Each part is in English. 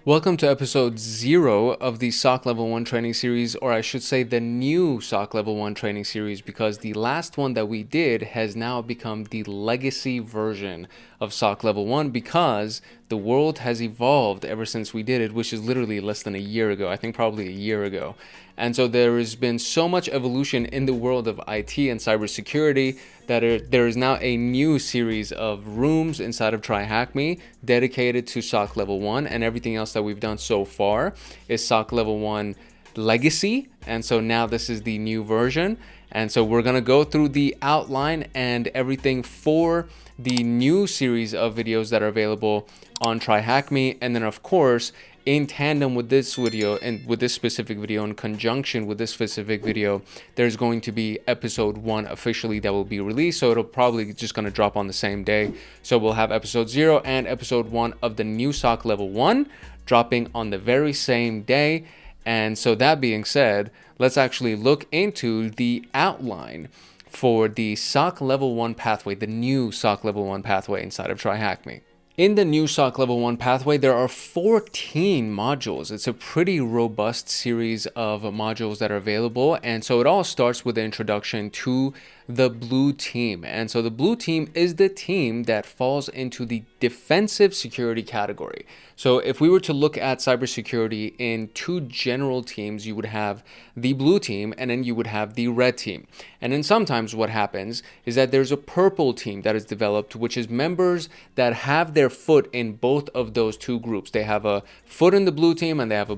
Welcome to episode 0 of the SOC Level 1 training series, or I should say the new SOC Level 1 training series, because the last one that we did has now become the legacy version of SOC Level 1 because the world has evolved ever since we did it, which is literally less than a year ago, I think probably a year ago. And so there has been so much evolution in the world of IT and cybersecurity that there is now a new series of rooms inside of TryHackMe dedicated to SOC Level 1, and everything else that we've done so far is SOC Level 1 Legacy. And so now this is the new version. And so we're going to go through the outline and everything for the new series of videos that are available on TryHackMe. And then, of course, in tandem with this video and with this specific video, in conjunction with this specific video, there's going to be episode 1 officially that will be released. So it'll probably just going to drop on the same day. So we'll have episode 0 and episode 1 of the new SOC Level 1 dropping on the very same day. And so that being said, let's actually look into the outline for the SOC Level 1 pathway, the new SOC Level 1 pathway inside of TryHackMe. In the new SOC Level 1 pathway, there are 14 modules. It's a pretty robust series of modules that are available. And so it all starts with the introduction to the blue team. And so the blue team is the team that falls into the defensive security category. So if we were to look at cybersecurity in two general teams, you would have the blue team and then you would have the red team. And then sometimes what happens is that there's a purple team that is developed, which is members that have their foot in both of those two groups. They have a foot in the blue team and they have a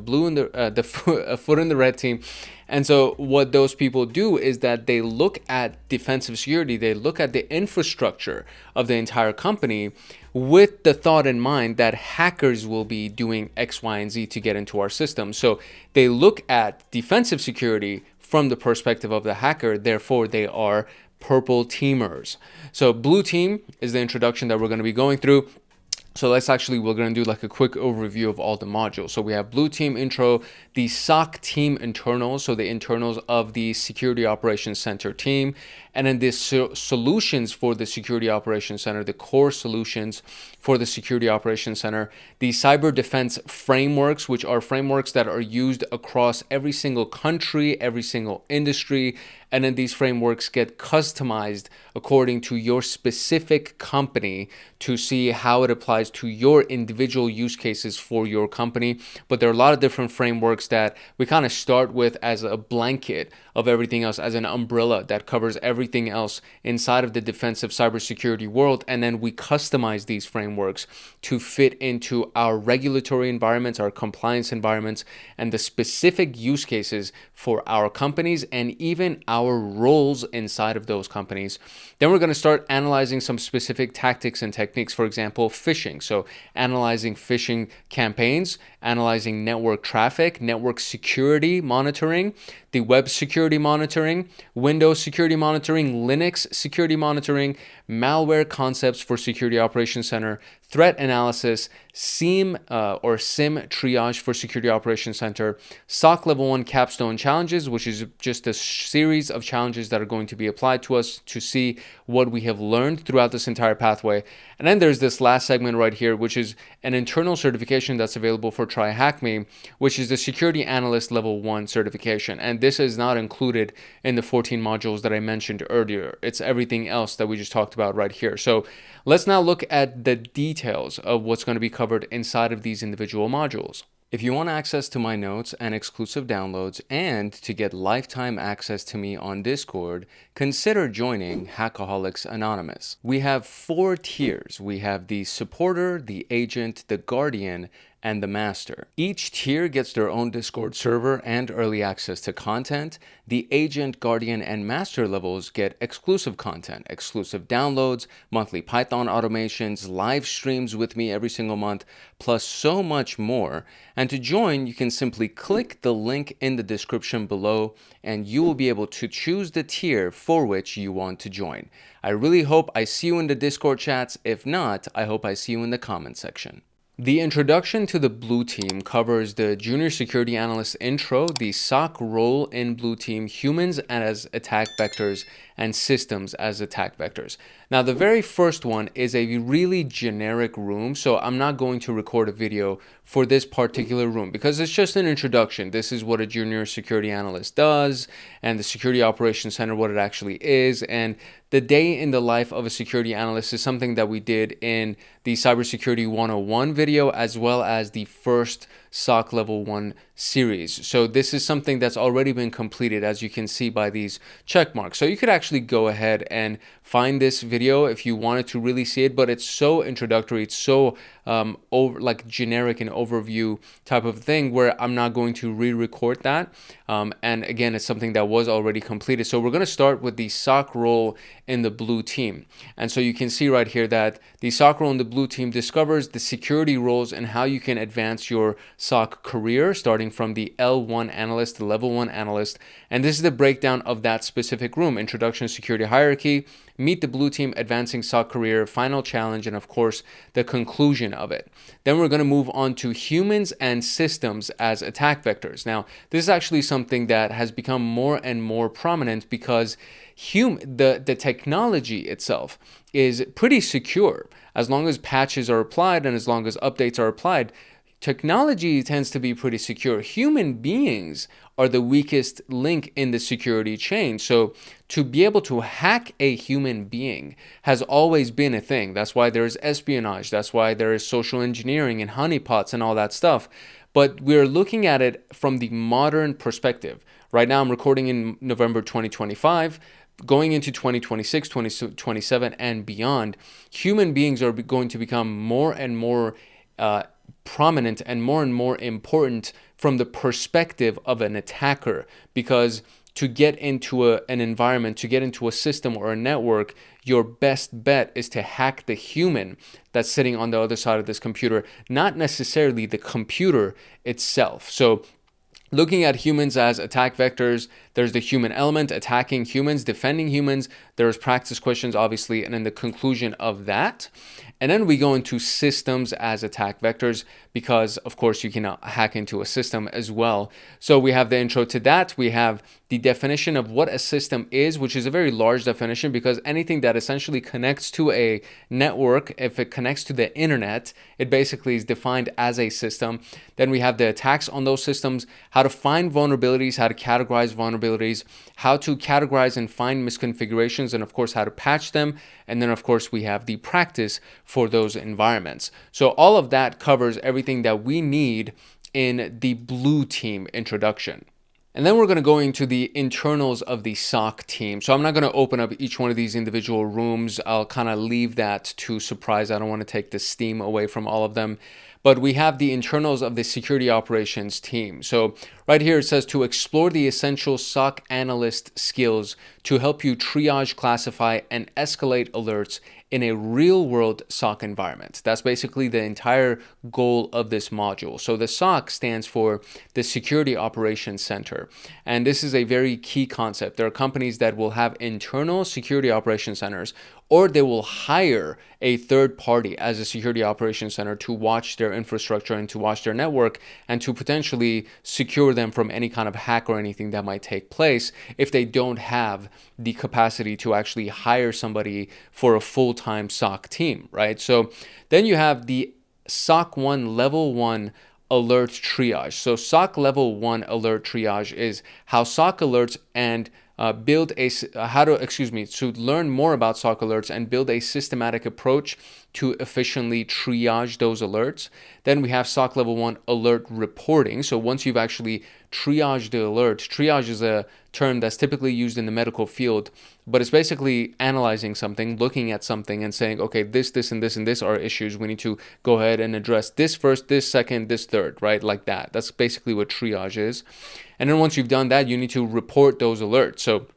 foot in the red team. And so what those people do is that they look at defensive security, they look at the infrastructure of the entire company with the thought in mind that hackers will be doing X, Y, and Z to get into our system. So they look at defensive security from the perspective of the hacker, therefore they are purple teamers. So blue team is the introduction that we're going to be going through. So we're going to do like a quick overview of all the modules. So we have blue team intro, the SOC team internals, so the internals of the security operations center team, and then the solutions for the security operations center, the core solutions for the security operations center, the cyber defense frameworks, which are frameworks that are used across every single country, every single industry. And then these frameworks get customized according to your specific company to see how it applies to your individual use cases for your company. But there are a lot of different frameworks that we kind of start with as a blanket of everything else, as an umbrella that covers everything else inside of the defensive cybersecurity world. And then we customize these frameworks to fit into our regulatory environments, our compliance environments, and the specific use cases for our companies and even our roles inside of those companies. Then we're going to start analyzing some specific tactics and techniques, for example, phishing. So analyzing phishing campaigns, analyzing network traffic, network security monitoring, the web security monitoring, Windows security monitoring, Linux security monitoring, malware concepts for Security Operations Center, threat analysis, SIEM SIM triage for Security Operations Center, SOC Level 1 capstone challenges, which is just a series of challenges that are going to be applied to us to see what we have learned throughout this entire pathway. And then there's this last segment right here, which is an internal certification that's available for TryHackMe, which is the Security Analyst Level 1 certification. And this is not included in the 14 modules that I mentioned earlier. It's everything else that we just talked about right here. So let's now look at the details of what's going to be covered inside of these individual modules. If you want access to my notes and exclusive downloads and to get lifetime access to me on Discord, consider joining Hackaholics Anonymous. We have 4 tiers. We have the supporter, the agent, the guardian, and the master. Each tier gets their own Discord server and early access to content. The agent, guardian, and master levels get exclusive content, exclusive downloads, monthly Python automations, live streams with me every single month, plus so much more. And to join, you can simply click the link in the description below and you will be able to choose the tier for which you want to join. I really hope I see you in the Discord chats. If not, I hope I see you in the comment section. The introduction to the blue team covers the junior security analyst intro, the SOC role in blue team, humans as attack vectors, and systems as attack vectors. Now, the very first one is a really generic room, so I'm not going to record a video for this particular room because it's just an introduction. This is what a junior security analyst does, and the Security Operations Center, what it actually is, and the day in the life of a security analyst is something that we did in the Cybersecurity 101 video, as well as the first SOC Level 1 series. So this is something that's already been completed, as you can see by these check marks. So you could actually go ahead and find this video if you wanted to really see it, but it's so introductory, it's so like generic and overview type of thing where I'm not going to re-record that. And again, it's something that was already completed. So we're going to start with the SOC role in the blue team. And so you can see right here that the SOC role in the blue team discovers the security roles and how you can advance your SOC career, starting from the L1 analyst to level 1 analyst. And this is the breakdown of that specific room: introduction to security hierarchy, meet the blue team, advancing SOC career, final challenge, and of course, the conclusion of it. Then we're going to move on to humans and systems as attack vectors. Now, this is actually something that has become more and more prominent because the technology itself is pretty secure. As long as patches are applied and as long as updates are applied, technology tends to be pretty secure. Human beings are the weakest link in the security chain. So to be able to hack a human being has always been a thing. That's why there's espionage. That's why there is social engineering and honeypots and all that stuff. But we're looking at it from the modern perspective. Right now I'm recording in November 2025. Going into 2026, 2027, and beyond, human beings are going to become more and more prominent and more important from the perspective of an attacker, because to get into an environment, to get into a system or a network, your best bet is to hack the human that's sitting on the other side of this computer, not necessarily the computer itself. So looking at humans as attack vectors, there's the human element, attacking humans, defending humans. There's practice questions, obviously, and then the conclusion of that. And then we go into systems as attack vectors because, of course, you can hack into a system as well. So we have the intro to that. We have the definition of what a system is, which is a very large definition because anything that essentially connects to a network, if it connects to the internet, it basically is defined as a system. Then we have the attacks on those systems, how to find vulnerabilities, how to categorize vulnerabilities, how to categorize and find misconfigurations, and of course, how to patch them. And then, of course, we have the practice for those environments. So all of that covers everything that we need in the blue team introduction. And then we're going to go into the internals of the SOC team. So I'm not going to open up each one of these individual rooms. I'll kind of leave that to surprise. I don't want to take the steam away from all of them. But we have the internals of the security operations team. So right here it says to explore the essential SOC analyst skills to help you triage, classify, and escalate alerts in a real-world SOC environment. That's basically the entire goal of this module. So the SOC stands for the Security Operations Center. And this is a very key concept. There are companies that will have internal security operations centers, or they will hire a third party as a security operations center to watch their infrastructure and to watch their network and to potentially secure them from any kind of hack or anything that might take place if they don't have the capacity to actually hire somebody for a full-time SOC team, right? So then you have the SOC 1 level 1 alert triage. So SOC level 1 alert triage is how SOC alerts and to learn more about SOC alerts and build a systematic approach to efficiently triage those alerts. Then we have SOC level 1 alert reporting. So once you've actually triaged the alert, triage is a term that's typically used in the medical field, but it's basically analyzing something, looking at something and saying, okay, this, and this are issues. We need to go ahead and address this first, this second, this third, right? Like that. That's basically what triage is. And then once you've done that, you need to report those alerts. So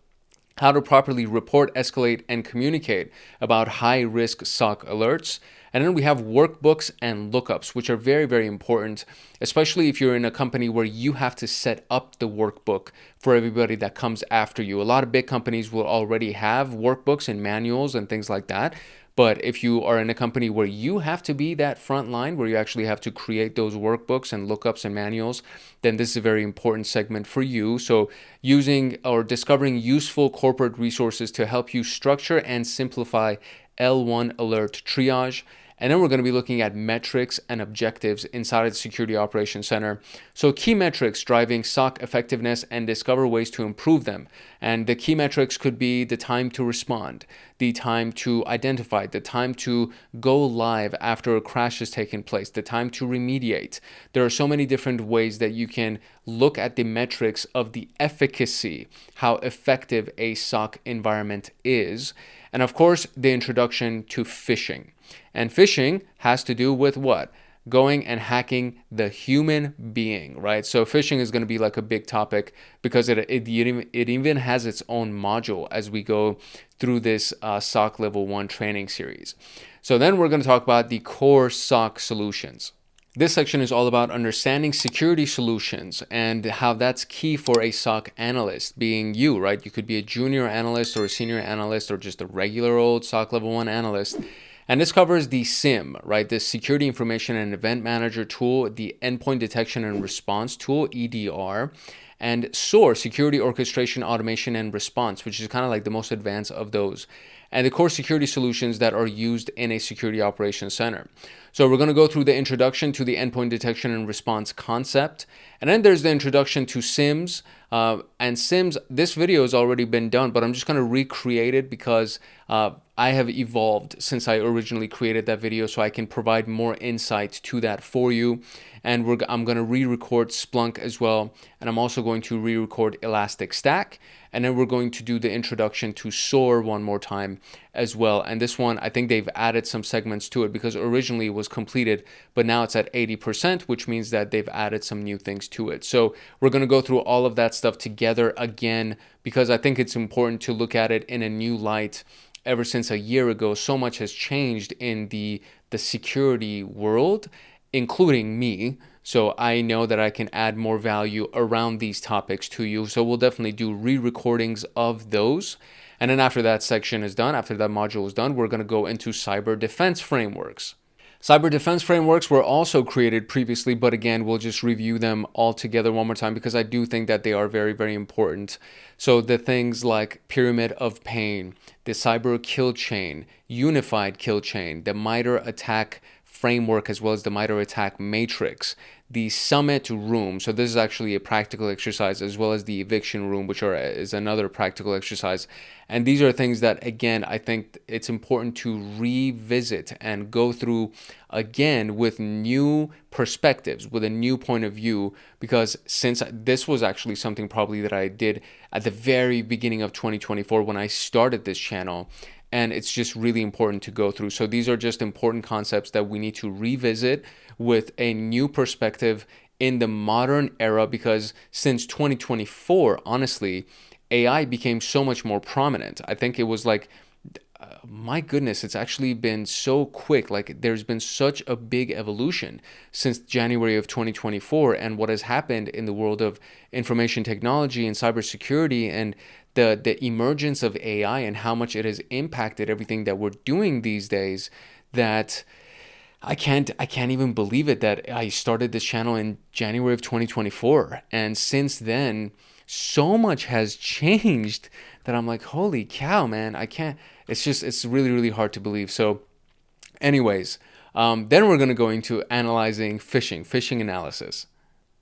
how to properly report, escalate, and communicate about high-risk SOC alerts. And then we have workbooks and lookups, which are very, very important, especially if you're in a company where you have to set up the workbook for everybody that comes after you. A lot of big companies will already have workbooks and manuals and things like that. But if you are in a company where you have to be that front line, where you actually have to create those workbooks and lookups and manuals, then this is a very important segment for you. So using or discovering useful corporate resources to help you structure and simplify L1 alert triage. And then we're going to be looking at metrics and objectives inside of the Security Operations Center. So key metrics driving SOC effectiveness and discover ways to improve them. And the key metrics could be the time to respond, the time to identify, the time to go live after a crash has taken place, the time to remediate. There are so many different ways that you can look at the metrics of the efficacy, how effective a SOC environment is. And of course, the introduction to phishing. And phishing has to do with what? Going and hacking the human being, right? So phishing is going to be like a big topic because it even has its own module as we go through this SOC Level 1 training series. So then we're going to talk about the core SOC solutions. This section is all about understanding security solutions and how that's key for a SOC analyst, being you, right? You could be a junior analyst or a senior analyst or just a regular old SOC Level 1 analyst. And this covers the SIM, right? The Security Information and Event Manager tool, the Endpoint Detection and Response tool, EDR, and SOAR, Security Orchestration, Automation, and Response, which is kind of like the most advanced of those, and the core security solutions that are used in a security operations center. So we're going to go through the introduction to the endpoint detection and response concept, and then there's the introduction to SIMs. And SIMs, this video has already been done, but I'm just going to recreate it because I have evolved since I originally created that video, so I can provide more insight to that for you. And I'm going to re-record Splunk as well, and I'm also going to re-record Elastic Stack, and then we're going to do the introduction to SOAR one more time as well. And this one, I think they've added some segments to it because originally it was completed, but now it's at 80%, which means that they've added some new things to it. So we're going to go through all of that stuff together again because I think it's important to look at it in a new light. Ever since a year ago, so much has changed in the security world, including me. So I know that I can add more value around these topics to you. So we'll definitely do re-recordings of those. And then after that section is done, after that module is done, we're going to go into cyber defense frameworks. Cyber defense frameworks were also created previously, but again, we'll just review them all together one more time because I do think that they are very, very important. So the things like pyramid of pain, the cyber kill chain, unified kill chain, the MITRE attack framework, as well as the MITRE attack matrix, the summit room. So this is actually a practical exercise, as well as the eviction room, which is another practical exercise. And these are things that, again, I think it's important to revisit and go through again with new perspectives, with a new point of view, because since this was actually something probably that I did at the very beginning of 2024 when I started this channel, and it's just really important to go through. So these are just important concepts that we need to revisit with a new perspective in the modern era, because since 2024, honestly, AI became so much more prominent. I think it was like, my goodness, it's actually been so quick. Like there's been such a big evolution since January of 2024, and what has happened in the world of information technology and cybersecurity and the emergence of AI and how much it has impacted everything that we're doing these days, that I can't even believe it that I started this channel in January of 2024. And since then, so much has changed that I'm like, holy cow, man, I can't, it's really, really hard to believe. So anyways, then we're going to go into analyzing phishing analysis.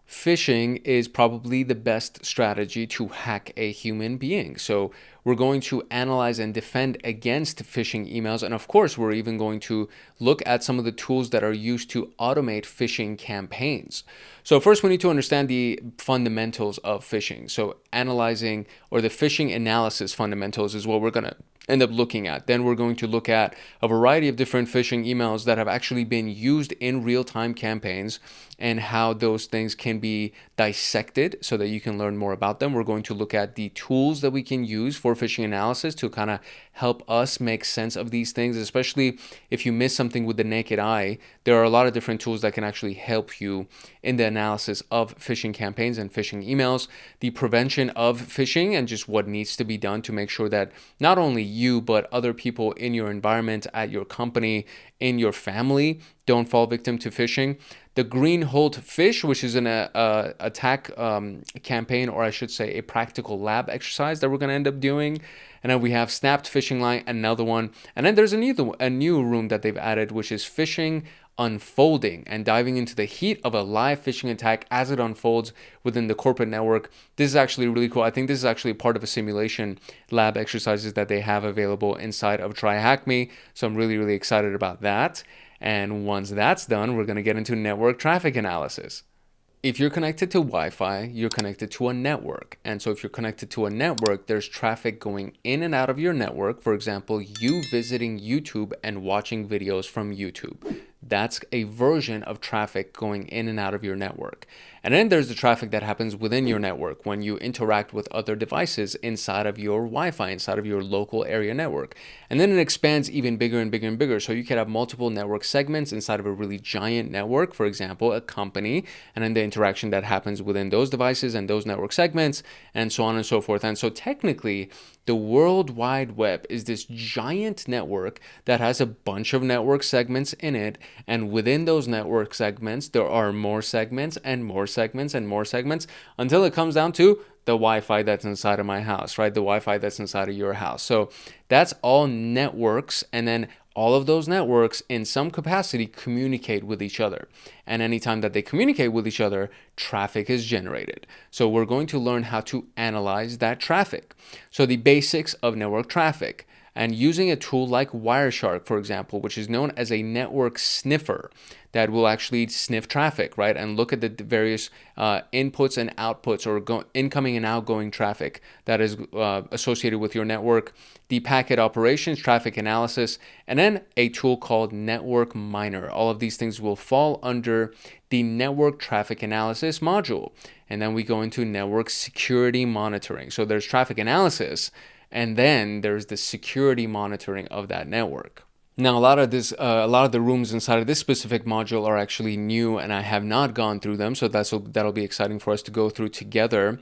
Phishing is probably the best strategy to hack a human being. So we're going to analyze and defend against phishing emails. And of course, we're even going to look at some of the tools that are used to automate phishing campaigns. So first, we need to understand the fundamentals of phishing. So analyzing, or the phishing analysis fundamentals, is what we're going to end up looking at. Then we're going to look at a variety of different phishing emails that have actually been used in real-time campaigns and how those things can be dissected so that you can learn more about them. We're going to look at the tools that we can use for phishing analysis to kind of help us make sense of these things, especially if you miss something with the naked eye. There are a lot of different tools that can actually help you in the analysis of phishing campaigns and phishing emails, the prevention of phishing, and just what needs to be done to make sure that not only you, but other people in your environment, at your company, in your family don't fall victim to phishing. The green hold fish, which is an attack campaign, or I should say a practical lab exercise that we're going to end up doing. And then we have snapped phishing line, another one. And then there's a new room that they've added, which is phishing unfolding, and diving into the heat of a live phishing attack as it unfolds within the corporate network. This is actually really cool. I think this is actually part of a simulation lab exercises that they have available inside of TryHackMe. So I'm really, really excited about that. And once that's done, we're going to get into network traffic analysis. If you're connected to Wi-Fi, you're connected to a network. And so if you're connected to a network, there's traffic going in and out of your network. For example, you visiting YouTube and watching videos from YouTube. That's a version of traffic going in and out of your network. And then there's the traffic that happens within your network when you interact with other devices inside of your Wi-Fi, inside of your local area network. And then it expands even bigger and bigger and bigger. So you could have multiple network segments inside of a really giant network, for example, a company, and then the interaction that happens within those devices and those network segments, and so on and so forth. And so technically, the World Wide Web is this giant network that has a bunch of network segments in it. And within those network segments, there are more segments and more segments and more segments until it comes down to the Wi-Fi that's inside of my house, right? The Wi-Fi that's inside of your house. So that's all networks. And then all of those networks in some capacity communicate with each other. And anytime that they communicate with each other, traffic is generated. So we're going to learn how to analyze that traffic. So the basics of network traffic, and using a tool like Wireshark, for example, which is known as a network sniffer that will actually sniff traffic, right? And look at the various inputs and outputs, or incoming and outgoing traffic that is associated with your network, the packet operations, traffic analysis, and then a tool called Network Miner. All of these things will fall under the network traffic analysis module. And then we go into network security monitoring. So there's traffic analysis, and then there's the security monitoring of that network. Now, a lot of the rooms inside of this specific module are actually new, and I have not gone through them, so that'll be exciting for us to go through together.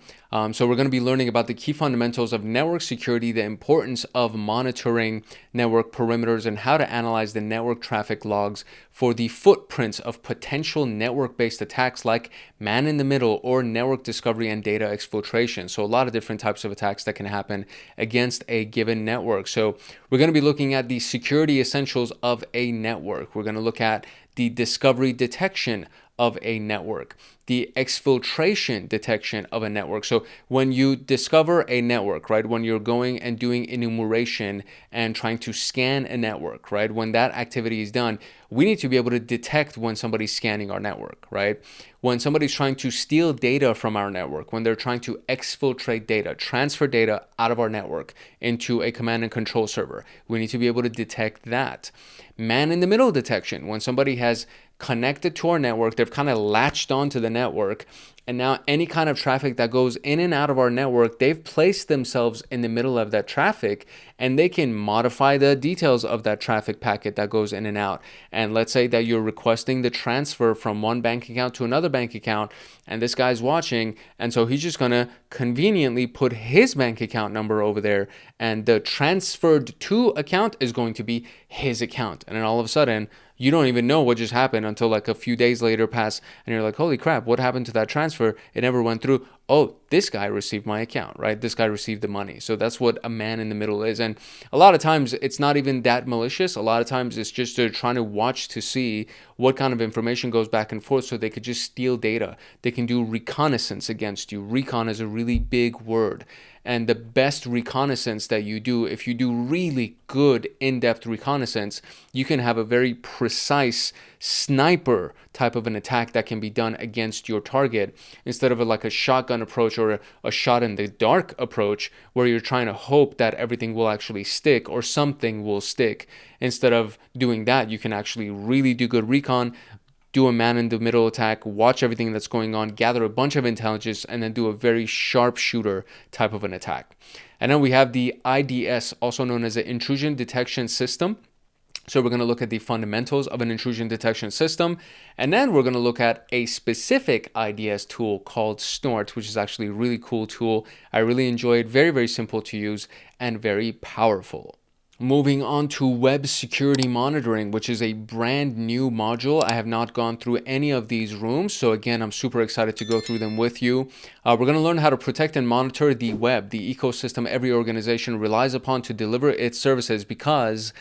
So we're going to be learning about the key fundamentals of network security, the importance of monitoring network perimeters, and how to analyze the network traffic logs for the footprints of potential network-based attacks like man-in-the-middle or network discovery and data exfiltration. So a lot of different types of attacks that can happen against a given network. So we're going to be looking at the security essentials of a network. We're going to look at the discovery detection of a network, the exfiltration detection of a network. So when you discover a network, right, when you're going and doing enumeration and trying to scan a network, right, when that activity is done, we need to be able to detect when somebody's scanning our network, right? When somebody's trying to steal data from our network, when they're trying to exfiltrate data, transfer data out of our network into a command and control server, we need to be able to detect that. Man-in-the-middle detection, when somebody has connected to our network, they've kind of latched onto the network, and now any kind of traffic that goes in and out of our network, they've placed themselves in the middle of that traffic, and they can modify the details of that traffic packet that goes in and out. And let's say that you're requesting the transfer from one bank account to another bank account, and this guy's watching, and so he's just gonna conveniently put his bank account number over there, and the transferred to account is going to be his account. And then all of a sudden, you don't even know what just happened until like a few days later pass, and you're like, holy crap, what happened to that transfer? It never went through. Oh, this guy received my account, right? This guy received the money. So that's what a man in the middle is. And a lot of times it's not even that malicious. A lot of times it's just they're trying to watch to see what kind of information goes back and forth, so they could just steal data. They can do reconnaissance against you. Recon is a really big word. And the best reconnaissance that you do, if you do really good in-depth reconnaissance, you can have a very precise sniper type of an attack that can be done against your target, instead of like a shotgun approach or a shot in the dark approach where you're trying to hope that everything will actually stick or something will stick. Instead of doing that, you can actually really do good recon, do a man-in-the-middle attack, watch everything that's going on, gather a bunch of intelligence, and then do a very sharpshooter type of an attack. And then we have the IDS, also known as an intrusion detection system. So we're going to look at the fundamentals of an intrusion detection system, and then we're going to look at a specific IDS tool called Snort, which is actually a really cool tool. I really enjoy it. Very, very simple to use and very powerful. Moving on to web security monitoring, which is a brand new module. I have not gone through any of these rooms. So again, I'm super excited to go through them with you. We're going to learn how to protect and monitor the web, the ecosystem every organization relies upon to deliver its services, because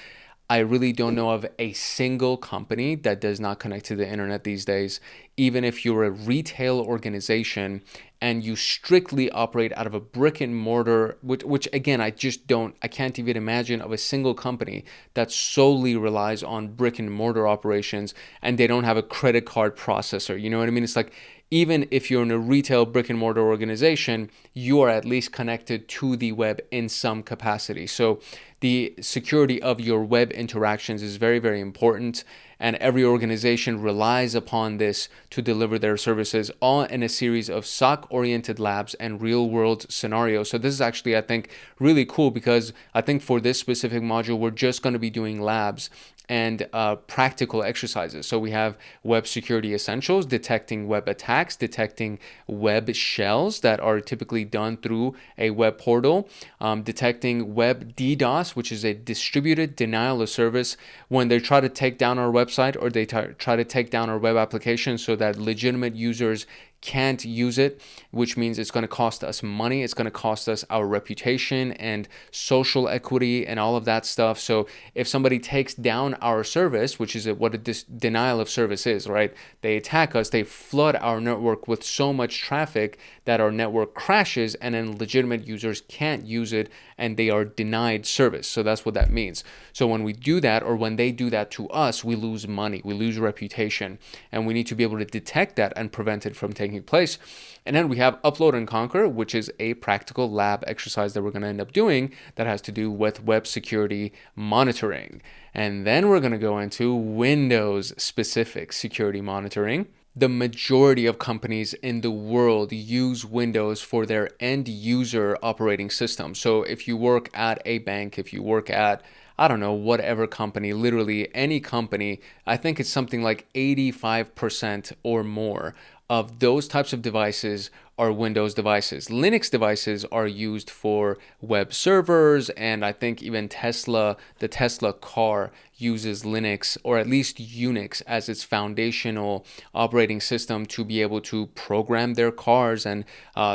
I really don't know of a single company that does not connect to the internet these days. Even if you're a retail organization and you strictly operate out of a brick and mortar, which again, I can't even imagine of a single company that solely relies on brick and mortar operations and they don't have a credit card processor. You know what I mean? It's like, even if you're in a retail brick and mortar organization, you are at least connected to the web in some capacity. So the security of your web interactions is very, very important. And every organization relies upon this to deliver their services, all in a series of SOC-oriented labs and real-world scenarios. So this is actually, I think, really cool, because I think for this specific module, we're just going to be doing labs and practical exercises. So we have web security essentials, detecting web attacks, detecting web shells that are typically done through a web portal, detecting web DDoS, which is a distributed denial of service, when they try to take down our website or they try to take down our web application so that legitimate users can't use it, which means it's going to cost us money. It's going to cost us our reputation and social equity and all of that stuff. So if somebody takes down our service, which is what a denial of service is, right? They attack us, they flood our network with so much traffic that our network crashes, and then legitimate users can't use it and they are denied service. So that's what that means. So when we do that, or when they do that to us, we lose money, we lose reputation, and we need to be able to detect that and prevent it from taking place. And then we have Upload and Conquer, which is a practical lab exercise that we're going to end up doing that has to do with web security monitoring. And then we're going to go into Windows specific security monitoring. The majority of companies in the world use Windows for their end user operating system. So if you work at a bank, if you work at, I don't know, whatever company, literally any company, I think it's something like 85% or more of those types of devices are Windows devices. Linux devices are used for web servers, and I think even Tesla, the Tesla car, uses Linux, or at least Unix, as its foundational operating system to be able to program their cars and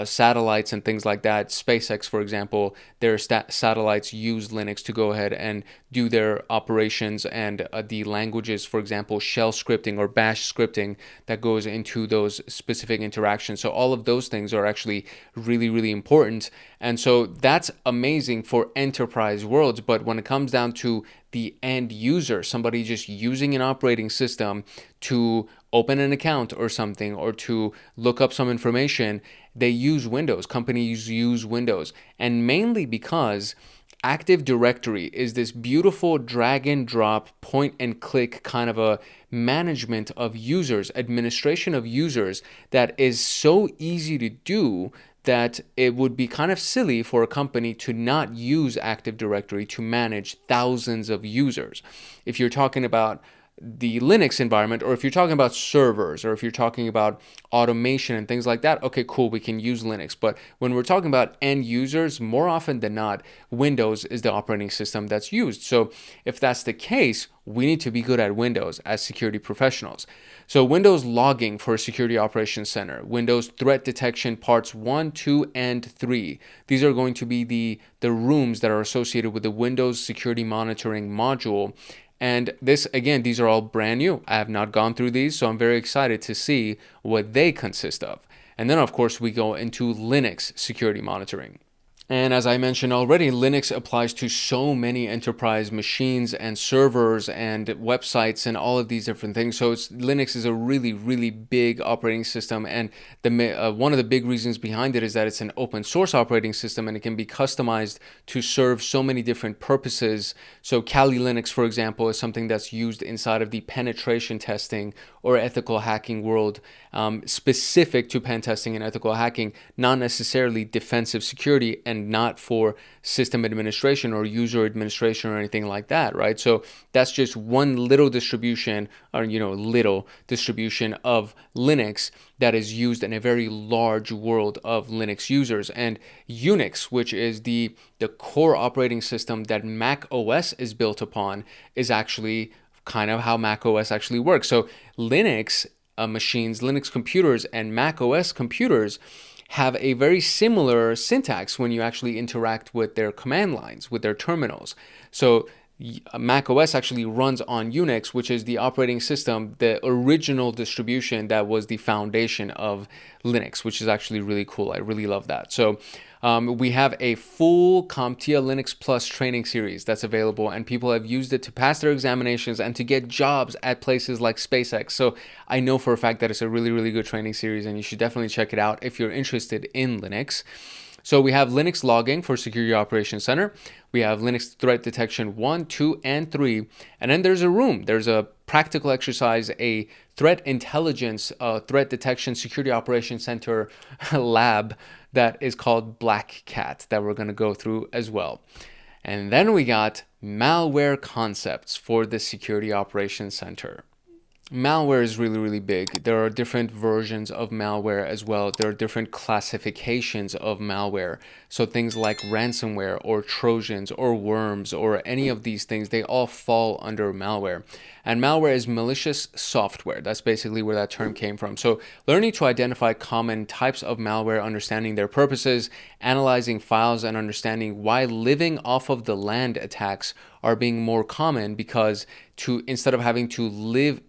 satellites and things like that. SpaceX, for example, their satellites use Linux to go ahead and do their operations, and the languages, for example, shell scripting or bash scripting that goes into those specific interactions. So all of those things are actually really, really important. And so that's amazing for enterprise worlds. But when it comes down to the end user, somebody just using an operating system to open an account or something, or to look up some information, they use Windows. Companies use Windows. And mainly because Active Directory is this beautiful drag and drop, point and click kind of a management of users, administration of users, that is so easy to do that it would be kind of silly for a company to not use Active Directory to manage thousands of users. If you're talking about the Linux environment, or if you're talking about servers, or if you're talking about automation and things like that, okay, cool, we can use Linux. But when we're talking about end users, more often than not, Windows is the operating system that's used. So if that's the case, we need to be good at Windows as security professionals. So Windows logging for Security Operations Center, Windows threat detection parts 1, 2, and 3. These are going to be the rooms that are associated with the Windows security monitoring module. And this, again, these are all brand new. I have not gone through these, so I'm very excited to see what they consist of. And then, of course, we go into Linux security monitoring. And as I mentioned already, Linux applies to so many enterprise machines and servers and websites and all of these different things. So Linux is a really, really big operating system. And one of the big reasons behind it is that it's an open source operating system, and it can be customized to serve so many different purposes. So Kali Linux, for example, is something that's used inside of the penetration testing or ethical hacking world, specific to pen testing and ethical hacking, not necessarily defensive security. And and not for system administration or user administration or anything like that, right? So that's just one little distribution, or little distribution of Linux that is used in a very large world of Linux users. And Unix, which is the core operating system that Mac OS is built upon, is actually kind of how Mac OS actually works. So Linux machines, Linux computers, and Mac OS computers have a very similar syntax when you actually interact with their command lines, with their terminals. So Mac OS actually runs on Unix, which is the operating system, the original distribution that was the foundation of Linux, which is actually really cool. I really love that. So we have a full CompTIA Linux Plus training series that's available, and people have used it to pass their examinations and to get jobs at places like SpaceX. So I know for a fact that it's a really, really good training series, and you should definitely check it out if you're interested in Linux. So we have Linux logging for Security Operations Center. We have Linux threat detection 1, 2, and 3. And then there's a practical exercise, a threat intelligence, threat detection Security Operations Center lab that is called Black Cat that we're going to go through as well. And then we got malware concepts for the Security Operations Center. Malware is really, really big. There are different versions of malware as well. There are different classifications of malware. So things like ransomware or Trojans or worms or any of these things, they all fall under malware. And malware is malicious software. That's basically where that term came from. So learning to identify common types of malware, understanding their purposes, analyzing files, and understanding why living off of the land attacks are being more common, because instead of having to install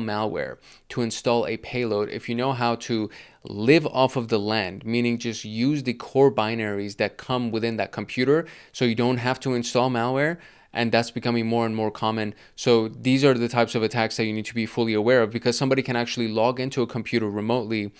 malware to install a payload, if you know how to live off of the land, meaning just use the core binaries that come within that computer so you don't have to install malware, and that's becoming more and more common. So these are the types of attacks that you need to be fully aware of, because somebody can actually log into a computer remotely,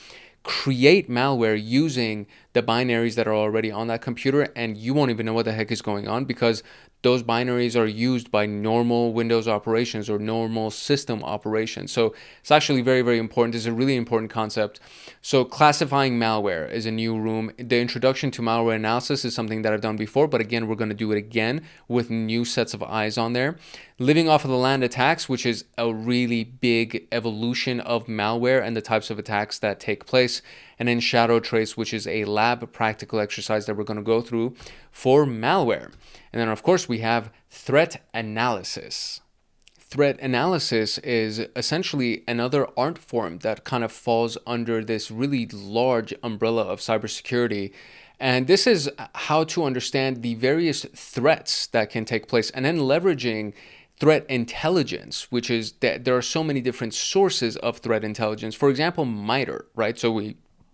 create malware using the binaries that are already on that computer, and you won't even know what the heck is going on, because those binaries are used by normal Windows operations or normal system operations. So it's actually very, very important. This is a really important concept. So classifying malware is a new room. The introduction to malware analysis is something that I've done before, but again, we're going to do it again with new sets of eyes on there. Living off of the land attacks, which is a really big evolution of malware and the types of attacks that take place. And then shadow trace, which is a lab practical exercise that we're going to go through for malware. And then, of course, we have threat analysis. Threat analysis is essentially another art form that kind of falls under this really large umbrella of cybersecurity. And this is how to understand the various threats that can take place, and then leveraging threat intelligence, which is that there are so many different sources of threat intelligence. For example, MITRE, right? So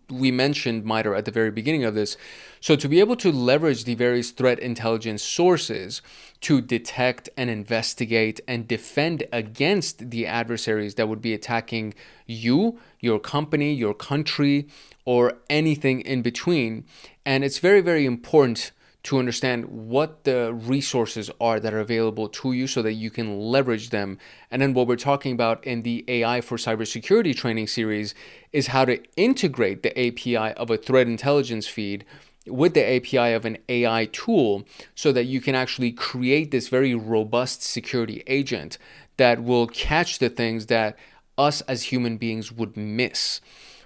we mentioned MITRE at the very beginning of this. So to be able to leverage the various threat intelligence sources to detect and investigate and defend against the adversaries that would be attacking you, your company, your country, or anything in between. And it's very, very important to understand what the resources are that are available to you so that you can leverage them. And then what we're talking about in the AI for Cybersecurity training series is how to integrate the API of a threat intelligence feed with the API of an AI tool so that you can actually create this very robust security agent that will catch the things that us as human beings would miss.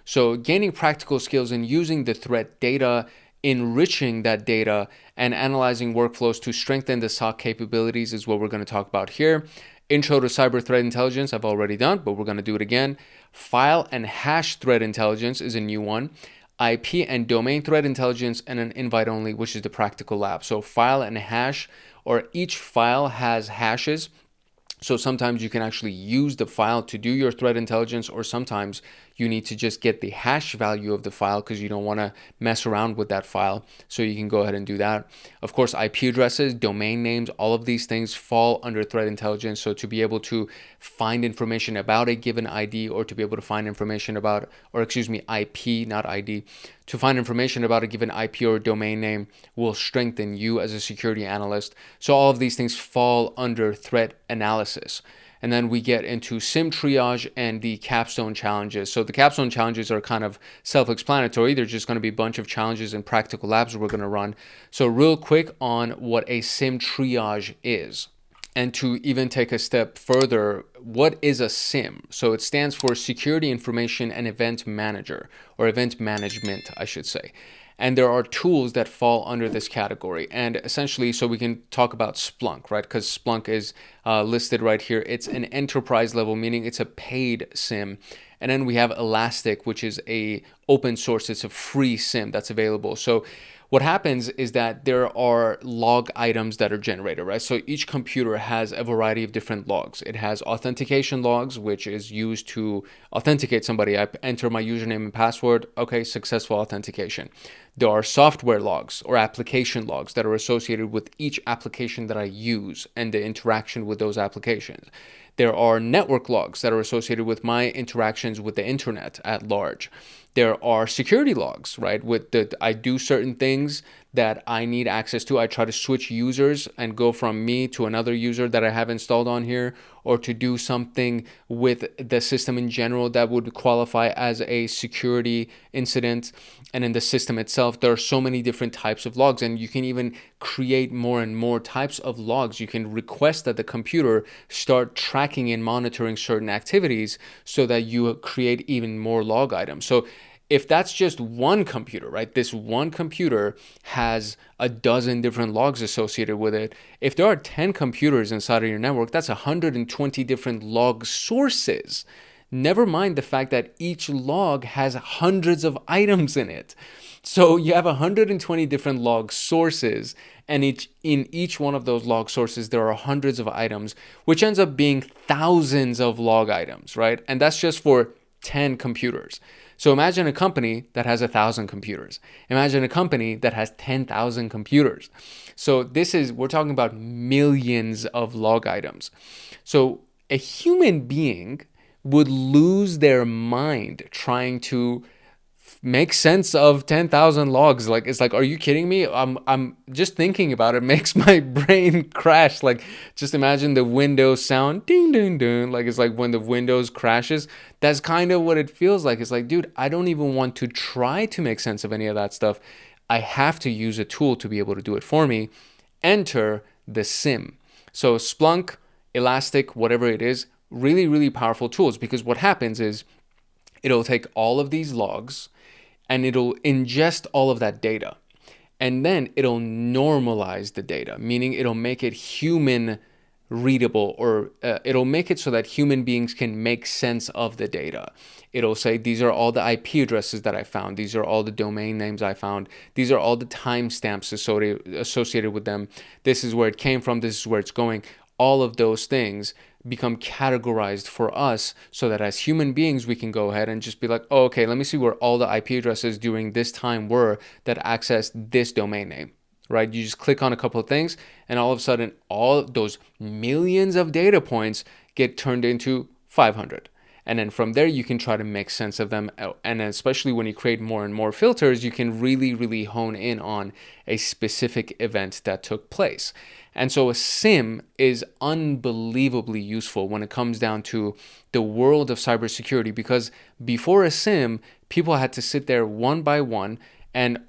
So gaining practical skills in using the threat data, enriching that data, and analyzing workflows to strengthen the SOC capabilities is what we're going to talk about here. Intro to cyber threat intelligence, I've already done, but we're going to do it again. File and hash threat intelligence is a new one. IP and domain threat intelligence, and an invite only, which is the practical lab. So file and hash, or each file has hashes. So sometimes you can actually use the file to do your threat intelligence, or sometimes you need to just get the hash value of the file because you don't want to mess around with that file. So you can go ahead and do that. Of course, IP addresses, domain names, all of these things fall under threat intelligence. So to be able to find information about a given ID, or to be able to find information about, or excuse me, IP, not ID, to find information about a given IP or domain name will strengthen you as a security analyst. So all of these things fall under threat analysis. And then we get into SIM triage and the capstone challenges. So the capstone challenges are kind of self-explanatory. They're just going to be a bunch of challenges and practical labs we're going to run. So real quick on what a SIM triage is. And to even take a step further, what is a SIM? So it stands for Security Information and Event Manager, or Event Management, I should say. And there are tools that fall under this category. And essentially, so we can talk about Splunk, right? Because Splunk is listed right here. It's an enterprise level, meaning it's a paid SIM. And then we have Elastic, which is a open source. It's a free SIM that's available. So what happens is that there are log items that are generated, right? So each computer has a variety of different logs. It has authentication logs, which is used to authenticate somebody. I enter my username and password. Okay, successful authentication. There are software logs or application logs that are associated with each application that I use and the interaction with those applications. There are network logs that are associated with my interactions with the internet at large. There are security logs, right? I do certain things that I need access to. I try to switch users and go from me to another user that I have installed on here, or to do something with the system in general that would qualify as a security incident. And in the system itself, there are so many different types of logs, and you can even create more and more types of logs. You can request that the computer start tracking and monitoring certain activities so that you create even more log items. So if that's just one computer, right? This one computer has a dozen different logs associated with it. If there are 10 computers inside of your network, that's 120 different log sources. Never mind the fact that each log has hundreds of items in it. So you have 120 different log sources, and in each one of those log sources, there are hundreds of items, which ends up being thousands of log items, right? And that's just for 10 computers. So imagine a company that has 1,000 computers. Imagine a company that has 10,000 computers. So we're talking about millions of log items. So a human being would lose their mind trying to make sense of 10,000 logs. Like, it's like, are you kidding me? I'm just thinking about it makes my brain crash. Like, just imagine the Windows sound, ding, ding, ding. Like, it's like when the Windows crashes. That's kind of what it feels like. It's like, dude, I don't even want to try to make sense of any of that stuff. I have to use a tool to be able to do it for me. Enter the SIM. So Splunk, Elastic, whatever it is, really, really powerful tools, because what happens is it'll take all of these logs and it'll ingest all of that data. And then it'll normalize the data, meaning it'll make it human readable, or it'll make it so that human beings can make sense of the data. It'll say, these are all the IP addresses that I found. These are all the domain names I found. These are all the timestamps associated with them. This is where it came from. This is where it's going. All of those things become categorized for us so that as human beings, we can go ahead and just be like, oh, okay, let me see where all the IP addresses during this time were that accessed this domain name, right? You just click on a couple of things and all of a sudden, all those millions of data points get turned into 500. And then from there, you can try to make sense of them. And especially when you create more and more filters, you can really, really hone in on a specific event that took place. And so a SIM is unbelievably useful when it comes down to the world of cybersecurity, because before a SIM, people had to sit there one by one,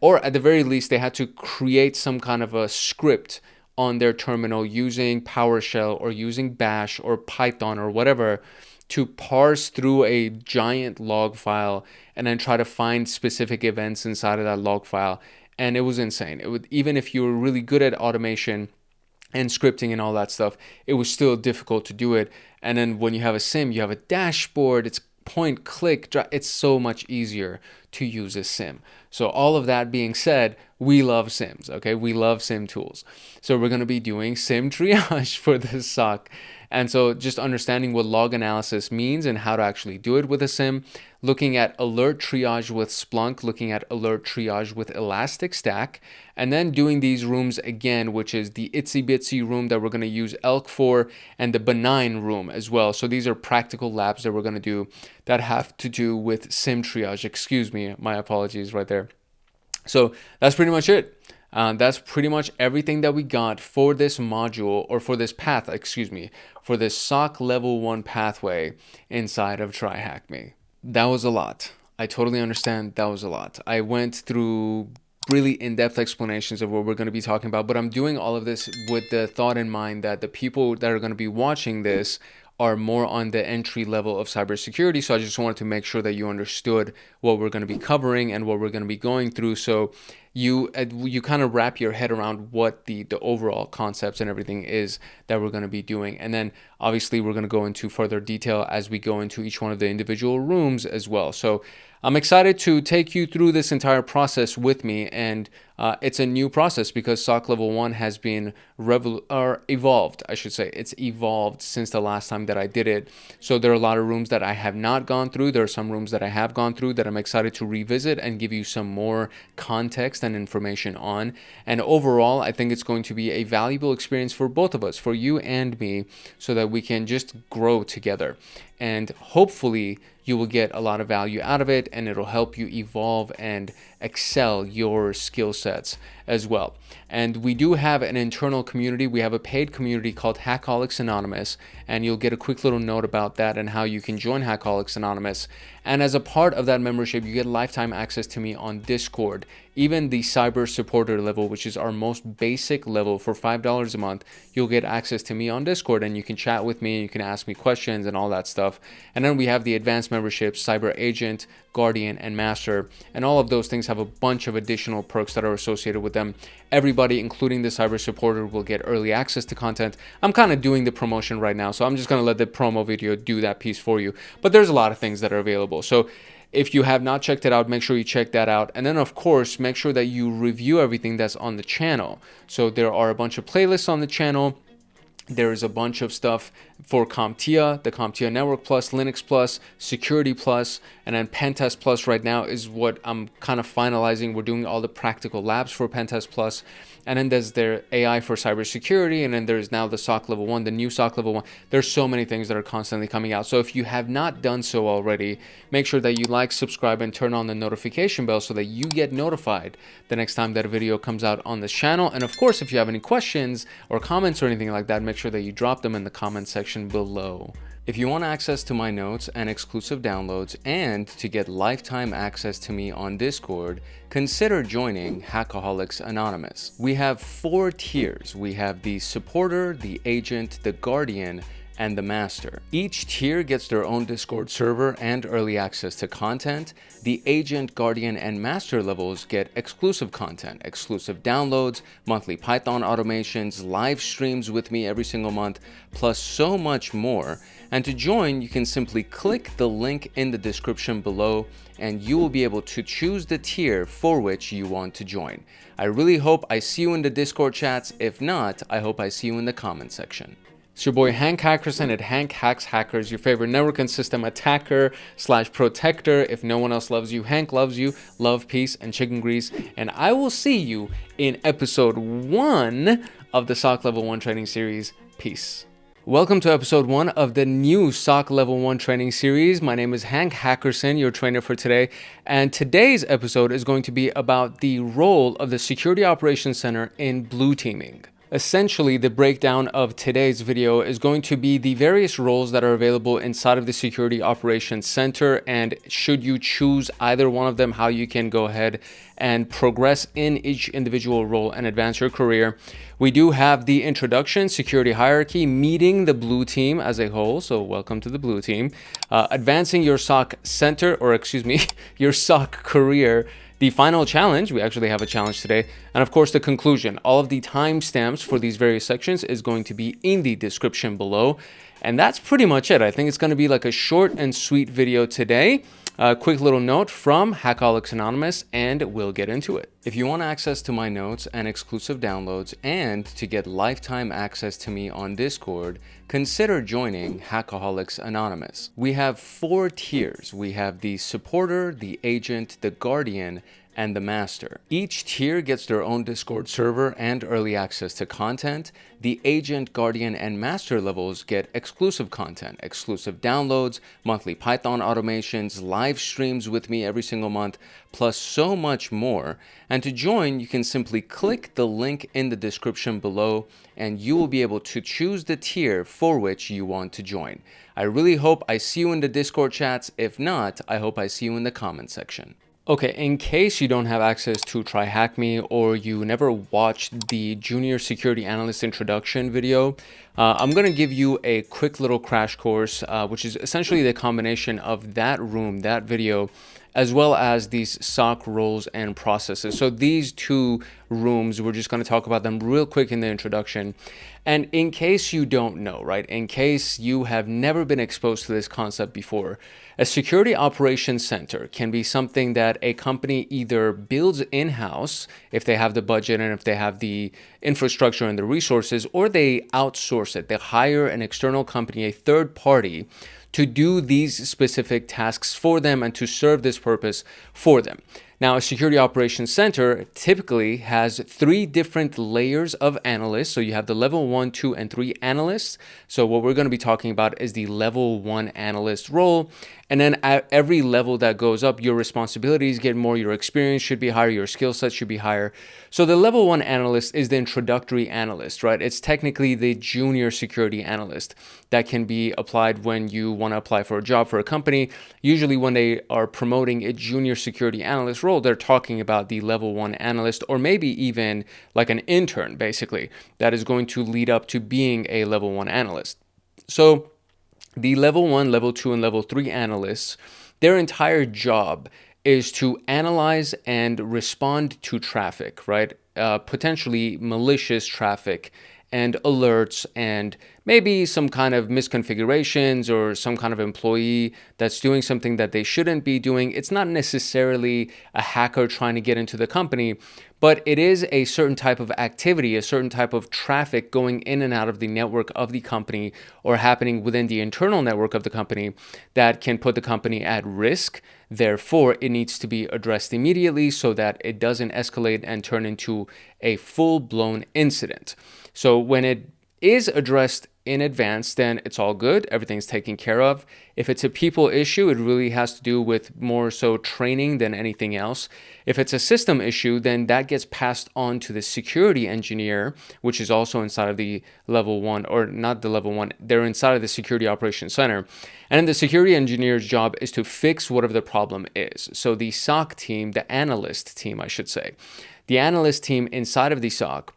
or at the very least, they had to create some kind of a script on their terminal using PowerShell or using Bash or Python or whatever to parse through a giant log file and then try to find specific events inside of that log file. And it was insane. Even if you were really good at automation and scripting and all that stuff, it was still difficult to do it. And then when you have a SIM, you have a dashboard, it's point, click, it's so much easier to use a SIM. So all of that being said, we love SIMs, okay? We love SIM tools. So we're going to be doing SIM triage for this SOC. And so just understanding what log analysis means and how to actually do it with a SIM, looking at alert triage with Splunk, looking at alert triage with Elastic Stack, and then doing these rooms again, which is the itsy bitsy room that we're going to use Elk for, and the benign room as well. So these are practical labs that we're going to do that have to do with SIM triage. Excuse me, my apologies right there. So that's pretty much it. That's pretty much everything that we got for this module, or for this path, excuse me, for this SOC level 1 pathway inside of TryHackMe. That was a lot. I totally understand that was a lot. I went through really in-depth explanations of what we're going to be talking about, but I'm doing all of this with the thought in mind that the people that are going to be watching this are more on the entry level of cybersecurity. So I just wanted to make sure that you understood what we're going to be covering and what we're going to be going through. So you kind of wrap your head around what the overall concepts and everything is that we're going to be doing. And then obviously we're going to go into further detail as we go into each one of the individual rooms as well. So I'm excited to take you through this entire process with me, and it's a new process because SOC Level 1 has been evolved, I should say. It's evolved since the last time that I did it. So there are a lot of rooms that I have not gone through. There are some rooms that I have gone through that I'm excited to revisit and give you some more context and information on. And overall, I think it's going to be a valuable experience for both of us, for you and me, so that we can just grow together. And hopefully you will get a lot of value out of it, and it'll help you evolve and excel your skill sets as well. And we do have an internal community. We have a paid community called Hackaholics Anonymous, and you'll get a quick little note about that and how you can join Hackaholics Anonymous. And as a part of that membership, you get lifetime access to me on Discord. Even the cyber supporter level, which is our most basic level, for $5 a month, you'll get access to me on Discord, and you can chat with me, you can ask me questions and all that stuff. And then we have the advanced memberships, Cyber Agent, Guardian, and Master, and all of those things have a bunch of additional perks that are associated with them. Everybody, including the cyber supporter, will get early access to content. I'm kind of doing the promotion right now, so I'm just going to let the promo video do that piece for you. But there's a lot of things that are available. So if you have not checked it out, make sure you check that out. And then, of course, make sure that you review everything that's on the channel. So there are a bunch of playlists on the channel. There is a bunch of stuff for CompTIA, the CompTIA Network Plus, Linux Plus, Security Plus, and then PenTest Plus right now is what I'm kind of finalizing. We're doing all the practical labs for PenTest Plus. And then there's their AI for cybersecurity, and then there's now the SOC Level 1, the new SOC Level 1. There's so many things that are constantly coming out. So if you have not done so already, make sure that you like, subscribe, and turn on the notification bell so that you get notified the next time that a video comes out on this channel. And of course, if you have any questions or comments or anything like that, make sure that you drop them in the comment section below. If you want access to my notes and exclusive downloads, and to get lifetime access to me on Discord, consider joining Hackaholics Anonymous. We have 4 tiers. We have the supporter, the agent, the guardian, and the master. Each tier gets their own Discord server and early access to content. The agent, guardian, and master levels get exclusive content, exclusive downloads, monthly Python automations, live streams with me every single month, plus so much more. And to join, you can simply click the link in the description below, and you will be able to choose the tier for which you want to join. I really hope I see you in the Discord chats. If not, I hope I see you in the comment section. It's your boy Hank Hackerson at Hank Hacks Hackers, your favorite network and system attacker / protector. If no one else loves you, Hank loves you. Love, peace, and chicken grease. And I will see you in episode 1 of the SOC Level 1 training series. Peace. Welcome to episode 1 of the new SOC Level 1 training series. My name is Hank Hackerson, your trainer for today. And today's episode is going to be about the role of the Security Operations Center in blue teaming. Essentially, the breakdown of today's video is going to be the various roles that are available inside of the Security Operations Center, and should you choose either one of them, how you can go ahead and progress in each individual role and advance your career. We do have the introduction, security hierarchy, meeting the blue team as a whole. So welcome to the blue team. Advancing your SOC center, or excuse me, your SOC career. The final challenge, we actually have a challenge today, and of course the conclusion. All of the timestamps for these various sections is going to be in the description below. And that's pretty much it. I think it's going to be like a short and sweet video today. A quick little note from Hackaholics Anonymous, and we'll get into it. If you want access to my notes and exclusive downloads, and to get lifetime access to me on Discord, consider joining Hackaholics Anonymous. We have 4 tiers. We have the supporter, the agent, the guardian, and the master. Each tier gets their own Discord server and early access to content. The agent, guardian, and master levels get exclusive content, exclusive downloads, monthly Python automations, live streams with me every single month, plus so much more. And to join, you can simply click the link in the description below and you will be able to choose the tier for which you want to join. I really hope I see you in the Discord chats. If not, I hope I see you in the comment section. Okay, in case you don't have access to TryHackMe or you never watched the Junior Security Analyst introduction video, I'm going to give you a quick little crash course, which is essentially the combination of that room, that video, as well as these SOC roles and processes. So these two rooms, we're just going to talk about them real quick in the introduction. And in case you don't know, right, in case you have never been exposed to this concept before, a security operations center can be something that a company either builds in-house if they have the budget and if they have the infrastructure and the resources, or they outsource it. They hire an external company, a third party, to do these specific tasks for them and to serve this purpose for them. Now, a security operations center typically has 3 different layers of analysts. So you have the level 1, 2, and 3 analysts. So what we're going to be talking about is the level 1 analyst role. And then at every level that goes up, your responsibilities get more, your experience should be higher, your skill set should be higher. So the level 1 analyst is the introductory analyst, right? It's technically the junior security analyst that can be applied when you want to apply for a job for a company. Usually when they are promoting a junior security analyst role, they're talking about the level 1 analyst, or maybe even like an intern, basically, that is going to lead up to being a level 1 analyst. So the level 1, level 2, and level 3 analysts, their entire job is to analyze and respond to traffic, right? Potentially malicious traffic and alerts and maybe some kind of misconfigurations or some kind of employee that's doing something that they shouldn't be doing. It's not necessarily a hacker trying to get into the company, but it is a certain type of activity, a certain type of traffic going in and out of the network of the company or happening within the internal network of the company that can put the company at risk. Therefore, it needs to be addressed immediately so that it doesn't escalate and turn into a full-blown incident. So when it is addressed in advance, then it's all good. Everything's taken care of. If it's a people issue, it really has to do with more so training than anything else. If it's a system issue, then that gets passed on to the security engineer, which is also inside of the level 1, or not the level 1, they're inside of the security operations center. And then the security engineer's job is to fix whatever the problem is. So the SOC team, the analyst team, I should say, the analyst team inside of the SOC,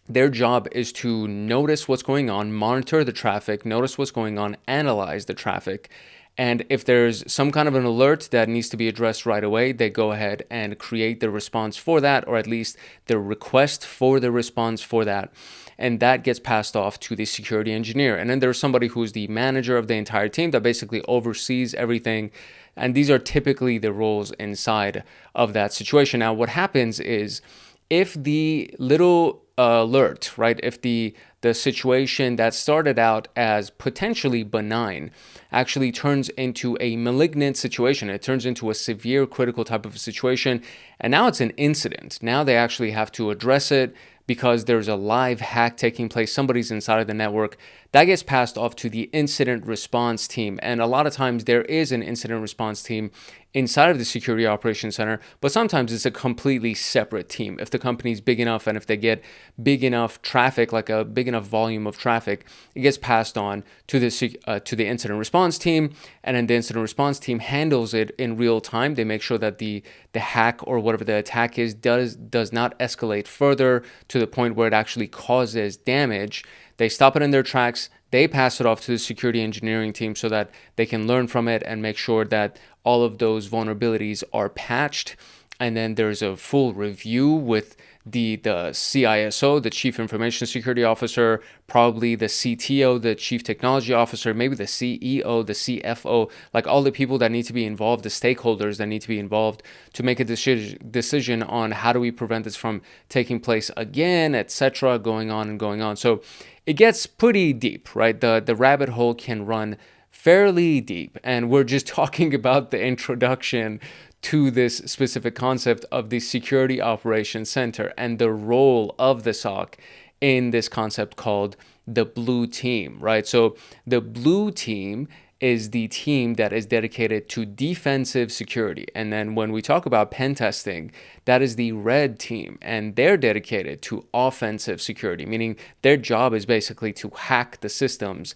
their job is to notice what's going on, monitor the traffic, notice what's going on, analyze the traffic. And if there's some kind of an alert that needs to be addressed right away, they go ahead and create the response for that, or at least the request for the response for that. And that gets passed off to the security engineer. And then there's somebody who's the manager of the entire team that basically oversees everything. And these are typically the roles inside of that situation. Now, what happens is if the little alert, right? If the situation that started out as potentially benign actually turns into a malignant situation, it turns into a severe critical type of situation, and now it's an incident. Now they actually have to address it because there's a live hack taking place. Somebody's inside of the network. That gets passed off to the incident response team. And a lot of times there is an incident response team inside of the security operations center, but sometimes it's a completely separate team. If the company's big enough and if they get big enough traffic, like a big enough volume of traffic, it gets passed on to the incident response team, and then the incident response team handles it in real time. They make sure that the hack or whatever the attack is does not escalate further to the point where it actually causes damage. They stop it in their tracks. They pass it off to the security engineering team so that they can learn from it and make sure that all of those vulnerabilities are patched. And then there's a full review with the CISO, the Chief Information Security Officer, probably the CTO, the Chief Technology Officer, maybe the CEO, the CFO, like all the people that need to be involved, the stakeholders that need to be involved to make a decision on how do we prevent this from taking place again, etc., going on and going on. So it gets pretty deep, right? The rabbit hole can run fairly deep, and we're just talking about the introduction to this specific concept of the Security Operations Center and the role of the SOC in this concept called the blue team, right? So the blue team is the team that is dedicated to defensive security. And then when we talk about pen testing, that is the red team, and they're dedicated to offensive security, meaning their job is basically to hack the systems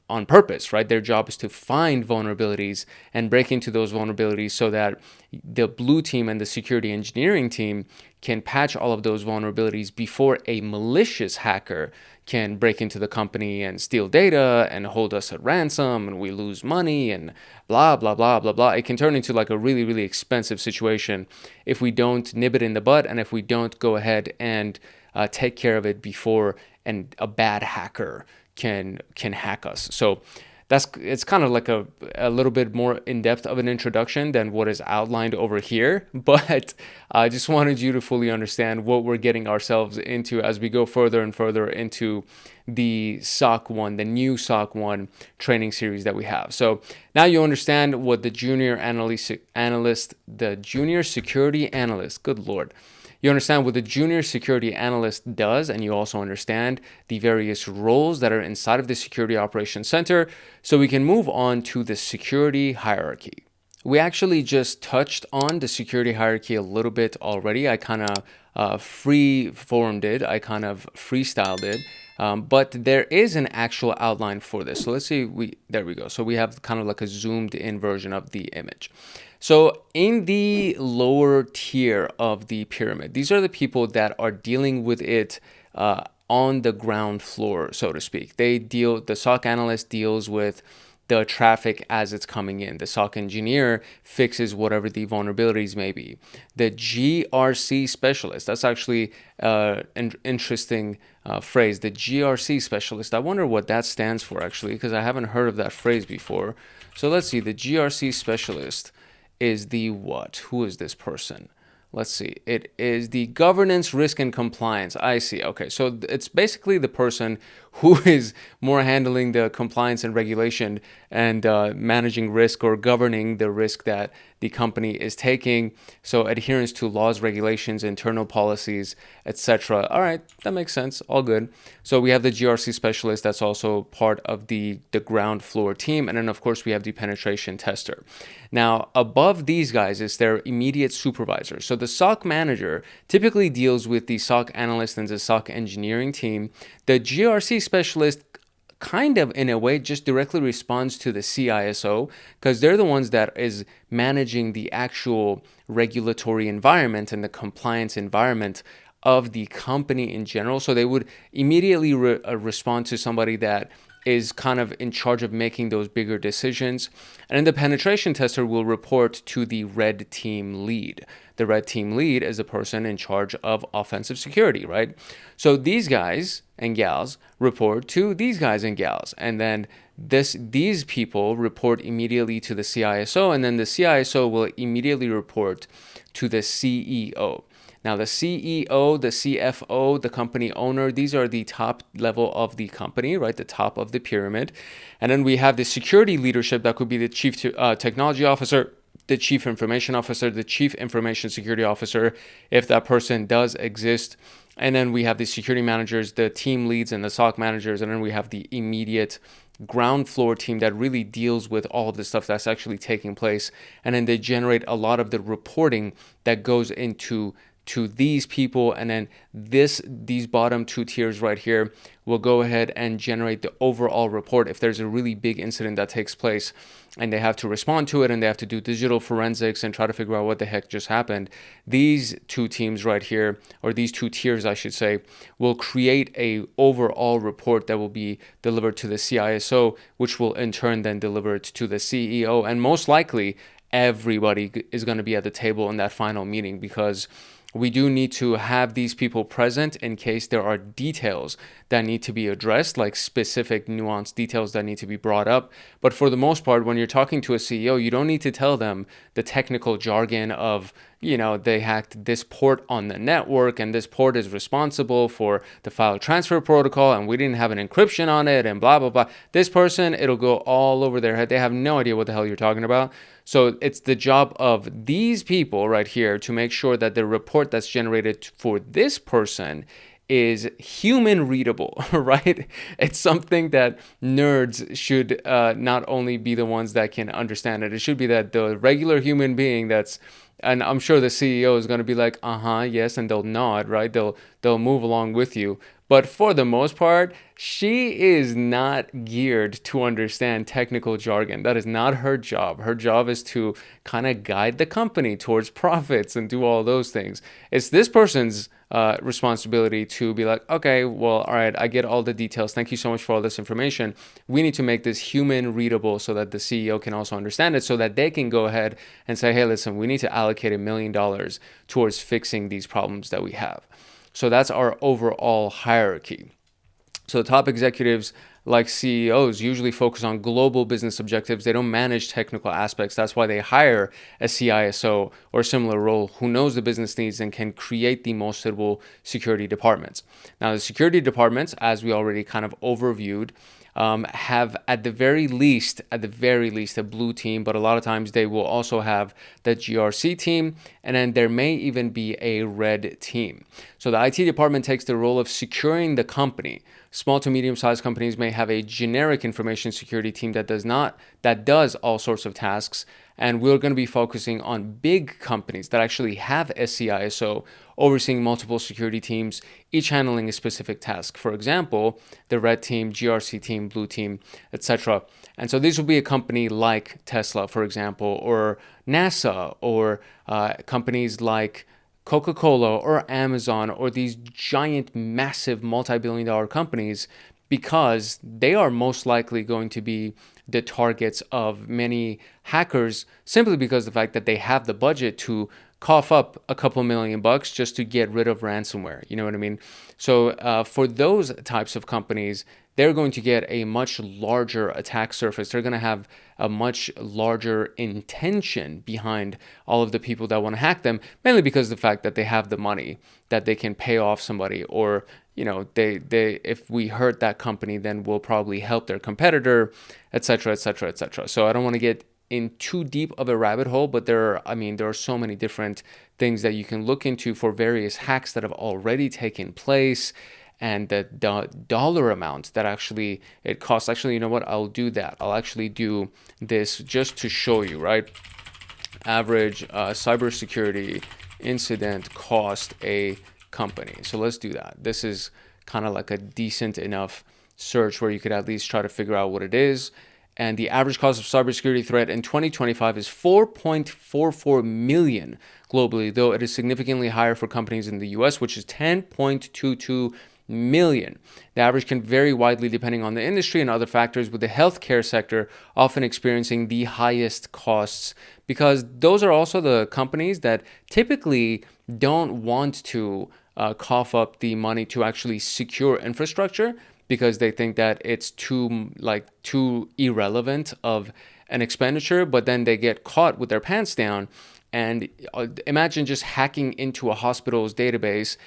on purpose, right? Their job is to find vulnerabilities and break into those vulnerabilities so that the blue team and the security engineering team can patch all of those vulnerabilities before a malicious hacker can break into the company and steal data and hold us at ransom and we lose money and blah, blah, blah, blah, blah. It can turn into like a really, really expensive situation if we don't nib it in the bud and if we don't go ahead and take care of it before a bad hacker can hack us. So it's kind of like a little bit more in-depth of an introduction than what is outlined over here, but I just wanted you to fully understand what we're getting ourselves into as we go further and further into the SOC 1, the new SOC 1 training series that we have. So now you understand what the junior security analyst, good Lord. You understand what the junior security analyst does, and you also understand the various roles that are inside of the Security Operations Center. So we can move on to the security hierarchy. We actually just touched on the security hierarchy a little bit already. I kind of free-formed it. I kind of freestyled it. But there is an actual outline for this. So let's see, there we go. So we have kind of like a zoomed in version of the image. So in the lower tier of the pyramid, these are the people that are dealing with it on the ground floor, so to speak. The SOC analyst deals with the traffic as it's coming in. The SOC engineer fixes whatever the vulnerabilities may be. The GRC specialist, that's actually an interesting phrase, the GRC specialist. I wonder what that stands for actually, because I haven't heard of that phrase before. So let's see, the GRC specialist is the what? Who is this person? Let's see. It is the governance, risk, and compliance. I see. Okay, so it's basically the person who is more handling the compliance and regulation and managing risk or governing the risk that the company is taking. So adherence to laws, regulations, internal policies, etc. All right, that makes sense. All good. So we have the GRC specialist. That's also part of the ground floor team. And then, of course, we have the penetration tester. Now, above these guys is their immediate supervisor. So the SOC manager typically deals with the SOC analyst and the SOC engineering team. The GRC specialist kind of in a way just directly responds to the CISO because they're the ones that is managing the actual regulatory environment and the compliance environment of the company in general. So they would immediately respond to somebody that is kind of in charge of making those bigger decisions. And then the penetration tester will report to the red team lead. The red team lead is the person in charge of offensive security, right? So these guys and gals report to these guys and gals. And then these people report immediately to the CISO, and then the CISO will immediately report to the CEO. Now, the CEO, the CFO, the company owner, these are the top level of the company, right? The top of the pyramid. And then we have the security leadership. That could be the chief technology officer, the chief information officer, the chief information security officer, if that person does exist. And then we have the security managers, the team leads, and the SOC managers. And then we have the immediate ground floor team that really deals with all of the stuff that's actually taking place. And then they generate a lot of the reporting that goes into these people, and then these bottom two tiers right here will go ahead and generate the overall report if there's a really big incident that takes place and they have to respond to it and they have to do digital forensics and try to figure out what the heck just happened. These two teams right here, or these two tiers I should say, will create a overall report that will be delivered to the CISO, which will in turn then deliver it to the CEO, and most likely everybody is going to be at the table in that final meeting, because we do need to have these people present in case there are details that need to be addressed, like specific nuanced details that need to be brought up. But for the most part, when you're talking to a CEO, you don't need to tell them the technical jargon of, they hacked this port on the network and this port is responsible for the file transfer protocol and we didn't have an encryption on it and blah, blah, blah. This person, it'll go all over their head. They have no idea what the hell you're talking about. So it's the job of these people right here to make sure that the report that's generated for this person is human readable, right? It's something that nerds should not only be the ones that can understand it. It should be that the regular human being that's, and I'm sure the CEO is going to be like, yes, and they'll nod, right? They'll move along with you. But for the most part, she is not geared to understand technical jargon. That is not her job. Her job is to kind of guide the company towards profits and do all those things. It's this person's responsibility to be like, okay, well, all right, I get all the details. Thank you so much for all this information. We need to make this human readable so that the CEO can also understand it, so that they can go ahead and say, hey, listen, we need to allocate $1 million towards fixing these problems that we have. So that's our overall hierarchy. So top executives like CEOs usually focus on global business objectives. They don't manage technical aspects. That's why they hire a CISO or similar role who knows the business needs and can create the most suitable security departments. Now, the security departments, as we already kind of overviewed, have at the very least, a blue team, but a lot of times they will also have the GRC team, and then there may even be a red team. So the IT department takes the role of securing the company. Small to medium-sized companies may have a generic information security team that does all sorts of tasks, and we're going to be focusing on big companies that actually have a CISO overseeing multiple security teams, each handling a specific task. For example, the red team, GRC team, blue team, etc. And so this will be a company like Tesla, for example, or NASA, or companies like Coca-Cola or Amazon, or these giant, massive, multi-billion-dollar companies, because they are most likely going to be the targets of many hackers, simply because of the fact that they have the budget to cough up a couple $1,000,000 just to get rid of ransomware. You know what I mean? So for those types of companies, they're going to get a much larger attack surface. They're going to have a much larger intention behind all of the people that want to hack them, mainly because of the fact that they have the money that they can pay off somebody, or they if we hurt that company, then we'll probably help their competitor, etc., etc., etc. So I don't want to get in too deep of a rabbit hole, but there are so many different things that you can look into for various hacks that have already taken place, and the dollar amount that actually it costs. Actually, you know what? I'll do that. I'll actually do this just to show you, right? Average cybersecurity incident cost a company. So let's do that. This is kind of like a decent enough search where you could at least try to figure out what it is. And the average cost of cybersecurity threat in 2025 is 4.44 million globally, though it is significantly higher for companies in the US, which is 10.22 million. The average can vary widely depending on the industry and other factors, with the healthcare sector often experiencing the highest costs, because those are also the companies that typically don't want to cough up the money to actually secure infrastructure, because they think that it's too irrelevant of an expenditure, but then they get caught with their pants down. And imagine just hacking into a hospital's database,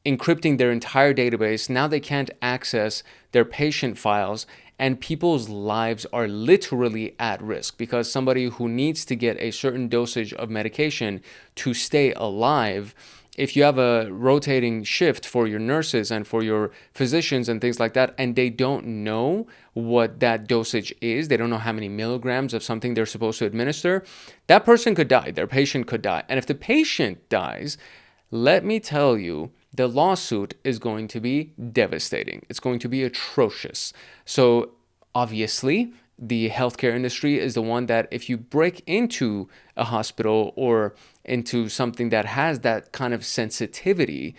encrypting their entire database. Now they can't access their patient files, and people's lives are literally at risk, because somebody who needs to get a certain dosage of medication to stay alive, if you have a rotating shift for your nurses and for your physicians and things like that, and they don't know what that dosage is, they don't know how many milligrams of something they're supposed to administer, that person could die, their patient could die. And if the patient dies, let me tell you, the lawsuit is going to be devastating. It's going to be atrocious. So obviously, the healthcare industry is the one that, if you break into a hospital or into something that has that kind of sensitivity,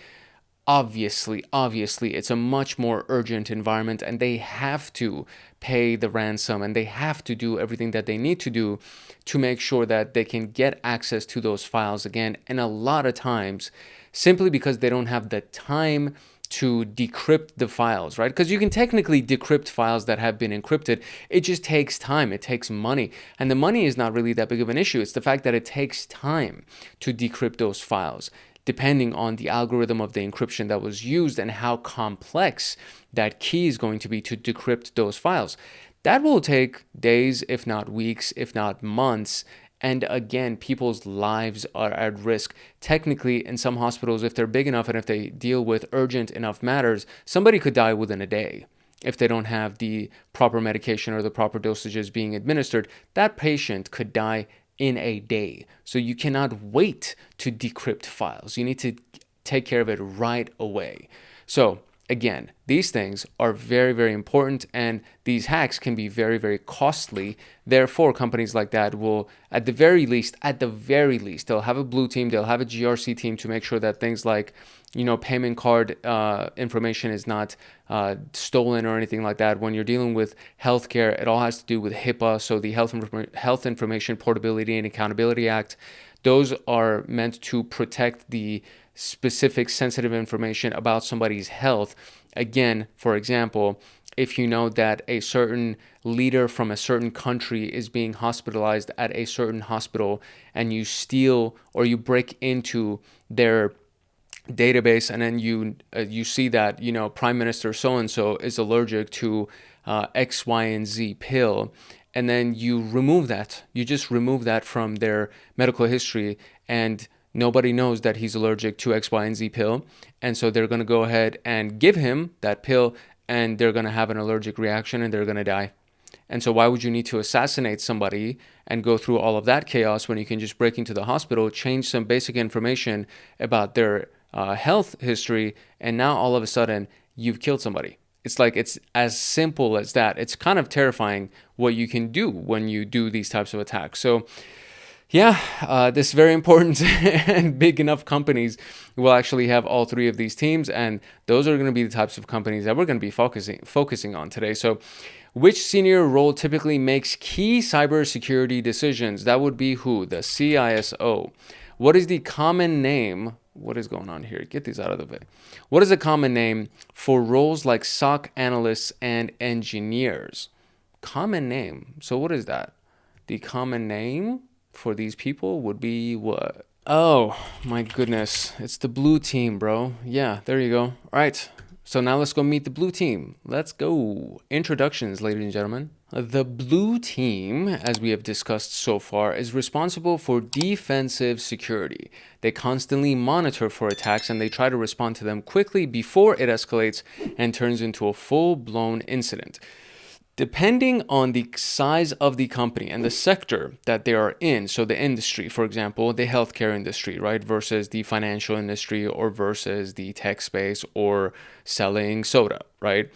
obviously, it's a much more urgent environment, and they have to pay the ransom, and they have to do everything that they need to do to make sure that they can get access to those files again. And a lot of times, simply because they don't have the time to decrypt the files, right? Because you can technically decrypt files that have been encrypted. It just takes time. It takes money. And the money is not really that big of an issue. It's the fact that it takes time to decrypt those files, depending on the algorithm of the encryption that was used and how complex that key is going to be to decrypt those files. That will take days, if not weeks, if not months. And again, people's lives are at risk. Technically, in some hospitals, if they're big enough and if they deal with urgent enough matters, somebody could die within a day. If they don't have the proper medication or the proper dosages being administered, that patient could die in a day. So you cannot wait to decrypt files. You need to take care of it right away. So again, these things are very, very important, and these hacks can be very, very costly. Therefore, companies like that will, at the very least, they'll have a blue team, they'll have a GRC team to make sure that things like, payment card information is not stolen or anything like that. When you're dealing with healthcare, it all has to do with HIPAA, so the Health Information Portability and Accountability Act. Those are meant to protect the specific sensitive information about somebody's health. Again, for example, if you know that a certain leader from a certain country is being hospitalized at a certain hospital, and you steal or you break into their database, and then you see that Prime Minister so and so is allergic to X, Y, and Z pill, and then you just remove that from their medical history, and nobody knows that he's allergic to X, Y, and Z pill, and so they're going to go ahead and give him that pill, and they're going to have an allergic reaction, and they're going to die. And so why would you need to assassinate somebody and go through all of that chaos when you can just break into the hospital, change some basic information about their health history, and now all of a sudden you've killed somebody? It's as simple as that. It's kind of terrifying what you can do when you do these types of attacks. So yeah, this is very important, and big enough companies will actually have all three of these teams, and those are going to be the types of companies that we're going to be focusing on today. So which senior role typically makes key cybersecurity decisions? That would be who? The CISO. What is the common name? What is going on here? Get these out of the way. What is the common name for roles like SOC analysts and engineers? Common name. So what is that? The common name for these people would be what? Oh my goodness. It's the blue team, bro. Yeah, there you go. All right. So now let's go meet the blue team. Let's go. Introductions, ladies and gentlemen. The blue team, as we have discussed so far, is responsible for defensive security. They constantly monitor for attacks, and they try to respond to them quickly before it escalates and turns into a full-blown incident. Depending on the size of the company and the sector that they are in, so the industry, for example, the healthcare industry, right, versus the financial industry, or versus the tech space, or selling soda, right?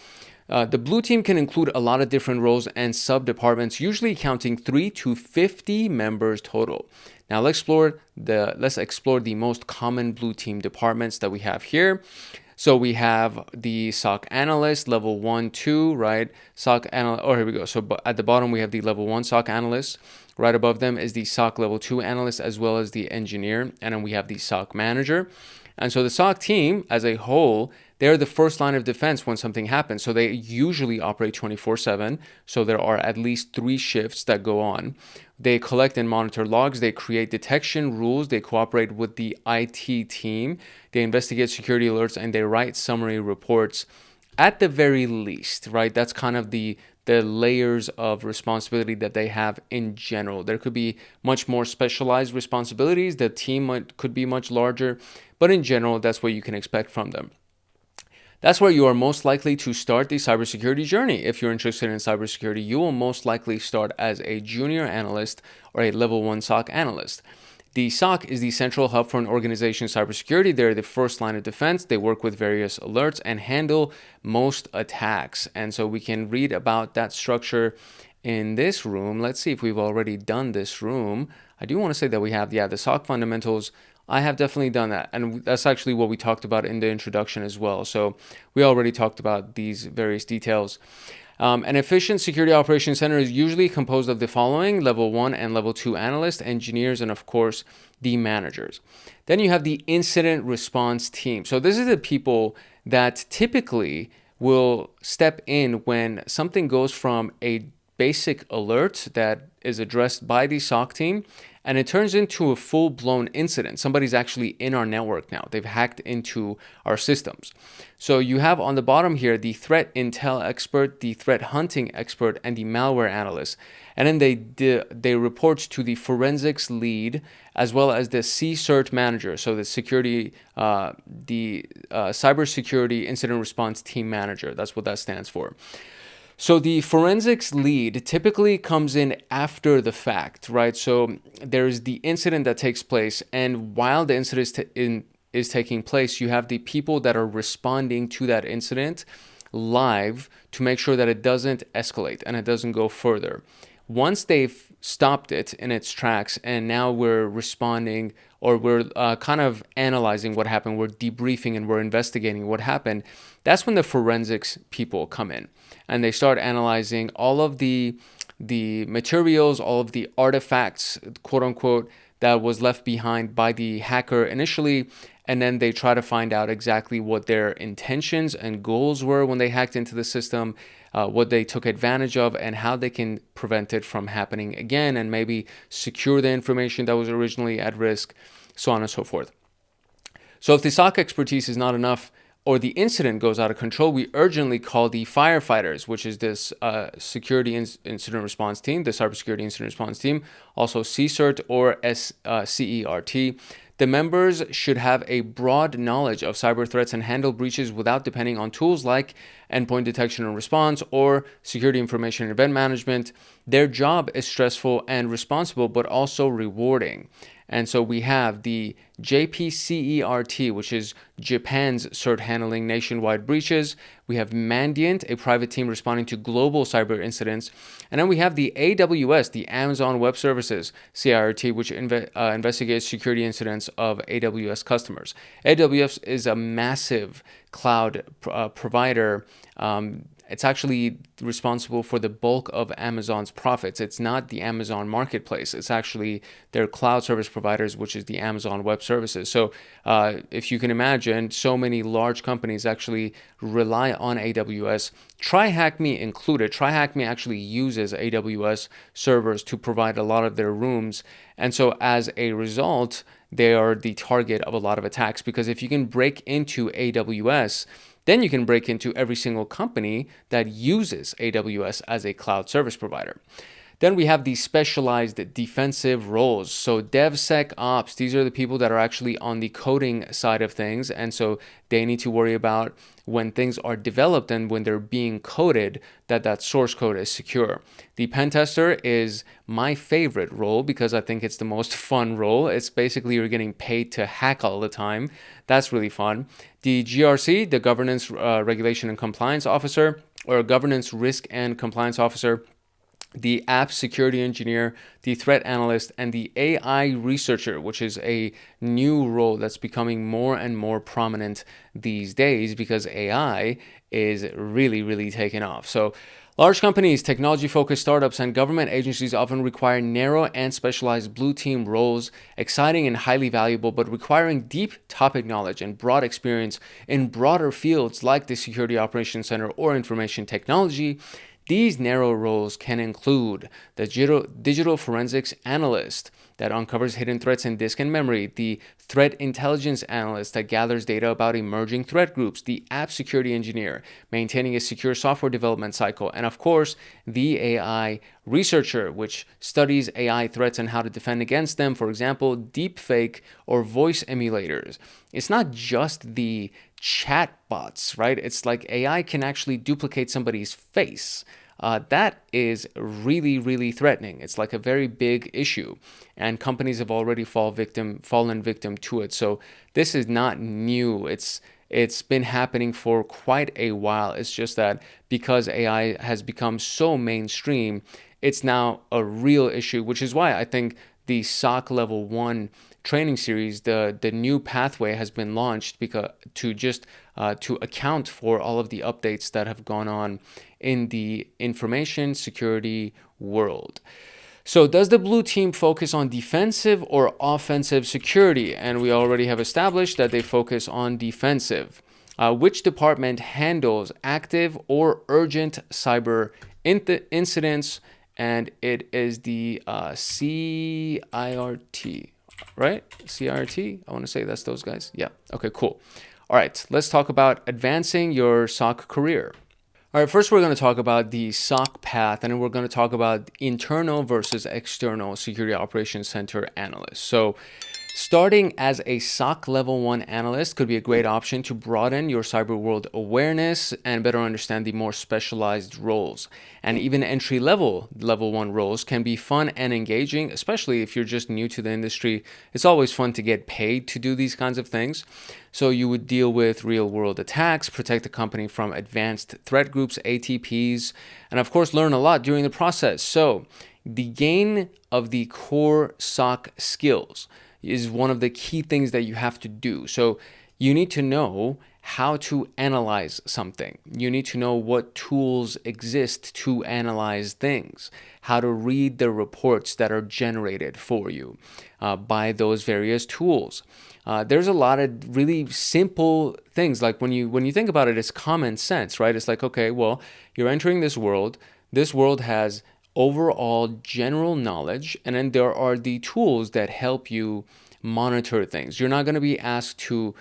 The blue team can include a lot of different roles and sub-departments, usually counting 3 to 50 members total. Now let's explore the most common blue team departments that we have here. So we have the SOC analyst, level 1, 2, right? SOC analyst, here we go. So at the bottom, we have the level 1 SOC analyst. Right above them is the SOC level 2 analyst, as well as the engineer. And then we have the SOC manager. And so the SOC team as a whole, they're the first line of defense when something happens. So they usually operate 24/7. So there are at least 3 shifts that go on. They collect and monitor logs. They create detection rules. They cooperate with the IT team. They investigate security alerts, and they write summary reports at the very least, right? That's kind of the layers of responsibility that they have in general. There could be much more specialized responsibilities. The team could be much larger, but in general, that's what you can expect from them. That's where you are most likely to start the cybersecurity journey. If you're interested in cybersecurity, you will most likely start as a junior analyst or a level 1 SOC analyst. The SOC is the central hub for an organization's cybersecurity. They're the first line of defense. They work with various alerts and handle most attacks. And so we can read about that structure in this room. Let's see if we've already done this room. I do want to say that we have, the SOC fundamentals. I have definitely done that, and that's actually what we talked about in the introduction as well. So we already talked about these various details. An efficient security operations center is usually composed of the following: level 1 and level 2 analysts, engineers, and of course, the managers. Then you have the incident response team. So this is the people that typically will step in when something goes from a basic alert that is addressed by the SOC team, and it turns into a full-blown incident. Somebody's actually in our network now. They've hacked into our systems. So you have on the bottom here the threat intel expert, the threat hunting expert, and the malware analyst. And then they report to the forensics lead as well as the CCERT manager, so the cybersecurity incident response team manager. That's what that stands for. So the forensics lead typically comes in after the fact, right? So there's the incident that takes place, and while the incident is taking place, you have the people that are responding to that incident live to make sure that it doesn't escalate and it doesn't go further. Once they've stopped it in its tracks and now we're responding, or we're kind of analyzing what happened, we're debriefing and we're investigating what happened, that's when the forensics people come in and they start analyzing all of the materials, all of the artifacts, quote unquote, that was left behind by the hacker initially, and then they try to find out exactly what their intentions and goals were when they hacked into the system, what they took advantage of, and how they can prevent it from happening again, and maybe secure the information that was originally at risk, so on and so forth. So if the SOC expertise is not enough, or the incident goes out of control, we urgently call the firefighters, which is this security incident response team, the cybersecurity incident response team, also CCERT or CERT. The members should have a broad knowledge of cyber threats and handle breaches without depending on tools like endpoint detection and response or security information and event management. Their job is stressful and responsible, but also rewarding. And so we have the JPCERT, which is Japan's CERT handling nationwide breaches. We have Mandiant, a private team responding to global cyber incidents. And then we have the AWS, the Amazon Web Services, CIRT, which investigates security incidents of AWS customers. AWS is a massive cloud provider. It's actually responsible for the bulk of Amazon's profits. It's not the Amazon marketplace. It's actually their cloud service providers, which is the Amazon Web Services. So if you can imagine, so many large companies actually rely on AWS, TryHackMe included. TryHackMe actually uses AWS servers to provide a lot of their rooms. And so as a result, they are the target of a lot of attacks, because if you can break into AWS, then you can break into every single company that uses AWS as a cloud service provider. Then we have these specialized defensive roles. So DevSecOps, these are the people that are actually on the coding side of things. And so they need to worry about when things are developed and when they're being coded, that source code is secure. The pen tester is my favorite role because I think it's the most fun role. It's basically you're getting paid to hack all the time. That's really fun. The GRC, the Governance, Regulation and Compliance Officer, or Governance, Risk and Compliance Officer, the app security engineer, the threat analyst, and the AI researcher, which is a new role that's becoming more and more prominent these days because AI is really, really taking off. So large companies, technology-focused startups, and government agencies often require narrow and specialized blue team roles, exciting and highly valuable, but requiring deep topic knowledge and broad experience in broader fields like the Security Operations Center or Information Technology. These narrow roles can include the digital forensics analyst that uncovers hidden threats in disk and memory, the threat intelligence analyst that gathers data about emerging threat groups, the app security engineer maintaining a secure software development cycle, and of course, the AI researcher, which studies AI threats and how to defend against them, for example, deepfake or voice emulators. It's not just the chat bots, right? It's like AI can actually duplicate somebody's face. That is really, really threatening. It's like a very big issue, and companies have already fallen victim to it. So this is not new. It's been happening for quite a while. It's just that because AI has become so mainstream, it's now a real issue, which is why I think the SOC Level 1 training series, the new pathway has been launched to account for all of the updates that have gone on in the information security world. So does the blue team focus on defensive or offensive security? And we already have established that they focus on defensive. Which department handles active or urgent cyber incidents, and it is the CIRT, right? CIRT. I want to say that's those guys. Yeah. Okay, cool. All right, let's talk about advancing your SOC career. All right, first we're going to talk about the SOC path, and then we're going to talk about internal versus external security operations center analyst. So starting as a SOC level 1 analyst could be a great option to broaden your cyber world awareness and better understand the more specialized roles. And even entry level 1 roles can be fun and engaging, especially if you're just new to the industry. It's always fun to get paid to do these kinds of things. So you would deal with real world attacks, protect the company from advanced threat groups, ATPs, and of course learn a lot during the process. So the gain of the core SOC skills is one of the key things that you have to do. So you need to know how to analyze something. You need to know what tools exist to analyze things, how to read the reports that are generated for you by those various tools. There's a lot of really simple things. Like when you think about it, it's common sense, right? It's like, okay, well, you're entering this world. This world has overall general knowledge, and then there are the tools that help you monitor things. You're not going to be asked to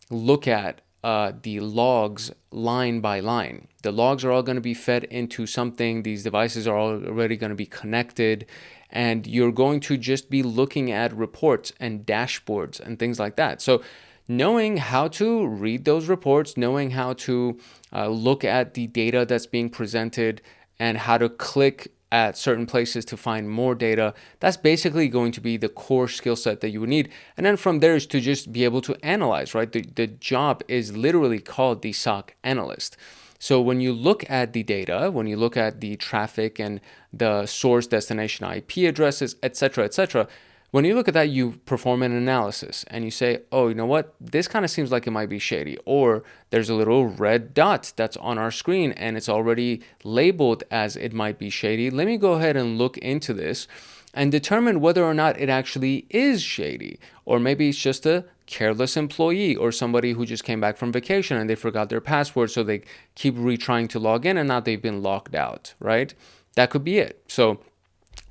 look at the logs line by line. The logs are all going to be fed into something. These devices are already going to be connected, and you're going to just be looking at reports and dashboards and things like that. So knowing how to read those reports, knowing how to look at the data that's being presented, and how to click at certain places to find more data, that's basically going to be the core skill set that you would need. And then from there is to just be able to analyze, right? The job is literally called the SOC analyst. So when you look at the data, when you look at the traffic and the source destination IP addresses, etc., when you look at that, you perform an analysis and you say, oh, you know what? This kind of seems like it might be shady. Or there's a little red dot that's on our screen and it's already labeled as it might be shady. Let me go ahead and look into this and determine whether or not it actually is shady. Or maybe it's just a careless employee or somebody who just came back from vacation and they forgot their password, so they keep retrying to log in and now they've been locked out, right? That could be it. So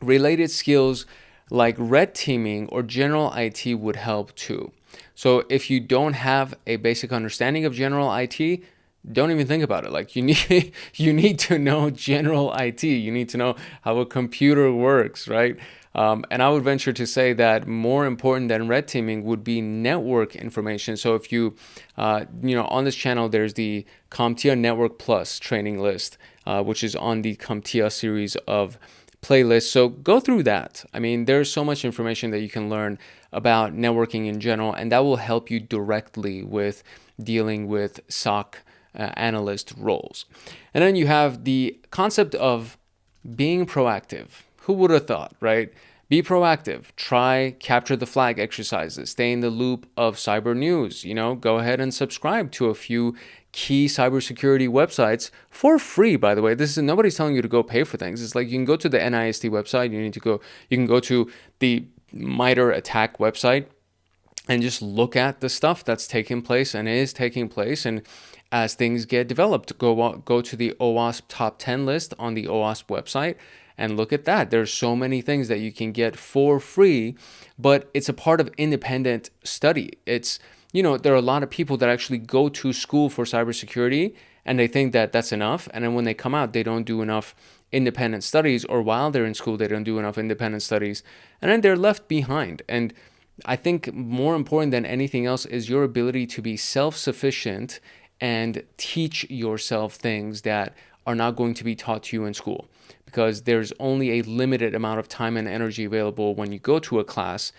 related skills like red teaming or general IT would help too. So if you don't have a basic understanding of general IT, don't even think about it. Like you need to know general IT. You need to know how a computer works, right? And I would venture to say that more important than red teaming would be network information. So if you on this channel, there's the CompTIA Network Plus training list, which is on the CompTIA series of playlist. So go through that. I mean, there's so much information that you can learn about networking in general, and that will help you directly with dealing with SOC analyst roles. And then you have the concept of being proactive. Who would have thought, right? Be proactive. Try capture the flag exercises. Stay in the loop of cyber news. Go ahead and subscribe to a few key cybersecurity websites for free, by the way. Nobody's telling you to go pay for things. It's like you can go to the NIST website. You can go to the MITRE ATT&CK website and just look at the stuff that's taking place and is taking place. And as things get developed, go to the OWASP top 10 list on the OWASP website and look at that. There's so many things that you can get for free, but it's a part of independent study. There are a lot of people that actually go to school for cybersecurity and they think that that's enough. And then when they come out, they don't do enough independent studies, or while they're in school, they don't do enough independent studies. And then they're left behind. And I think more important than anything else is your ability to be self-sufficient and teach yourself things that are not going to be taught to you in school, because there's only a limited amount of time and energy available when you go to a class,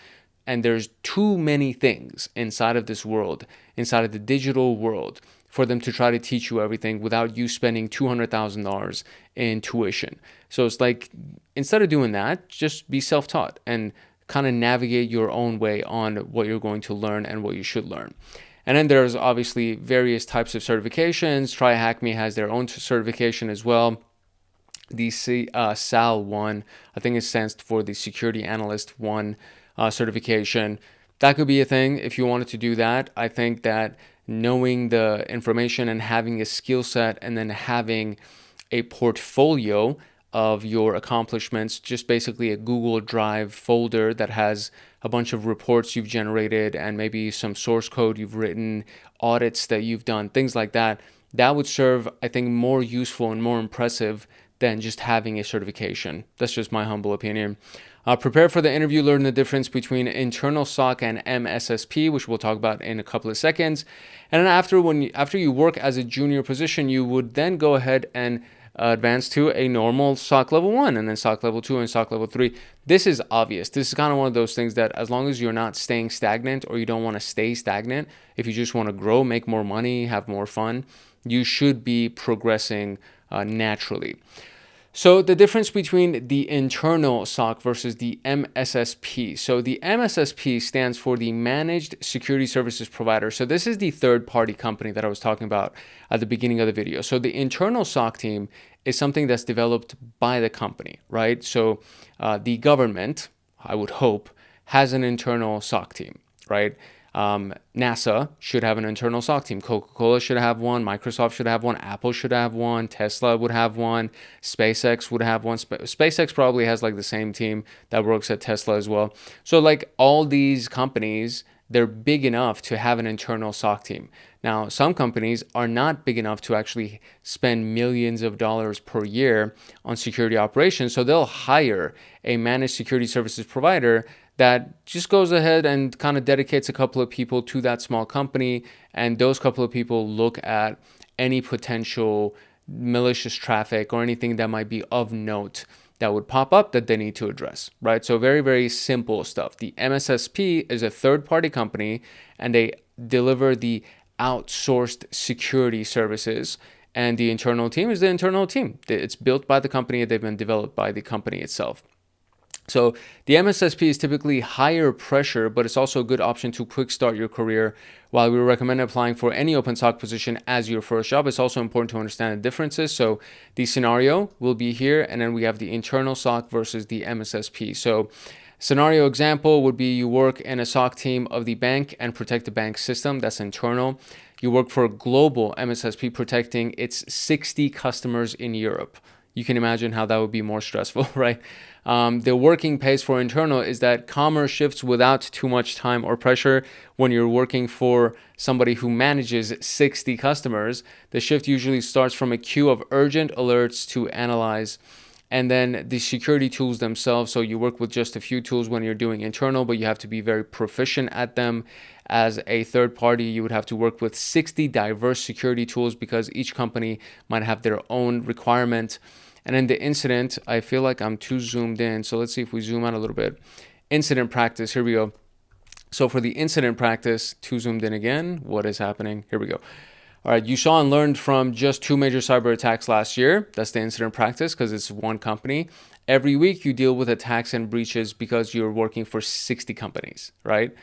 and there's too many things inside of this world, inside of the digital world, for them to try to teach you everything without you spending $200,000 in tuition. So it's like, instead of doing that, just be self-taught and kind of navigate your own way on what you're going to learn and what you should learn. And then there's obviously various types of certifications. TryHackMe has their own certification as well. The SAL 1, I think it stands for the Security Analyst 1 certification. That could be a thing if you wanted to do that. I think that knowing the information and having a skill set and then having a portfolio of your accomplishments, just basically a Google Drive folder that has a bunch of reports you've generated and maybe some source code you've written, audits that you've done, things like that. That would serve, I think, more useful and more impressive than just having a certification. That's just my humble opinion. Prepare for the interview, learn the difference between internal SOC and MSSP, which we'll talk about in a couple of seconds. And then after you work as a junior position, you would then go ahead and advance to a normal SOC level 1 and then SOC level 2 and SOC level 3. This is obvious. This is kind of one of those things that as long as you're not staying stagnant or you don't want to stay stagnant, if you just want to grow, make more money, have more fun, you should be progressing naturally. So the difference between the internal SOC versus the MSSP. So the MSSP stands for the Managed Security Services Provider. So this is the third-party company that I was talking about at the beginning of the video. So the internal SOC team is something that's developed by the company, right? So the government, I would hope, has an internal SOC team, right? NASA should have an internal SOC team. Coca-Cola should have one. Microsoft should have one. Apple should have one. Tesla would have one. SpaceX would have one. SpaceX probably has like the same team that works at Tesla as well. So like all these companies, they're big enough to have an internal SOC team. Now, some companies are not big enough to actually spend millions of dollars per year on security operations. So they'll hire a managed security services provider that just goes ahead and kind of dedicates a couple of people to that small company. And those couple of people look at any potential malicious traffic or anything that might be of note that would pop up that they need to address, right? So very, very simple stuff. The MSSP is a third-party company and they deliver the outsourced security services. And the internal team is the internal team. It's built by the company. They've been developed by the company itself. So the MSSP is typically higher pressure, but it's also a good option to quick start your career. While we recommend applying for any open SOC position as your first job, it's also important to understand the differences. So the scenario will be here, and then we have the internal SOC versus the MSSP. So scenario example would be you work in a SOC team of the bank and protect the bank system. That's internal. You work for a global MSSP protecting its 60 customers in Europe. You can imagine how that would be more stressful, right? The working pace for internal is that commerce shifts without too much time or pressure. When you're working for somebody who manages 60 customers, the shift usually starts from a queue of urgent alerts to analyze, and then the security tools themselves. So you work with just a few tools when you're doing internal, but you have to be very proficient at them. As a third party, you would have to work with 60 diverse security tools because each company might have their own requirement. And in the incident, I feel like I'm too zoomed in. So let's see if we zoom out a little bit. Incident practice, here we go. So for the incident practice, too zoomed in again. What is happening? Here we go. All right, you saw and learned from just 2 major cyber attacks last year. That's the incident practice because it's one company. Every week you deal with attacks and breaches because you're working for 60 companies, right?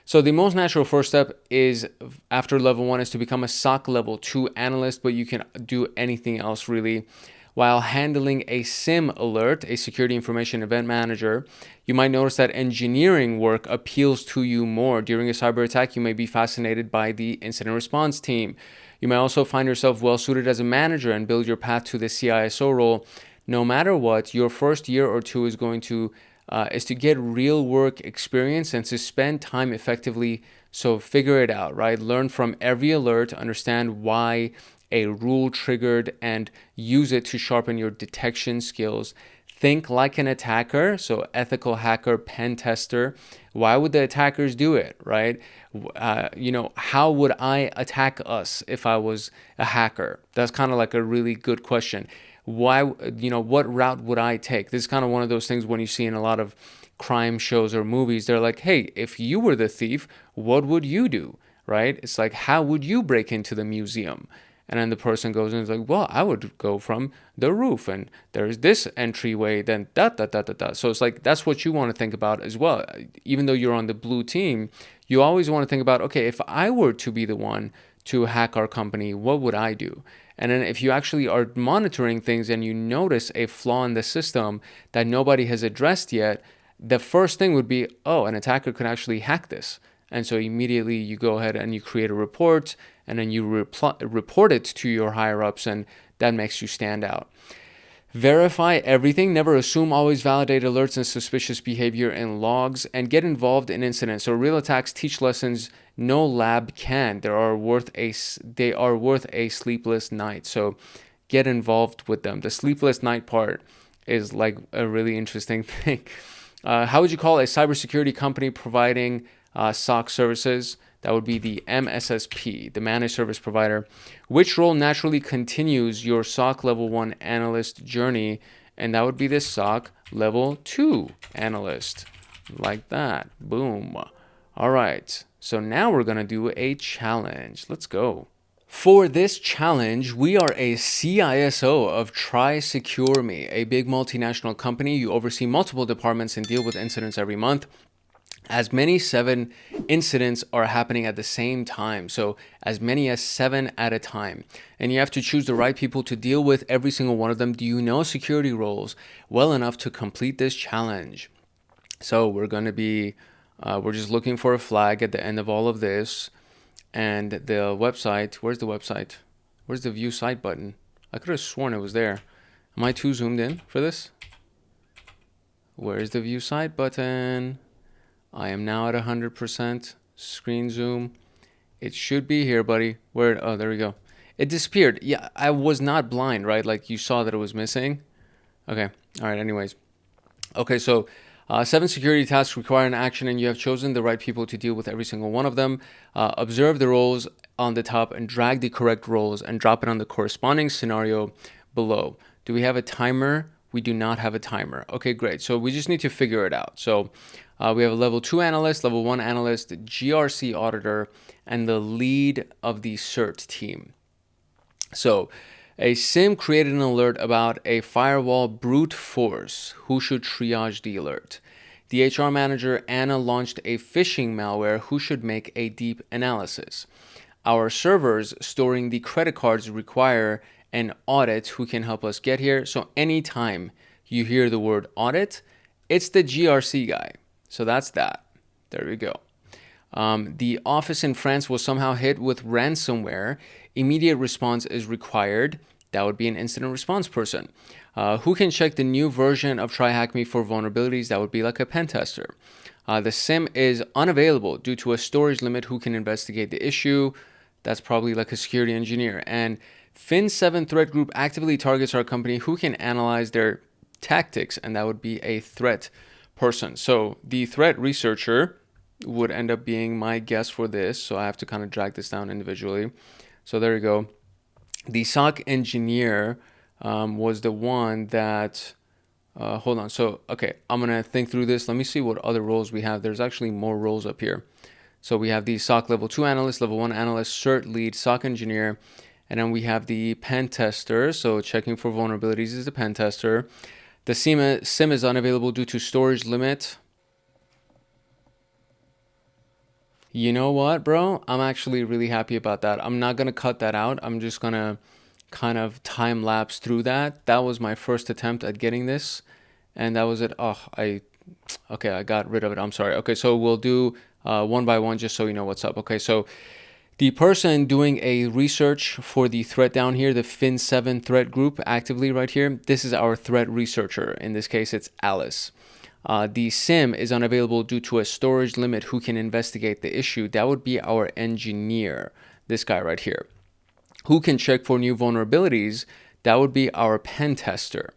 So the most natural first step is after level 1 is to become a SOC level 2 analyst, but you can do anything else really. While handling a SIM alert, a security information event manager, you might notice that engineering work appeals to you more. During a cyber attack, you may be fascinated by the incident response team. You may also find yourself well suited as a manager and build your path to the CISO role. No matter what, your first year or two is going to get real work experience and to spend time effectively. So figure it out, right? Learn from every alert, understand why a rule triggered, and use it to sharpen your detection skills. Think like an attacker, so ethical hacker, pen tester. Why would the attackers do it, right? How would I attack us if I was a hacker? That's kind of like a really good question. Why, what route would I take? This is kind of one of those things when you see in a lot of crime shows or movies, they're like, hey, if you were the thief, what would you do, right? It's like, how would you break into the museum? And then the person goes and is like, well, I would go from the roof and there's this entryway, then da. So it's like, that's what you want to think about as well. Even though you're on the blue team, you always want to think about, okay, if I were to be the one to hack our company, what would I do? And then if you actually are monitoring things and you notice a flaw in the system that nobody has addressed yet, the first thing would be, oh, an attacker could actually hack this. And so immediately you go ahead and you create a report and then you report it to your higher ups, and that makes you stand out. Verify everything. Never assume. Always validate alerts and suspicious behavior in logs, and get involved in incidents. So real attacks teach lessons no lab can. They are worth a sleepless night. So get involved with them. The sleepless night part is like a really interesting thing. How would you call a cybersecurity company providing SOC services? That would be the MSSP, the managed service provider. Which role naturally continues your SOC level 1 analyst journey? And that would be the SOC level 2 analyst. Like that. Boom. All right. So now we're going to do a challenge. Let's go. For this challenge, we are a CISO of TrySecureMe, a big multinational company. You oversee multiple departments and deal with incidents every month. As many 7 incidents are happening at the same time, so as many as 7 at a time, and you have to choose the right people to deal with every single one of them. Do you know security roles well enough to complete this challenge? So we're going to be we're just looking for a flag at the end of all of this, and the website, where's the website? Where's the view site button? I could have sworn it was there. Am I too zoomed in for this? Where's the view site button? I am now at 100% screen zoom. It should be here, buddy. Where? Oh, there we go. It disappeared. Yeah, I was not blind, right? Like you saw that it was missing. Okay. All right. Anyways. Okay. So 7 security tasks require an action, and you have chosen the right people to deal with every single one of them. Observe the roles on the top and drag the correct roles and drop it on the corresponding scenario below. Do we have a timer? We do not have a timer. Okay, great. So we just need to figure it out. So we have a level 2 analyst, level 1 analyst, GRC auditor, and the lead of the CERT team. So a SIM created an alert about a firewall brute force. Who should triage the alert? The HR manager, Anna, launched a phishing malware. Who should make a deep analysis? Our servers storing the credit cards require an audit. Who can help us get here? So anytime you hear the word audit, it's the GRC guy. So that's that. There we go. The office in France was somehow hit with ransomware. Immediate response is required. That would be an incident response person. Who can check the new version of TryHackMe for vulnerabilities? That would be like a pen tester. The SIM is unavailable due to a storage limit. Who can investigate the issue? That's probably like a security engineer. And Fin7 threat group actively targets our company. Who can analyze their tactics? And that would be a threat person. So the threat researcher would end up being my guess for this. So I have to kind of drag this down individually. So there you go. The SOC engineer was the one that, hold on. So, okay, I'm going to think through this. Let me see what other roles we have. There's actually more roles up here. So we have the SOC level 2 analyst, level 1 analyst, CERT lead, SOC engineer. And then we have the pen tester. So checking for vulnerabilities is the pen tester. The SIM is unavailable due to storage limit. You know what, bro? I'm actually really happy about that. I'm not going to cut that out. I'm just going to kind of time lapse through that. That was my first attempt at getting this. And that was it. Oh, I got rid of it. I'm sorry. Okay, so we'll do one by one just so you know what's up. Okay, so the person doing a research for the threat down here, the Fin7 threat group actively right here, this is our threat researcher. In this case, it's Alice. The SIM is unavailable due to a storage limit. Who can investigate the issue? That would be our engineer, this guy right here. Who can check for new vulnerabilities? That would be our pen tester.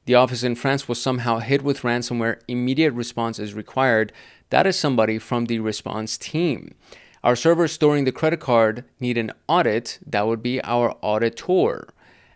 The office in France was somehow hit with ransomware. Immediate response is required. That is somebody from the response team. Our servers storing the credit card need an audit. That would be our auditor.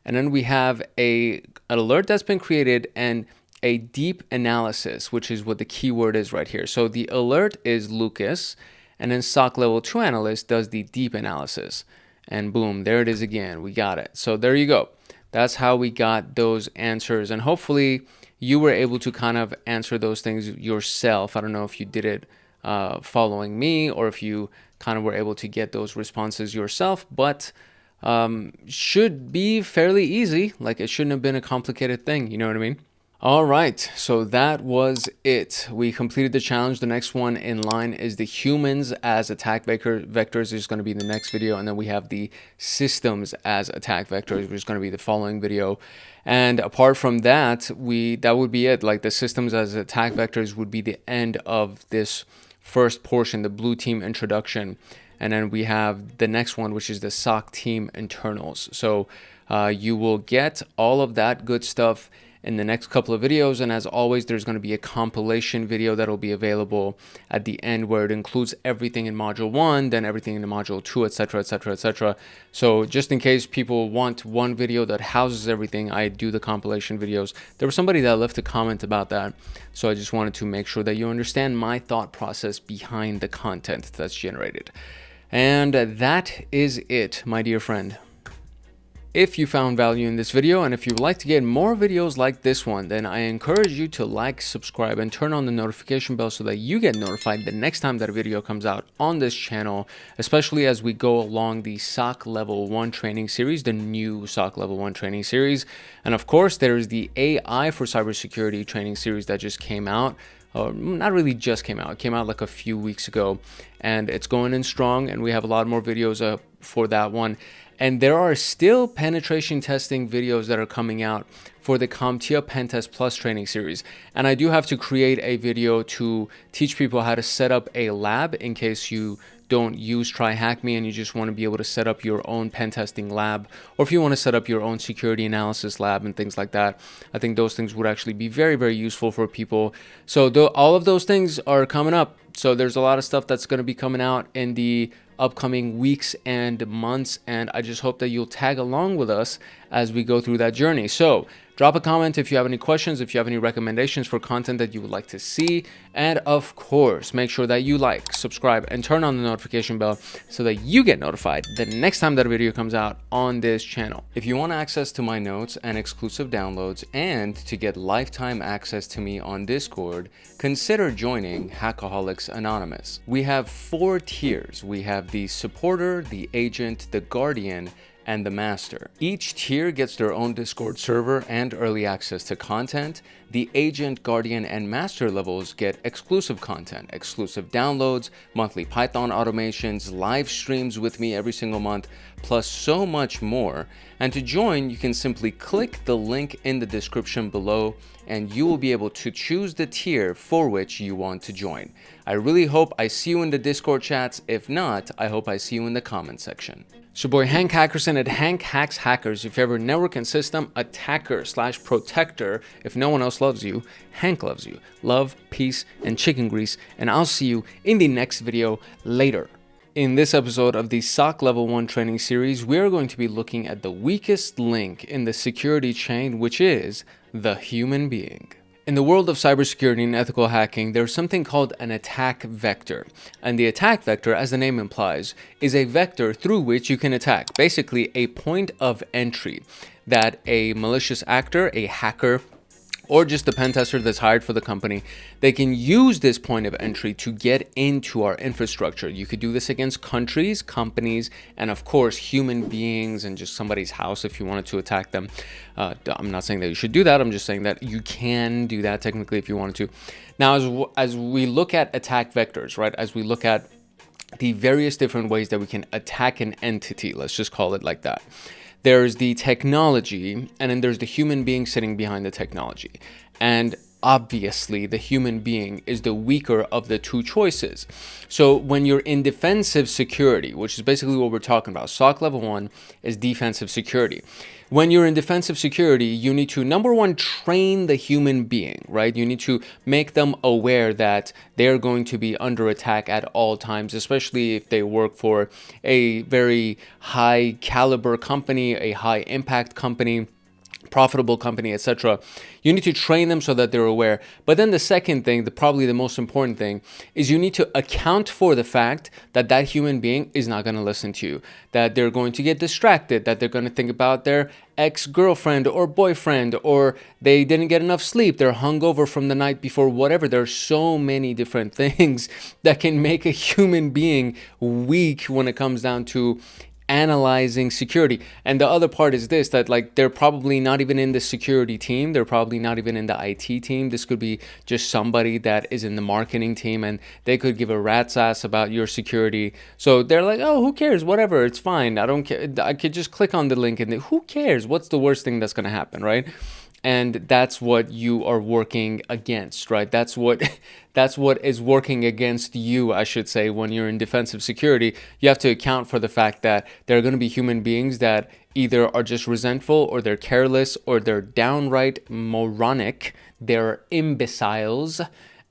And then we have an alert that's been created and a deep analysis, which is what the keyword is right here. So the alert is Lucas, and then SOC level 2 analyst does the deep analysis. And boom, there it is again. We got it. So there you go. That's how we got those answers. And hopefully you were able to kind of answer those things yourself. I don't know if you did it following me or if you kind of were able to get those responses yourself, but should be fairly easy. Like it shouldn't have been a complicated thing. You know what I mean? All right, so that was it. We completed the challenge. The next one in line is the humans as attack vectors, is going to be the next video. And then we have the systems as attack vectors, which is going to be the following video. And apart from that, that would be it. Like the systems as attack vectors would be the end of this first portion, the blue team introduction. And then we have the next one, which is the SOC team internals. So you will get all of that good stuff in the next couple of videos. And as always, there's going to be a compilation video that'll be available at the end where it includes everything in module 1, then everything in the module 2, etc., etc., etc. So just in case people want one video that houses everything, I do the compilation videos. There was somebody that left a comment about that, so I just wanted to make sure that you understand my thought process behind the content that's generated. And that is it, my dear friend. If you found value in this video, and if you'd like to get more videos like this one, then I encourage you to like, subscribe, and turn on the notification bell so that you get notified the next time that a video comes out on this channel, especially as we go along the SOC Level 1 training series, the new SOC Level 1 training series. And of course, there's the AI for cybersecurity training series that just came out. Not really just came out. It came out like a few weeks ago, and it's going in strong, and we have a lot more videos up for that one. And there are still penetration testing videos that are coming out for the CompTIA Pentest Plus training series. And I do have to create a video to teach people how to set up a lab in case you don't use TryHackMe and you just want to be able to set up your own pen testing lab, or if you want to set up your own security analysis lab and things like that. I think those things would actually be very, very useful for people. So all of those things are coming up. So there's a lot of stuff that's going to be coming out in the upcoming weeks and months, and I just hope that you'll tag along with us as we go through that journey. So drop a comment if you have any questions, if you have any recommendations for content that you would like to see, and of course make sure that you like, subscribe, and turn on the notification bell so that you get notified the next time that a video comes out on this channel. If you want access to my notes and exclusive downloads and to get lifetime access to me on Discord, consider joining Hackaholics Anonymous. We have 4 tiers. We have the supporter, the agent, the guardian, and the master. Each tier gets their own Discord server and early access to content. The agent, guardian, and master levels get exclusive content, exclusive downloads, monthly Python automations, live streams with me every single month, plus so much more. And to join, you can simply click the link in the description below and you will be able to choose the tier for which you want to join. I really hope I see you in the Discord chats. If not, I hope I see you in the comment section. It's your boy Hank Hackerson at Hank Hacks Hackers. If you're ever a network and system attacker / protector, if no one else loves you, Hank loves you. Love, peace, and chicken grease. And I'll see you in the next video later. In this episode of the SOC Level 1 training series, we are going to be looking at the weakest link in the security chain, which is the human being. In the world of cybersecurity and ethical hacking, there's something called an attack vector. And the attack vector, as the name implies, is a vector through which you can attack. Basically, a point of entry that a malicious actor, a hacker, or just the pen tester that's hired for the company, they can use this point of entry to get into our infrastructure. You could do this against countries, companies, and of course, human beings and just somebody's house if you wanted to attack them. I'm not saying that you should do that. I'm just saying that you can do that technically if you wanted to. Now, as we look at attack vectors, right, as we look at the various different ways that we can attack an entity, let's just call it like that. There's the technology, and then there's the human being sitting behind the technology. And obviously, the human being is the weaker of the two choices. So when you're in defensive security, which is basically what we're talking about, SOC Level 1 is defensive security. When you're in defensive security, you need to, number one, train the human being, right? You need to make them aware that they're going to be under attack at all times, especially if they work for a very high caliber company, a high impact company, profitable company, etc. You need to train them so that they're aware. But then the second thing, probably the most important thing, is you need to account for the fact that that human being is not going to listen to you, that they're going to get distracted, that they're going to think about their ex-girlfriend or boyfriend, or they didn't get enough sleep, they're hungover from the night before, whatever. There are so many different things that can make a human being weak when it comes down to analyzing security. And the other part is this, that like they're probably not even in the security team. They're probably not even in the IT team. This could be just somebody that is in the marketing team, and they could give a rat's ass about your security. So they're like, oh, who cares? Whatever, it's fine. I don't care. I could just click on the link and who cares? What's the worst thing that's going to happen, right? And that's what you are working against, right? That's what is working against you, I should say. When you're in defensive security, you have to account for the fact that there are going to be human beings that either are just resentful, or they're careless, or they're downright moronic, they're imbeciles.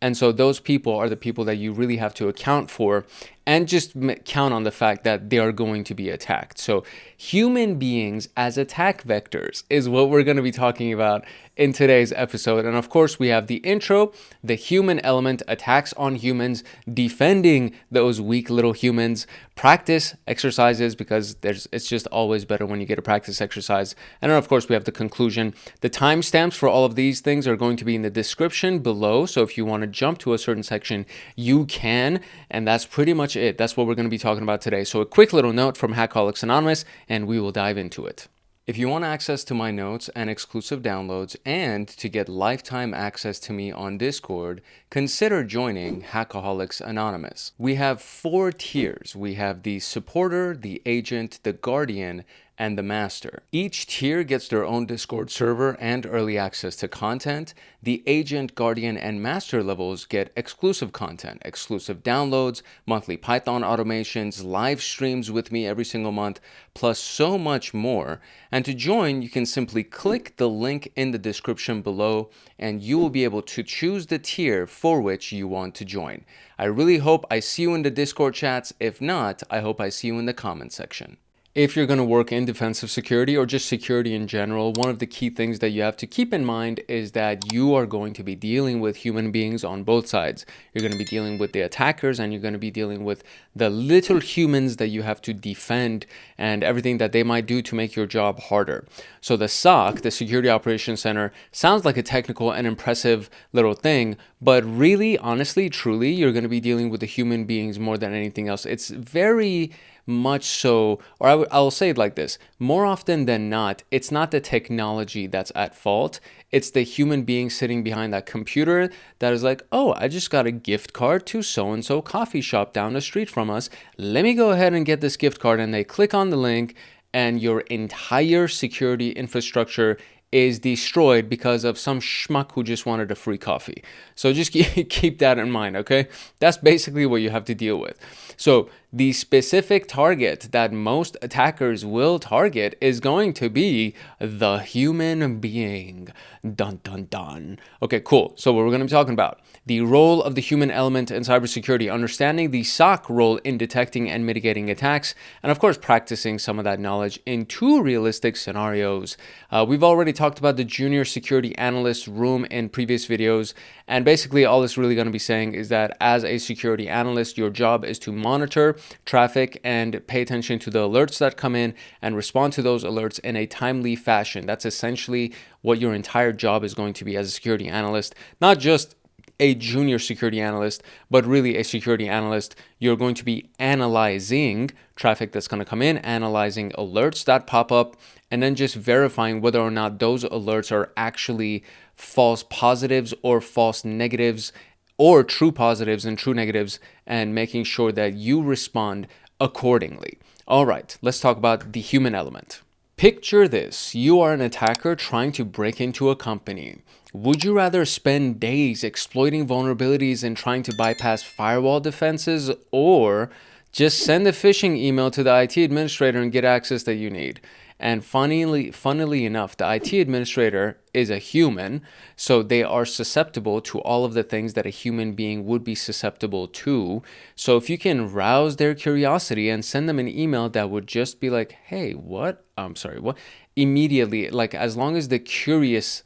And so those people are the people that you really have to account for, and just count on the fact that they are going to be attacked. So human beings as attack vectors is what we're going to be talking about in today's episode. And of course, we have the intro, the human element, attacks on humans, defending those weak little humans, practice exercises, because it's just always better when you get a practice exercise. And then of course, we have the conclusion. The timestamps for all of these things are going to be in the description below. So if you want to jump to a certain section, you can. And that's pretty much it. That's what we're going to be talking about today. So a quick little note from Hackaholics Anonymous, and we will dive into it. If you want access to my notes and exclusive downloads, and to get lifetime access to me on Discord, consider joining Hackaholics Anonymous. We have 4 tiers. We have the supporter, the agent, the guardian, and the master. Each tier gets their own Discord server and early access to content. The agent, guardian, and master levels get exclusive content, exclusive downloads, monthly Python automations, live streams with me every single month, plus so much more. And to join, you can simply click the link in the description below, and you will be able to choose the tier for which you want to join. I really hope I see you in the Discord chats. If not, I hope I see you in the comment section. If you're going to work in defensive security or just security in general, one of the key things that you have to keep in mind is that you are going to be dealing with human beings on both sides. You're going to be dealing with the attackers, and you're going to be dealing with the little humans that you have to defend, and everything that they might do to make your job harder. So the SOC, the Security Operations Center, sounds like a technical and impressive little thing, but really, honestly, truly, you're going to be dealing with the human beings more than anything else. It's very much so, or I'll say it like this, more often than not, it's not the technology that's at fault. It's the human being sitting behind that computer that is like, oh, I just got a gift card to so-and-so coffee shop down the street from us. Let me go ahead and get this gift card. And they click on the link, and your entire security infrastructure is destroyed because of some schmuck who just wanted a free coffee. So just keep that in mind, okay? That's basically what you have to deal with. So the specific target that most attackers will target is going to be the human being. Dun, dun, dun. Okay, cool. So what we're going to be talking about, the role of the human element in cybersecurity, understanding the SOC role in detecting and mitigating attacks, and of course, practicing some of that knowledge in 2 realistic scenarios. We've already talked about the junior security analyst room in previous videos, and basically all it's really going to be saying is that as a security analyst, your job is to monitor traffic and pay attention to the alerts that come in and respond to those alerts in a timely fashion. That's essentially what your entire job is going to be as a security analyst, not just a junior security analyst, but really a security analyst. You're going to be analyzing traffic that's going to come in, analyzing alerts that pop up, and then just verifying whether or not those alerts are actually false positives or false negatives, or true positives and true negatives, and making sure that you respond accordingly. All right, let's talk about the human element. Picture this. You are an attacker trying to break into a company. Would you rather spend days exploiting vulnerabilities and trying to bypass firewall defenses, or just send a phishing email to the IT administrator and get access that you need? And funnily enough, the IT administrator is a human, so they are susceptible to all of the things that a human being would be susceptible to. So if you can rouse their curiosity and send them an email that would just be like, hey, what? I'm sorry, what? Immediately, like as long as the curious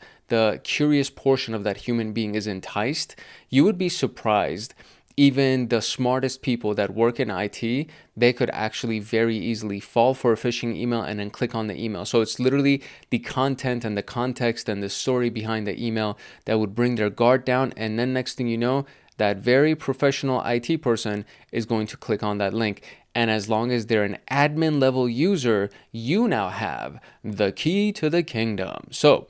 portion of that human being is enticed, you would be surprised. Even the smartest people that work in IT, they could actually very easily fall for a phishing email and then click on the email. So it's literally the content and the context and the story behind the email that would bring their guard down. And then next thing you know, that very professional IT person is going to click on that link. And as long as they're an admin level user, you now have the key to the kingdom. So,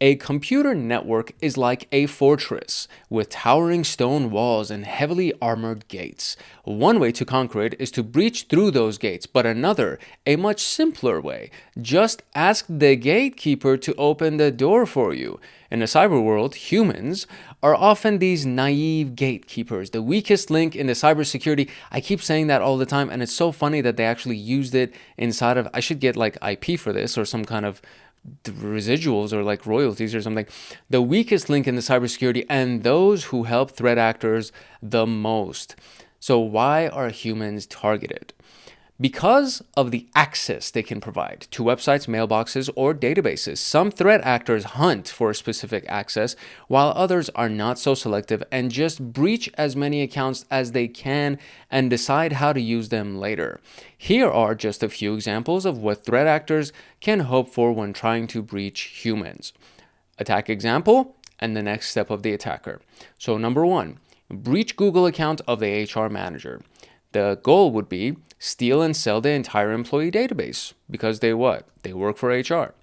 a computer network is like a fortress with towering stone walls and heavily armored gates. One way to conquer it is to breach through those gates, but another, a much simpler way, just ask the gatekeeper to open the door for you. In the cyber world, humans are often these naive gatekeepers, the weakest link in the cybersecurity. I keep saying that all the time, and it's so funny that they actually used it inside of, I should get like IP for this or some kind of residuals or like royalties or something. The weakest link in the cybersecurity and those who help threat actors the most. So why are humans targeted? Because of the access they can provide to websites, mailboxes, or databases. Some threat actors hunt for specific access, while others are not so selective and just breach as many accounts as they can and decide how to use them later. Here are just a few examples of what threat actors can hope for when trying to breach humans. Attack example and the next step of the attacker. So number 1, breach Google account of the HR manager. The goal would be steal and sell the entire employee database because they what? They work for HR.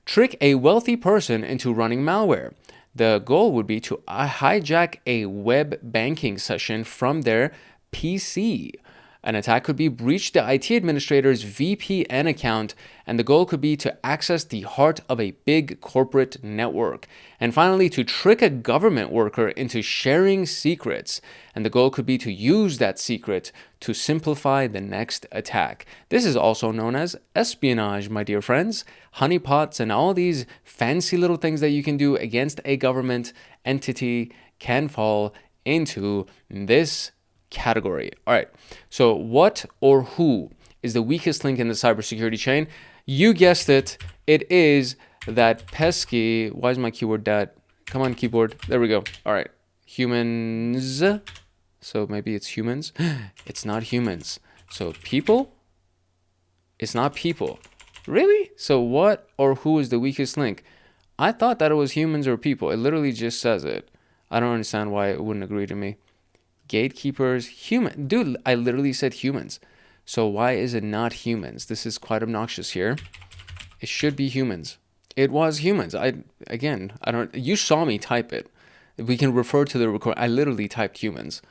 Trick a wealthy person into running malware. The goal would be to hijack a web banking session from their PC. An attack could be breach the IT administrator's VPN account, and the goal could be to access the heart of a big corporate network. And finally, to trick a government worker into sharing secrets, and the goal could be to use that secret to simplify the next attack. This is also known as espionage, my dear friends. Honeypots and all these fancy little things that you can do against a government entity can fall into this category. All right, so what or who is the weakest link in the cybersecurity chain? You guessed it. It is that pesky, why is my keyword that? Come on, keyboard. There we go. All right, humans. So maybe it's humans. It's not humans. So people? It's not people. Really? So what or who is the weakest link? I thought that it was humans or people. It literally just says it. I don't understand why it wouldn't agree to me. Gatekeepers, human. Dude, I literally said humans. So why is it not humans? This is quite obnoxious here. It should be humans. It was humans. You saw me type it. We can refer to the record. I literally typed humans.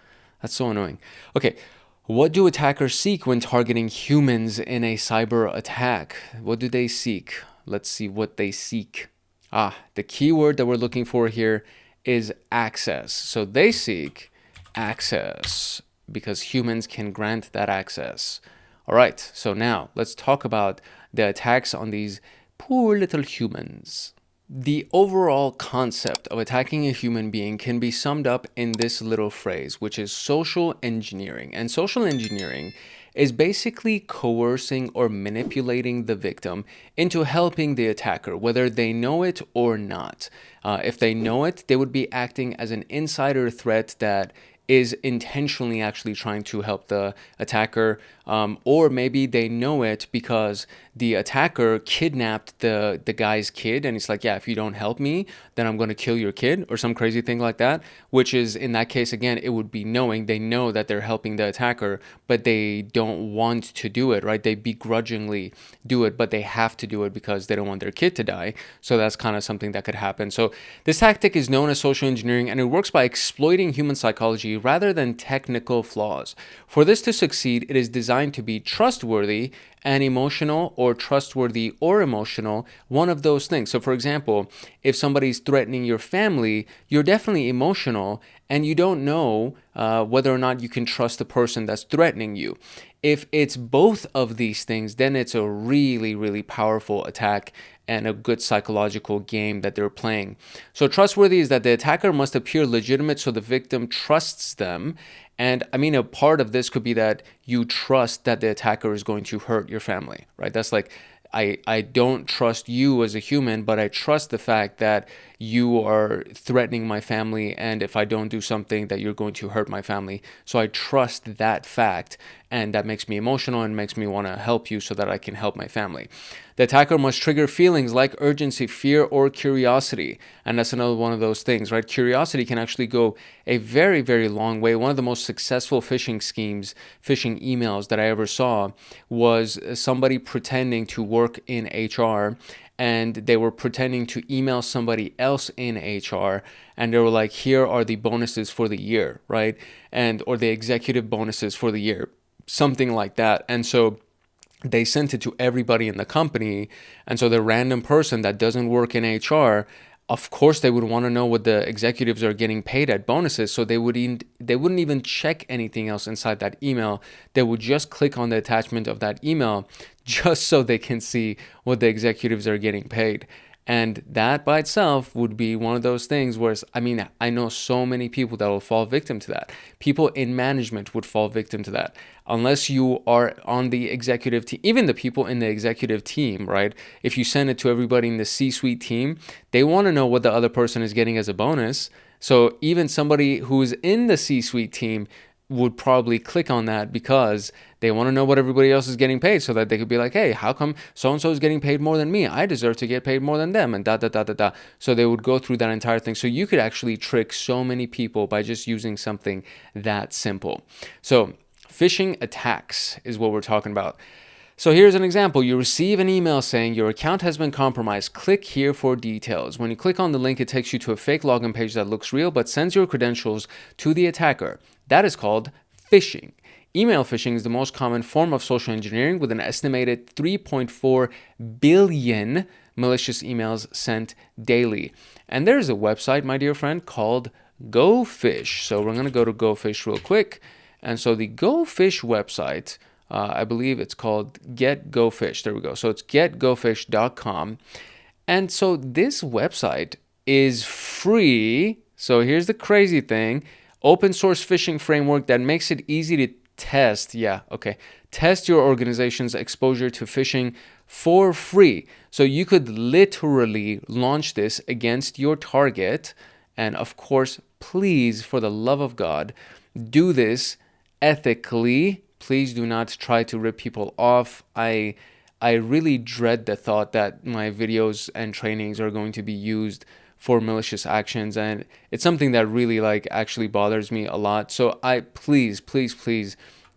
That's so annoying. Okay. What do attackers seek when targeting humans in a cyber attack? What do they seek? Let's see what they seek. The keyword that we're looking for here is access. So they seek access because humans can grant that access. All right, so now let's talk about the attacks on these poor little humans. The overall concept of attacking a human being can be summed up in this little phrase, which is social engineering. And social engineering is basically coercing or manipulating the victim into helping the attacker, whether they know it or not. If they know it, they would be acting as an insider threat that is intentionally actually trying to help the attacker, or maybe they know it because the attacker kidnapped the guy's kid and it's like, yeah, if you don't help me, then I'm going to kill your kid or some crazy thing like that, which is in that case, again, it would be knowing. They know that they're helping the attacker, but they don't want to do it, right? They begrudgingly do it, but they have to do it because they don't want their kid to die. So that's kind of something that could happen. So this tactic is known as social engineering, and it works by exploiting human psychology rather than technical flaws. For this to succeed, it is designed to be trustworthy and emotional, or trustworthy or emotional, one of those things. So for example, if somebody's threatening your family, you're definitely emotional and you don't know whether or not you can trust the person that's threatening you. If it's both of these things, then it's a really, really powerful attack and a good psychological game that they're playing. So trustworthy is that the attacker must appear legitimate so the victim trusts them. And I mean, a part of this could be that you trust that the attacker is going to hurt your family, right? That's like, I don't trust you as a human, but I trust the fact that you are threatening my family, and if I don't do something that you're going to hurt my family. So I trust that fact, and that makes me emotional and makes me want to help you so that I can help my family. The attacker must trigger feelings like urgency, fear, or curiosity. And that's another one of those things, right? Curiosity can actually go a very, very long way. One of the most successful phishing schemes, phishing emails that I ever saw was somebody pretending to work in HR, and they were pretending to email somebody else in HR, and they were like, here are the bonuses for the year, right? And or the executive bonuses for the year, something like that. And so they sent it to everybody in the company. And so the random person that doesn't work in HR, of course they would want to know what the executives are getting paid at bonuses. So they wouldn't even check anything else inside that email. They would just click on the attachment of that email just so they can see what the executives are getting paid. And that by itself would be one of those things where, I mean, I know so many people that will fall victim to that. People in management would fall victim to that. Unless you are on the executive team, even the people in the executive team, right? If you send it to everybody in the C-suite team, they want to know what the other person is getting as a bonus. So even somebody who's in the C-suite team would probably click on that because they want to know what everybody else is getting paid, so that they could be like, hey, how come so-and-so is getting paid more than me? I deserve to get paid more than them, and da. So they would go through that entire thing. So you could actually trick so many people by just using something that simple. So phishing attacks is what we're talking about. So here's an example. You receive an email saying your account has been compromised. Click here for details. When you click on the link, it takes you to a fake login page that looks real but sends your credentials to the attacker. That is called phishing. Email phishing is the most common form of social engineering, with an estimated 3.4 billion malicious emails sent daily. And there's a website, my dear friend, called GoFish. So we're going to go to GoFish real quick. And so the GoFish website, I believe it's called Get Go Fish. There we go. So it's getgofish.com. And so this website is free. So here's the crazy thing. Open source phishing framework that makes it easy to test. Test your organization's exposure to phishing for free. So you could literally launch this against your target. And of course, please, for the love of God, do this ethically. Please do not try to rip people off. I really dread the thought that my videos and trainings are going to be used for malicious actions, and it's something that really actually bothers me a lot. So please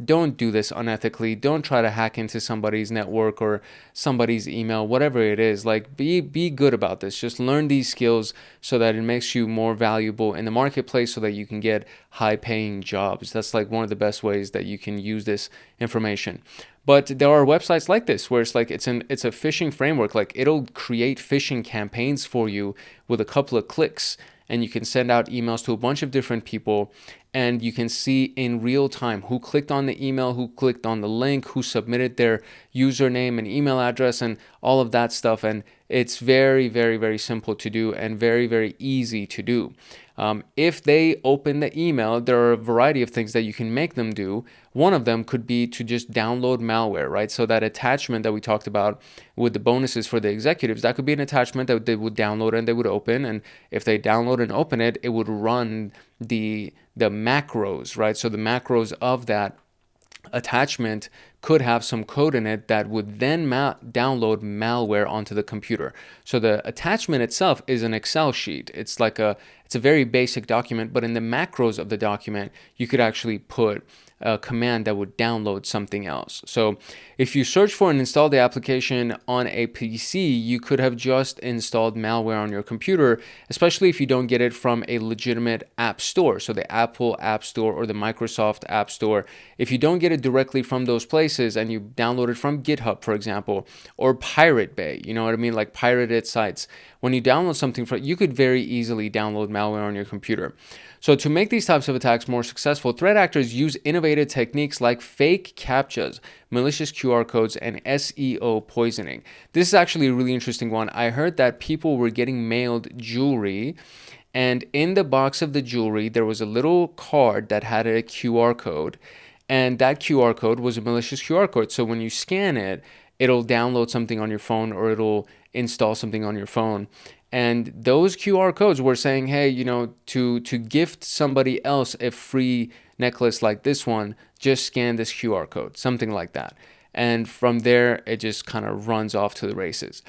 don't do this unethically. Don't try to hack into somebody's network or somebody's email, whatever it is. Be good about this. Just learn these skills so that it makes you more valuable in the marketplace, so that you can get high paying jobs. That's one of the best ways that you can use this information. But there are websites like this where it's a phishing framework. It'll create phishing campaigns for you with a couple of clicks, and you can send out emails to a bunch of different people, and you can see in real time who clicked on the email, who clicked on the link, who submitted their username and email address, and all of that stuff. And it's very, very, very simple to do and very, very easy to do. If they open the email, there are a variety of things that you can make them do. One of them could be to just download malware, right? So that attachment that we talked about with the bonuses for the executives, that could be an attachment that they would download and they would open. And if they download and open it, it would run the macros, right? So the macros of that attachment could have some code in it that would then download malware onto the computer. So the attachment itself is an Excel sheet. It's a very basic document, but in the macros of the document, you could actually put a command that would download something else. So if you search for and install the application on a PC, you could have just installed malware on your computer, especially if you don't get it from a legitimate app store. So the Apple App Store or the Microsoft App Store. If you don't get it directly from those places and you download it from GitHub, for example, or Pirate Bay, you know what I mean? Like pirated sites. When you download something you could very easily download malware on your computer. So to make these types of attacks more successful, threat actors use innovative techniques like fake CAPTCHAs, malicious QR codes, and SEO poisoning. This is actually a really interesting one. I heard that people were getting mailed jewelry, and in the box of the jewelry, there was a little card that had a QR code, and that QR code was a malicious QR code. So when you scan it, it'll download something on your phone, or it'll install something on your phone. And those QR codes were saying, hey, to gift somebody else a free necklace like this one, just scan this QR code, something like that. And from there, it just kind of runs off to the races.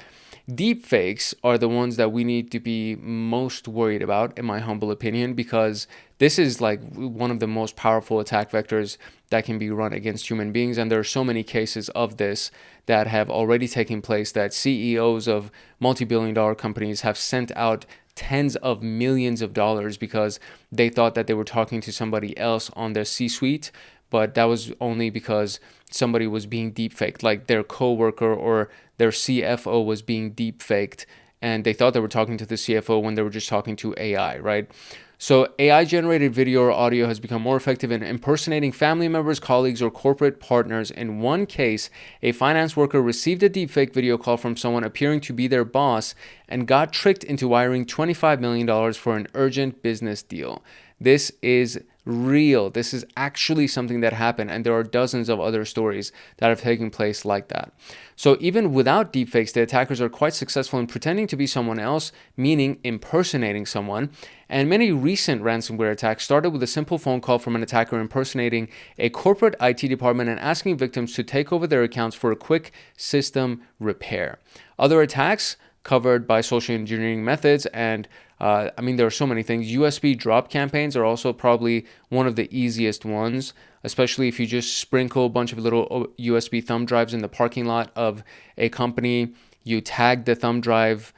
Deep fakes are the ones that we need to be most worried about, in my humble opinion, because this is like one of the most powerful attack vectors that can be run against human beings. And there are so many cases of this that have already taken place that CEOs of multi-billion-dollar companies have sent out tens of millions of dollars because they thought that they were talking to somebody else on their C-suite, but that was only because somebody was being deepfaked, like their coworker or their CFO was being deepfaked, and they thought they were talking to the CFO when they were just talking to AI, right? So AI-generated video or audio has become more effective in impersonating family members, colleagues, or corporate partners. In one case, a finance worker received a deepfake video call from someone appearing to be their boss and got tricked into wiring $25 million for an urgent business deal. This is real. This is actually something that happened, and there are dozens of other stories that have taken place like that. So even without deepfakes, the attackers are quite successful in pretending to be someone else, meaning impersonating someone. And many recent ransomware attacks started with a simple phone call from an attacker impersonating a corporate IT department and asking victims to take over their accounts for a quick system repair. Other attacks covered by social engineering methods, and there are so many things. USB drop campaigns are also probably one of the easiest ones, especially if you just sprinkle a bunch of little USB thumb drives in the parking lot of a company. You tag the thumb drive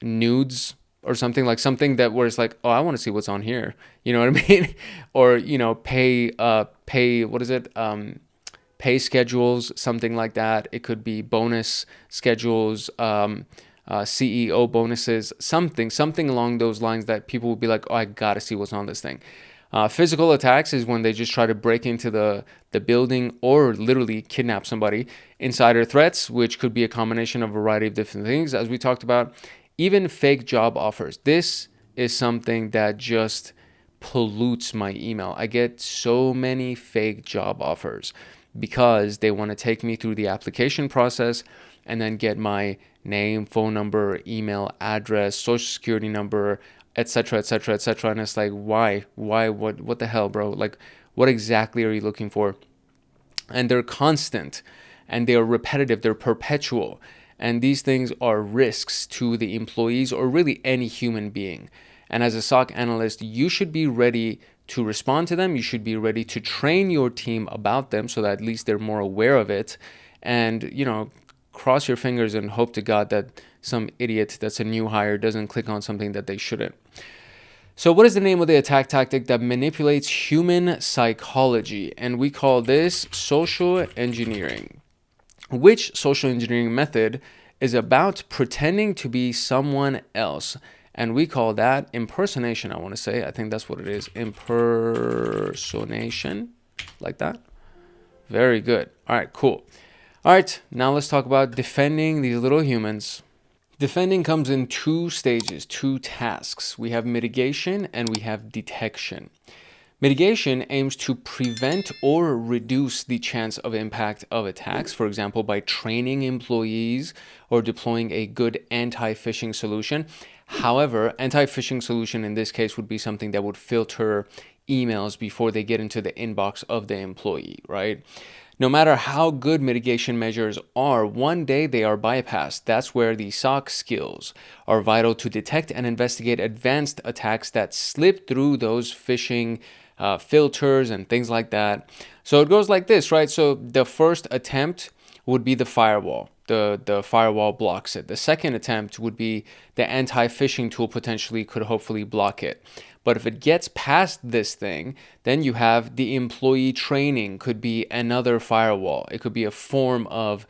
nudes or something, like something that where it's like, oh, I want to see what's on here. You know what I mean? Or, pay schedules, something like that. It could be bonus schedules, CEO bonuses, something along those lines that people will be like, oh, I gotta see what's on this thing. Physical attacks is when they just try to break into the building or literally kidnap somebody. Insider threats, which could be a combination of a variety of different things, as we talked about. Even fake job offers. This is something that just pollutes my email. I get so many fake job offers because they want to take me through the application process and then get my name, phone number, email address, social security number, etc., etc., etc. And it's like, why, what the hell, bro? Like, what exactly are you looking for? And they're constant, and they are repetitive, they're perpetual. And these things are risks to the employees or really any human being. And as a SOC analyst, you should be ready to respond to them. You should be ready to train your team about them so that at least they're more aware of it. And, cross your fingers and hope to God that some idiot that's a new hire doesn't click on something that they shouldn't. So what is the name of the attack tactic that manipulates human psychology? And we call this social engineering. Which social engineering method is about pretending to be someone else? And we call that impersonation, I want to say. I think that's what it is. Impersonation, like that. Very good. All right, cool. All right, now let's talk about defending these little humans. Defending comes in two stages, two tasks. We have mitigation and we have detection. Mitigation aims to prevent or reduce the chance of impact of attacks, for example, by training employees or deploying a good anti-phishing solution. However, anti-phishing solution in this case would be something that would filter emails before they get into the inbox of the employee, right? No matter how good mitigation measures are, one day they are bypassed. That's where the SOC skills are vital to detect and investigate advanced attacks that slip through those phishing filters and things like that. So it goes like this, right? So the first attempt would be the firewall. The firewall blocks it. The second attempt would be the anti-phishing tool potentially could hopefully block it. But if it gets past this thing, then you have the employee training could be another firewall. It could be a form of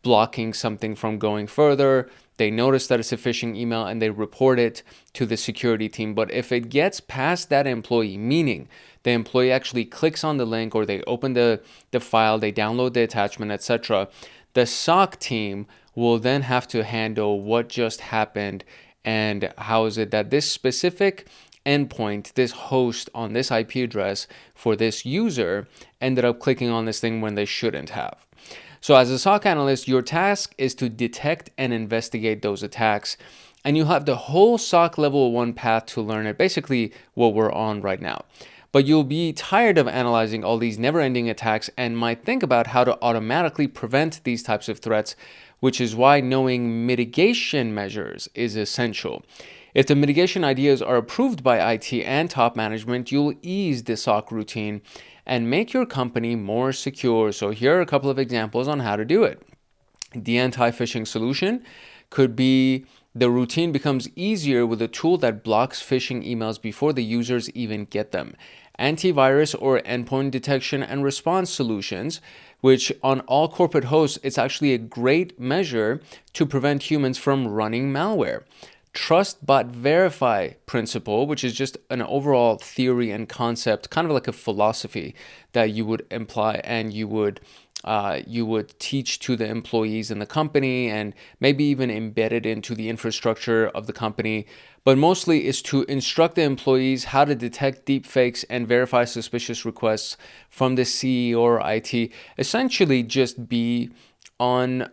blocking something from going further. They notice that it's a phishing email and they report it to the security team. But if it gets past that employee, meaning the employee actually clicks on the link or they open the file, they download the attachment, etc., the SOC team will then have to handle what just happened and how is it that this specific endpoint, this host on this IP address for this user ended up clicking on this thing when they shouldn't have. So as a SOC analyst, your task is to detect and investigate those attacks, and you have the whole SOC level 1 path to learn it, basically what we're on right now. But you'll be tired of analyzing all these never-ending attacks and might think about how to automatically prevent these types of threats, which is why knowing mitigation measures is essential. If the mitigation ideas are approved by IT and top management, you'll ease the SOC routine and make your company more secure. So here are a couple of examples on how to do it. The anti-phishing solution could be the routine becomes easier with a tool that blocks phishing emails before the users even get them. Antivirus or endpoint detection and response solutions, which on all corporate hosts, it's actually a great measure to prevent humans from running malware. Trust but verify principle, which is just an overall theory and concept, kind of like a philosophy that you would imply and you would teach to the employees in the company and maybe even embed it into the infrastructure of the company. But mostly is to instruct the employees how to detect deep fakes and verify suspicious requests from the CEO or IT. Essentially, just be on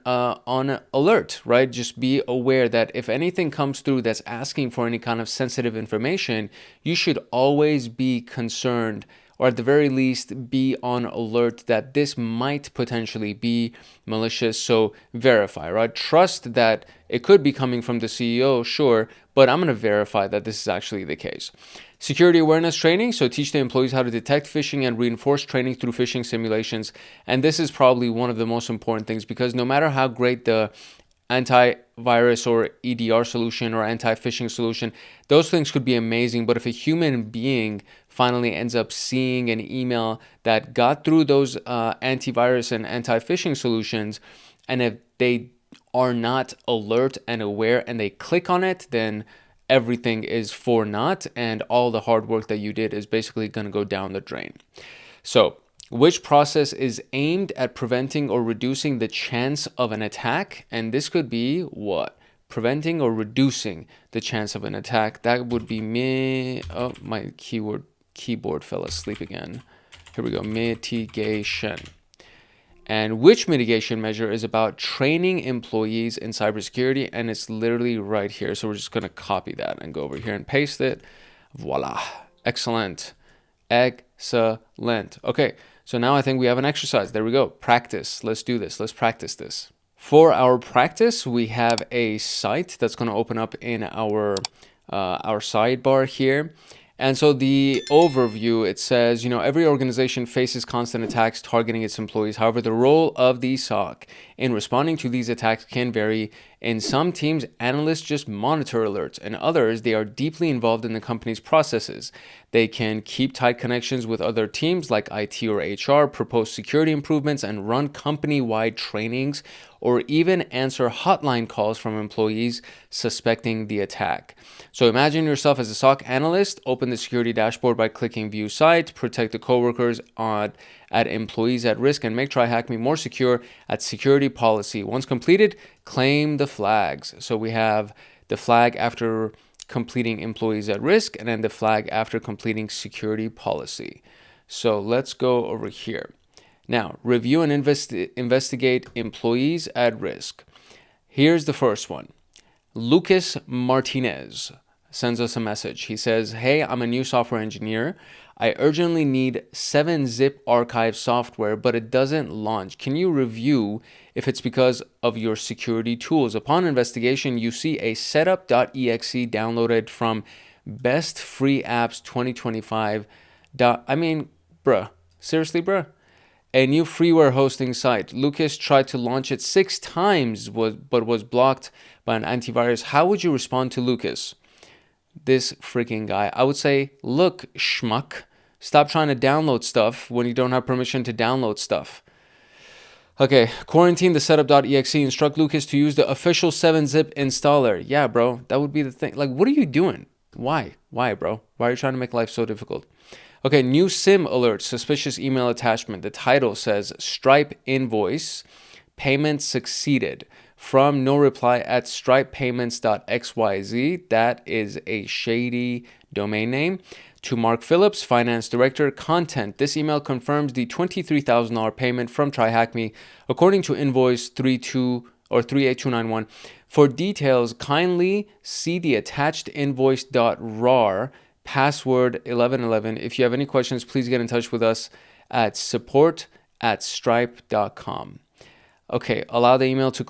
alert, right? Just be aware that if anything comes through that's asking for any kind of sensitive information, you should always be concerned, or at the very least be on alert that this might potentially be malicious. So verify, right? Trust that it could be coming from the CEO, sure, but I'm going to verify that this is actually the case. Security awareness training, so teach the employees how to detect phishing and reinforce training through phishing simulations. And this is probably one of the most important things, because no matter how great the antivirus or EDR solution or anti-phishing solution, those things could be amazing, but if a human being finally ends up seeing an email that got through those antivirus and anti-phishing solutions, and if they are not alert and aware and they click on it, then everything is for naught, and all the hard work that you did is basically going to go down the drain. So, which process is aimed at preventing or reducing the chance of an attack? And this could be what? Preventing or reducing the chance of an attack. That would be me. Oh, my keyboard fell asleep again. Here we go. Mitigation. And which mitigation measure is about training employees in cybersecurity? And it's literally right here. So we're just going to copy that and go over here and paste it. Voila. Excellent. Excellent. Okay. So now I think we have an exercise. There we go. Practice. Let's do this. Let's practice this. For our practice, we have a site that's going to open up in our sidebar here. And so the overview, it says, every organization faces constant attacks targeting its employees. However, the role of the SOC in responding to these attacks can vary. In some teams, analysts just monitor alerts. In others, they are deeply involved in the company's processes. They can keep tight connections with other teams like IT or HR, propose security improvements, and run company-wide trainings, or even answer hotline calls from employees suspecting the attack. So imagine yourself as a SOC analyst. Open the security dashboard by clicking View Site, protect the coworkers at Employees at Risk, and make TryHackMe more secure at Security Policy. Once completed, claim the flags. So we have the flag after completing Employees at Risk, and then the flag after completing Security Policy. So let's go over here. Now, review and investigate Employees at Risk. Here's the first one. Lucas Martinez sends us a message. He says, "Hey, I'm a new software engineer. I urgently need 7-zip archive software, but it doesn't launch. Can you review if it's because of your security tools? Upon investigation, you see a setup.exe downloaded from Best Free Apps 2025. Bruh. Seriously, bruh? A new freeware hosting site. Lucas tried to launch it 6 times, but was blocked by an antivirus. How would you respond to Lucas?" This freaking guy. I would say, look, schmuck, stop trying to download stuff when you don't have permission to download stuff. Okay, quarantine the setup.exe. Instruct Lucas to use the official 7-zip installer. Yeah, bro, that would be the thing. Like, what are you doing? Why, bro? Why are you trying to make life so difficult? Okay, new SIM alert, suspicious email attachment. The title says Stripe invoice, payment succeeded. From no reply at stripepayments.xyz. That is a shady domain name. To Mark Phillips, Finance Director, Content. This email confirms the $23,000 payment from TryHackMe according to invoice 38291. For details, kindly see the attached invoice.rar password 1111. If you have any questions, please get in touch with us at support@stripe.com. Okay, allow the email and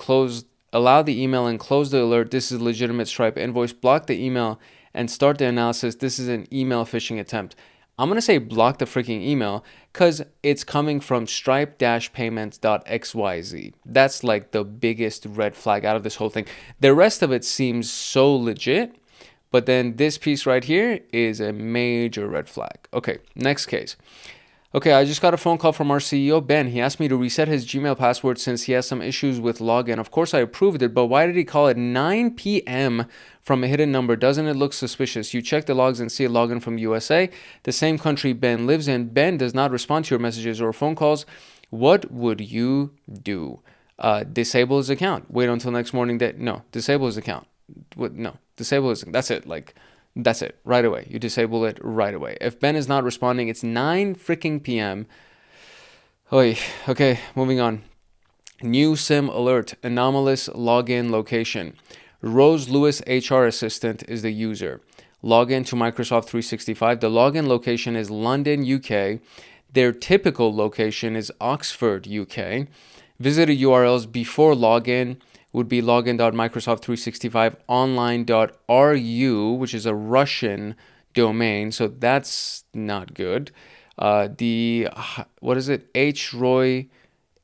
close the alert. This is a legitimate Stripe invoice. Block the email and start the analysis. This is an email phishing attempt. I'm going to say block the freaking email because it's coming from stripe-payments.xyz. That's like the biggest red flag out of this whole thing. The rest of it seems so legit, but then this piece right here is a major red flag. Okay, next case. Okay, I just got a phone call from our CEO, Ben. He asked me to reset his Gmail password since he has some issues with login. Of course, I approved it, but why did he call at 9 p.m. from a hidden number? Doesn't it look suspicious? You check the logs and see a login from USA, the same country Ben lives in. Ben does not respond to your messages or phone calls. What would you do? Disable his account. Wait until next morning. No, disable his account. No, disable his. That's it. That's it. Right away. You disable it right away. If Ben is not responding, it's 9 freaking p.m. Oy. Okay, moving on. New SIM alert. Anomalous login location. Rose Lewis HR assistant is the user. Login to Microsoft 365. The login location is London, UK. Their typical location is Oxford, UK. Visited URLs before login would be login.microsoft365online.ru, which is a Russian domain, so that's not good. What is it? HROY,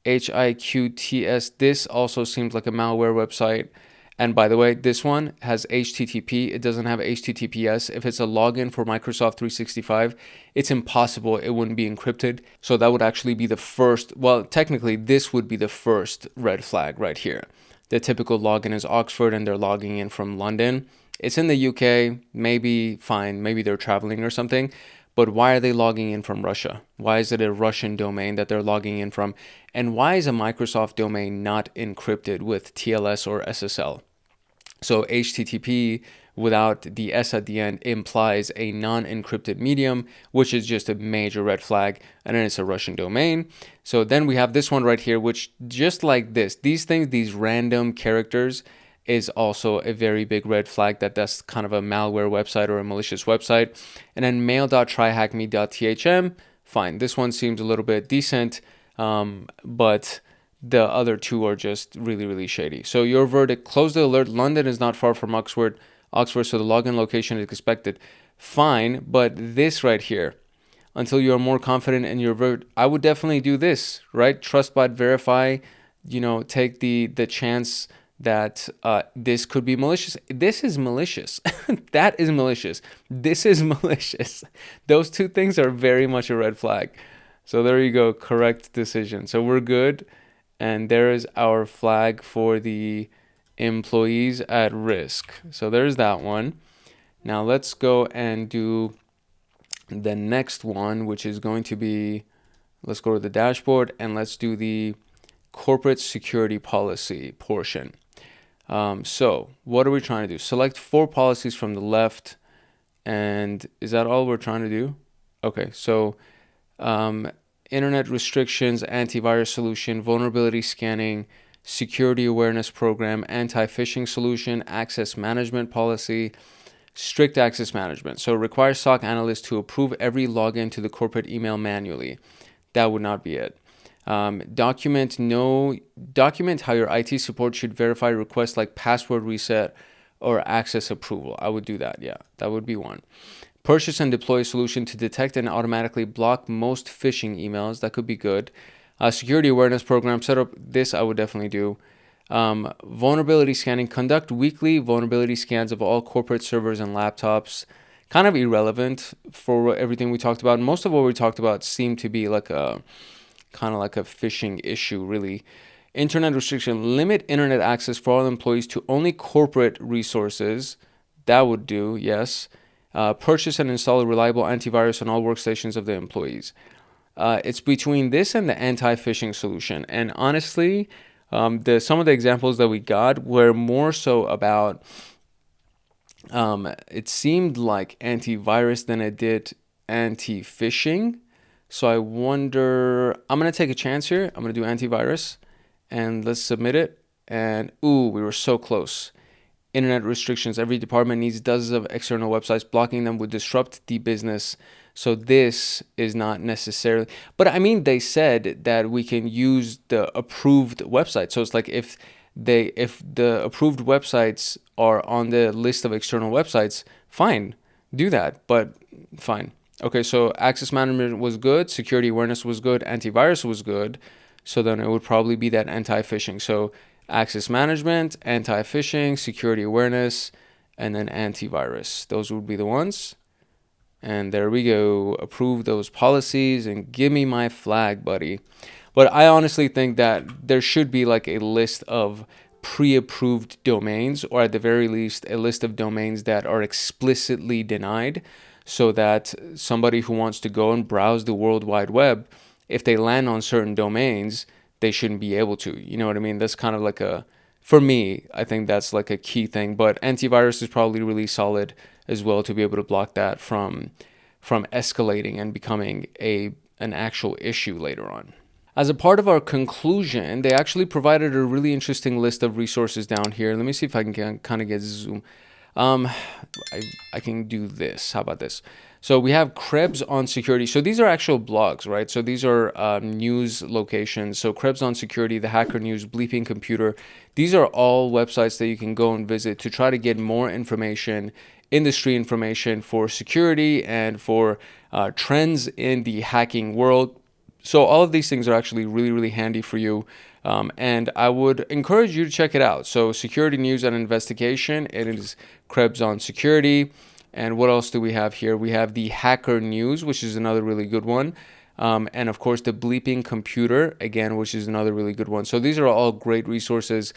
HIQTS. This also seems like a malware website. And by the way, this one has HTTP. It doesn't have HTTPS. If it's a login for Microsoft 365, it's impossible. It wouldn't be encrypted. So that would actually be the first. Well, technically, this would be the first red flag right here. The typical login is Oxford and they're logging in from London. It's in the UK, maybe fine, maybe they're traveling or something, but why are they logging in from Russia? Why is it a Russian domain that they're logging in from? And why is a Microsoft domain not encrypted with TLS or SSL? So HTTP without the S at the end implies a non-encrypted medium, which is just a major red flag, and then it's a Russian domain. So then we have this one right here, which just like this, these things, these random characters is also a very big red flag that that's kind of a malware website or a malicious website. And then mail.tryhackme.thm, fine. This one seems a little bit decent, but the other two are just really, really shady. So your verdict, close the alert. London is not far from Oxford, so the login location is expected. Fine, but this right here, until you're more confident in your verdict, I would definitely do this, right? Trust but verify, take the chance that this could be malicious. This is malicious. That is malicious. This is malicious. Those two things are very much a red flag. So there you go, correct decision. So we're good. And there is our flag for the employees at risk. So there's that one. Now let's go and do the next one, which is going to be, let's go to the dashboard and let's do the corporate security policy portion. So what are we trying to do? Select 4 policies from the left. And is that all we're trying to do? Okay, so internet restrictions, antivirus solution, vulnerability scanning, security awareness program, anti-phishing solution, access management policy, strict access management. So requires SOC analysts to approve every login to the corporate email manually. That would not be it. Document how your IT support should verify requests like password reset or access approval. I would do that. Yeah, that would be one. Purchase and deploy a solution to detect and automatically block most phishing emails. That could be good. Security awareness program setup. This I would definitely do. Vulnerability scanning. Conduct weekly vulnerability scans of all corporate servers and laptops. Kind of irrelevant for everything we talked about. Most of what we talked about seemed to be like a kind of like a phishing issue, really. Internet restriction. Limit internet access for all employees to only corporate resources. That would do, yes. Purchase and install a reliable antivirus on all workstations of the employees. It's between this and the anti-phishing solution. And honestly, some of the examples that we got were more so about, it seemed like antivirus than it did anti-phishing. So I wonder, I'm going to take a chance here. I'm going to do antivirus and let's submit it. And ooh, we were so close. internet restrictions. Every department needs dozens of external websites. Blocking them would disrupt the business. So this is not necessarily, but I mean, they said that we can use the approved website. So it's like if the approved websites are on the list of external websites, fine, do that, but fine. Okay, so access management was good, security awareness was good, antivirus was good. So then it would probably be that anti-phishing. So access management, anti-phishing, security awareness, and then antivirus. Those would be the ones. And there we go. Approve those policies and give me my flag, buddy. But I honestly think that there should be like a list of pre-approved domains, or at the very least, a list of domains that are explicitly denied, so that somebody who wants to go and browse the World Wide Web, if they land on certain domains, they shouldn't be able to. You know what I mean? That's kind of like for me, I think that's like a key thing. But antivirus is probably really solid as well to be able to block that from escalating and becoming an actual issue later on. As a part of our conclusion, they actually provided a really interesting list of resources down here. Let me see if I can kind of get zoom. I can do this. How about this? So we have Krebs on security. So these are actual blogs, right? So these are news locations. So Krebs on security, the Hacker News, Bleeping Computer. These are all websites that you can go and visit to try to get more information, industry information for security and for trends in the hacking world. So all of these things are actually really, really handy for you. And I would encourage you to check it out. So security news and investigation, it is Krebs on security. And what else do we have here? We have the Hacker News, which is another really good one. And of course, the Bleeping Computer, again, which is another really good one. So these are all great resources.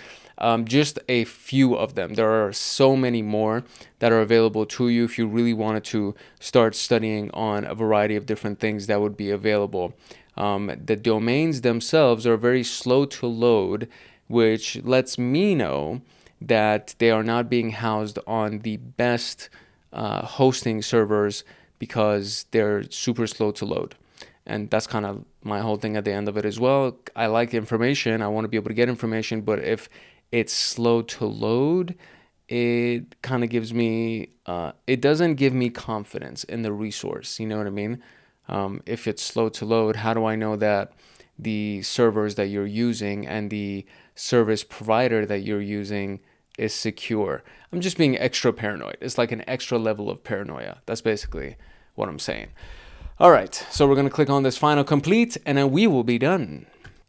Just a few of them. There are so many more that are available to you if you really wanted to start studying on a variety of different things that would be available. The domains themselves are very slow to load, which lets me know that they are not being housed on the best hosting servers because they're super slow to load. And that's kind of my whole thing at the end of it as well. I like information. I want to be able to get information, but if it's slow to load, it kind of gives me, it doesn't give me confidence in the resource. You know what I mean? If it's slow to load, how do I know that the servers that you're using and the service provider that you're using is secure? I'm just being extra paranoid. It's like an extra level of paranoia. That's basically what I'm saying. All right, so we're going to click on this final complete, and then we will be done.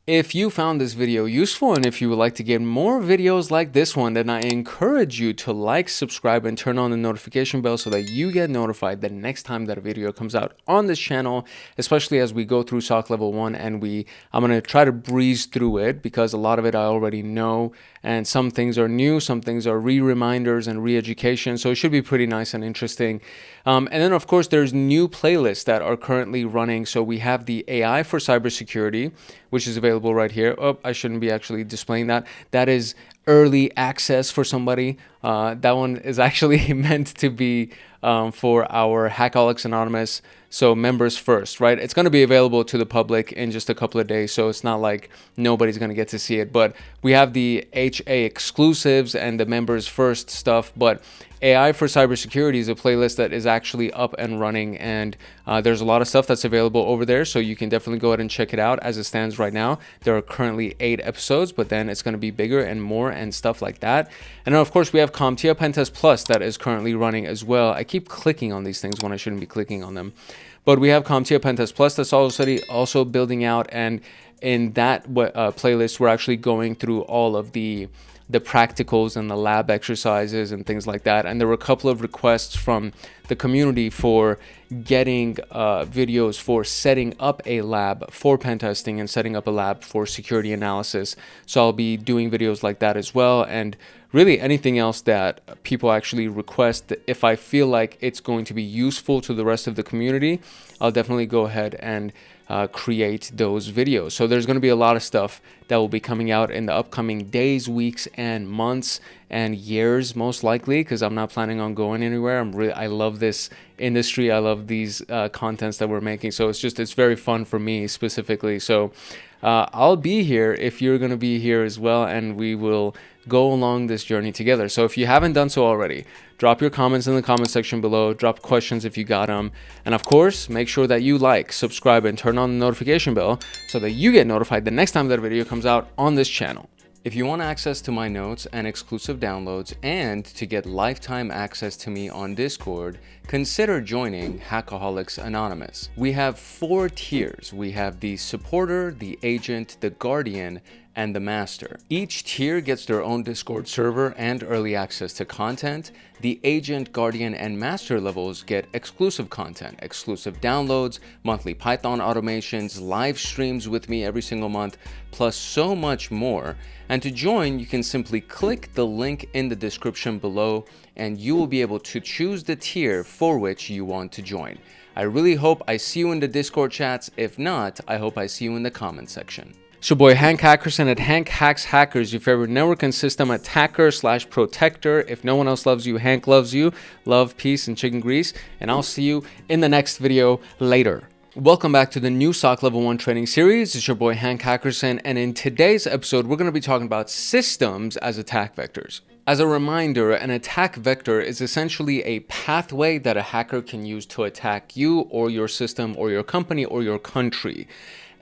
If you found this video useful and if you would like to get more videos like this one, then I encourage you to like, subscribe, and turn on the notification bell so that you get notified the next time that a video comes out on this channel, especially as we go through SOC Level 1 and I'm going to try to breeze through it because a lot of it I already know, and some things are new, some things are reminders and re-education, so it should be pretty nice and interesting. And then, of course, there's new playlists that are currently running. So we have the AI for cybersecurity, which is available right here. Oh, I shouldn't be actually displaying that. That is early access for somebody. That one is actually meant to be for our Hackaholics Anonymous, so members first, right? It's going to be available to the public in just a couple of days, so it's not like nobody's going to get to see it. But we have the HA exclusives and the members first stuff. But AI for cybersecurity is a playlist that is actually up and running, and there's a lot of stuff that's available over there, so you can definitely go ahead and check it out. As it stands right now, there are currently 8 episodes, but then it's going to be bigger and more and stuff like that. And then, of course, we have CompTIA Pentest Plus that is currently running as well. I keep clicking on these things when I shouldn't be clicking on them. But we have CompTIA Pentest Plus that's also building out, and in that playlist, we're actually going through all of the practicals and the lab exercises and things like that. And there were a couple of requests from the community for getting videos for setting up a lab for pen testing and setting up a lab for security analysis. So I'll be doing videos like that as well, and really anything else that people actually request. If I feel like it's going to be useful to the rest of the community, I'll definitely go ahead and create those videos. So there's going to be a lot of stuff that will be coming out in the upcoming days, weeks, and months and years, most likely, because I'm not planning on going anywhere. I love this industry. I love these contents that we're making. So it's very fun for me specifically. So I'll be here if you're going to be here as well, and we will go along this journey together. So if you haven't done so already, drop your comments in the comment section below, drop questions if you got them, and of course, make sure that you like, subscribe, and turn on the notification bell so that you get notified the next time that video comes out on this channel. If you want access to my notes and exclusive downloads and to get lifetime access to me on Discord, consider joining Hackaholics Anonymous. We have 4 tiers. We have the supporter, the agent, the guardian, and the master. Each tier gets their own Discord server and early access to content. The agent, guardian, and master levels get exclusive content, exclusive downloads, monthly Python automations, live streams with me every single month, plus so much more. And to join, you can simply click the link in the description below and you will be able to choose the tier for which you want to join. I really hope I see you in the Discord chats. If not, I hope I see you in the comment section. It's your boy Hank Hackerson at Hank Hacks Hackers, your favorite network and system attacker / protector. If no one else loves you, Hank loves you. Love, peace, and chicken grease. And I'll see you in the next video later. Welcome back to the new SOC Level 1 training series. It's your boy Hank Hackerson, and in today's episode, we're going to be talking about systems as attack vectors. As a reminder, an attack vector is essentially a pathway that a hacker can use to attack you or your system or your company or your country.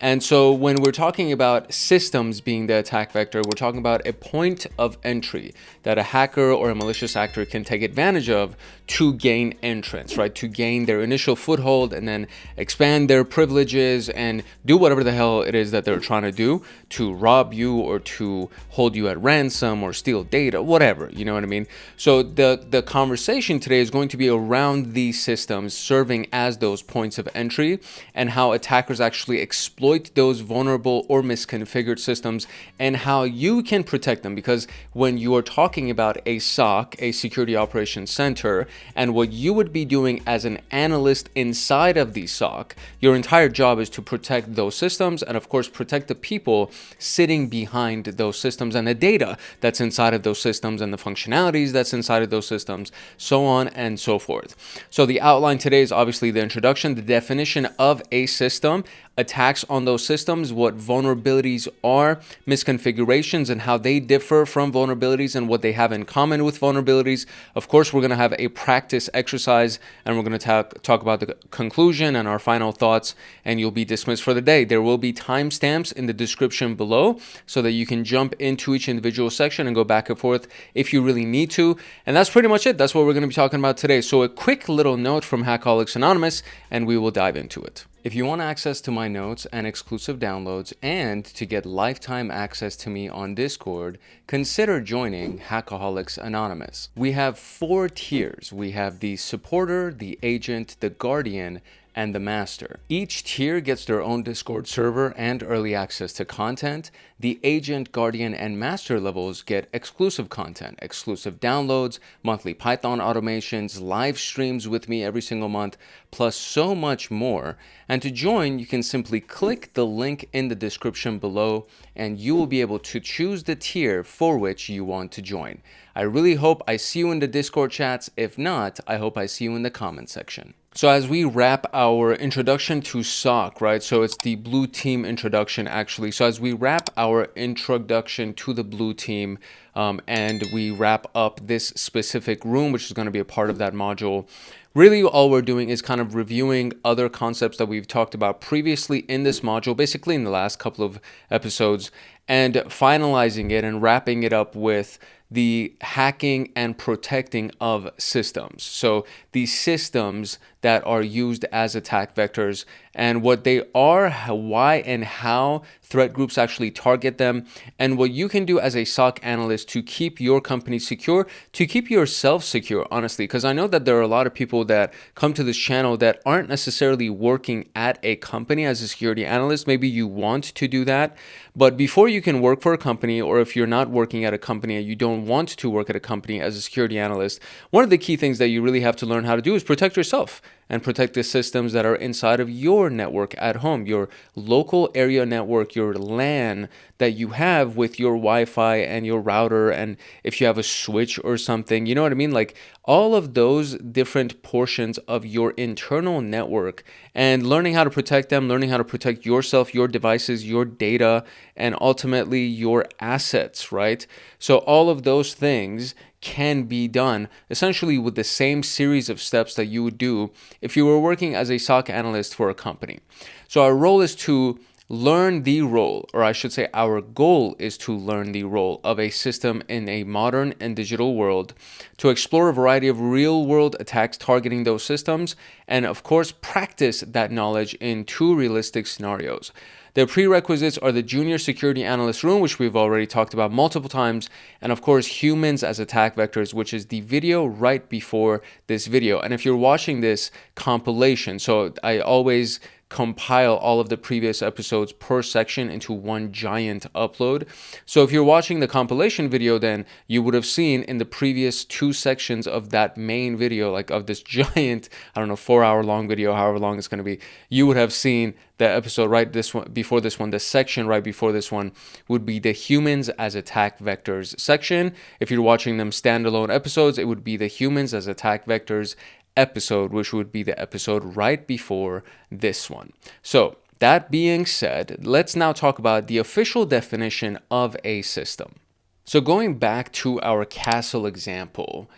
And so when we're talking about systems being the attack vector, we're talking about a point of entry that a hacker or a malicious actor can take advantage of to gain entrance, right? To gain their initial foothold and then expand their privileges and do whatever the hell it is that they're trying to do to rob you or to hold you at ransom or steal data, whatever, you know what I mean? So the conversation today is going to be around these systems serving as those points of entry and how attackers actually exploit those vulnerable or misconfigured systems and how you can protect them. Because when you are talking about a SOC, a security operations center, and what you would be doing as an analyst inside of the SOC, your entire job is to protect those systems and of course protect the people sitting behind those systems and the data that's inside of those systems and the functionalities that's inside of those systems, so on and so forth. So the outline today is obviously the introduction, the definition of a system, attacks on those systems, what vulnerabilities are, misconfigurations and how they differ from vulnerabilities and what they have in common with vulnerabilities. Of course, we're going to have a practice exercise and we're going to talk about the conclusion and our final thoughts, and you'll be dismissed for the day. There will be timestamps in the description below so that you can jump into each individual section and go back and forth if you really need to. And that's pretty much it. That's what we're going to be talking about today. So a quick little note from Hackaholics Anonymous and we will dive into it. If you want access to my notes and exclusive downloads and to get lifetime access to me on Discord, consider joining Hackaholics Anonymous. We have 4 tiers. We have the supporter, the agent, the guardian, and the master. Each tier gets their own Discord server and early access to content. The agent, guardian, and master levels get exclusive content, exclusive downloads, monthly Python automations, live streams with me every single month, plus so much more. And to join, you can simply click the link in the description below and you will be able to choose the tier for which you want to join. I really hope I see you in the Discord chats. If not, I hope I see you in the comment section. So as we wrap our introduction to SOC, right? So it's the blue team introduction actually. So as we wrap our introduction to the blue team and we wrap up this specific room, which is going to be a part of that module, really all we're doing is kind of reviewing other concepts that we've talked about previously in this module, basically in the last couple of episodes, and finalizing it and wrapping it up with the hacking and protecting of systems. So these systems that are used as attack vectors and what they are, why and how threat groups actually target them, and what you can do as a SOC analyst to keep your company secure, to keep yourself secure, honestly, because I know that there are a lot of people that come to this channel that aren't necessarily working at a company as a security analyst. Maybe you want to do that, but before you can work for a company, or if you're not working at a company and you don't want to work at a company as a security analyst, one of the key things that you really have to learn how to do is protect yourself and protect the systems that are inside of your network at home, your local area network, your LAN that you have with your Wi-Fi and your router, and if you have a switch or something, you know what I mean? Like all of those different portions of your internal network, and learning how to protect them, learning how to protect yourself, your devices, your data, and ultimately your assets, right? So all of those things can be done essentially with the same series of steps that you would do if you were working as a SOC analyst for a company. So our role is to learn the role, or I should say our goal is to learn the role of a system in a modern and digital world, to explore a variety of real world attacks targeting those systems, and of course practice that knowledge in 2 realistic scenarios. The prerequisites are the Junior Security Analyst room, which we've already talked about multiple times, and of course humans as attack vectors, which is the video right before this video. And if you're watching this compilation, so I always compile all of the previous episodes per section into one giant upload. So if you're watching the compilation video, then you would have seen in the previous 2 sections of that main video, like of this giant, I don't know, 4-hour long video, however long it's going to be, you would have seen the episode right this one before this one. The section right before this one would be the humans as attack vectors section. If you're watching them standalone episodes, it would be the humans as attack vectors episode, which would be the episode right before this one. So that being said, let's now talk about the official definition of a system. So going back to our castle example,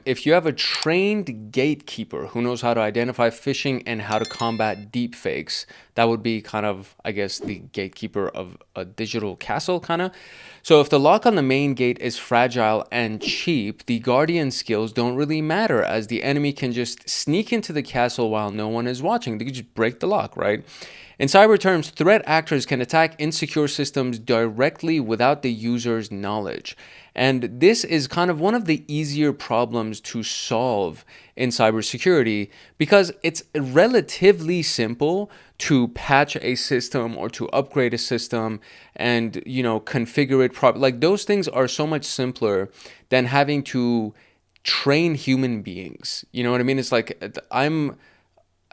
if you have a trained gatekeeper who knows how to identify phishing and how to combat deepfakes, that would be kind of, I guess, the gatekeeper of a digital castle, kind of. So if the lock on the main gate is fragile and cheap, the guardian skills don't really matter, as the enemy can just sneak into the castle while no one is watching. They can just break the lock, right? In cyber terms, threat actors can attack insecure systems directly without the user's knowledge. And this is kind of one of the easier problems to solve in cybersecurity, because it's relatively simple to patch a system or to upgrade a system and, you know, configure it properly. Like those things are so much simpler than having to train human beings. You know what I mean? It's like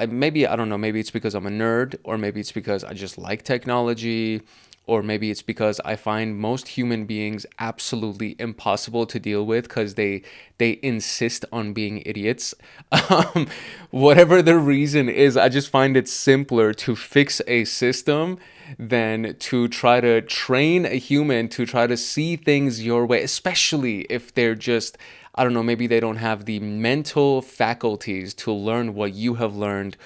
maybe, I don't know, maybe it's because I'm a nerd, or maybe it's because I just like technology, or maybe it's because I find most human beings absolutely impossible to deal with because they insist on being idiots. Whatever the reason is, I just find it simpler to fix a system than to try to train a human to try to see things your way, especially if they're just, I don't know, maybe they don't have the mental faculties to learn what you have learned,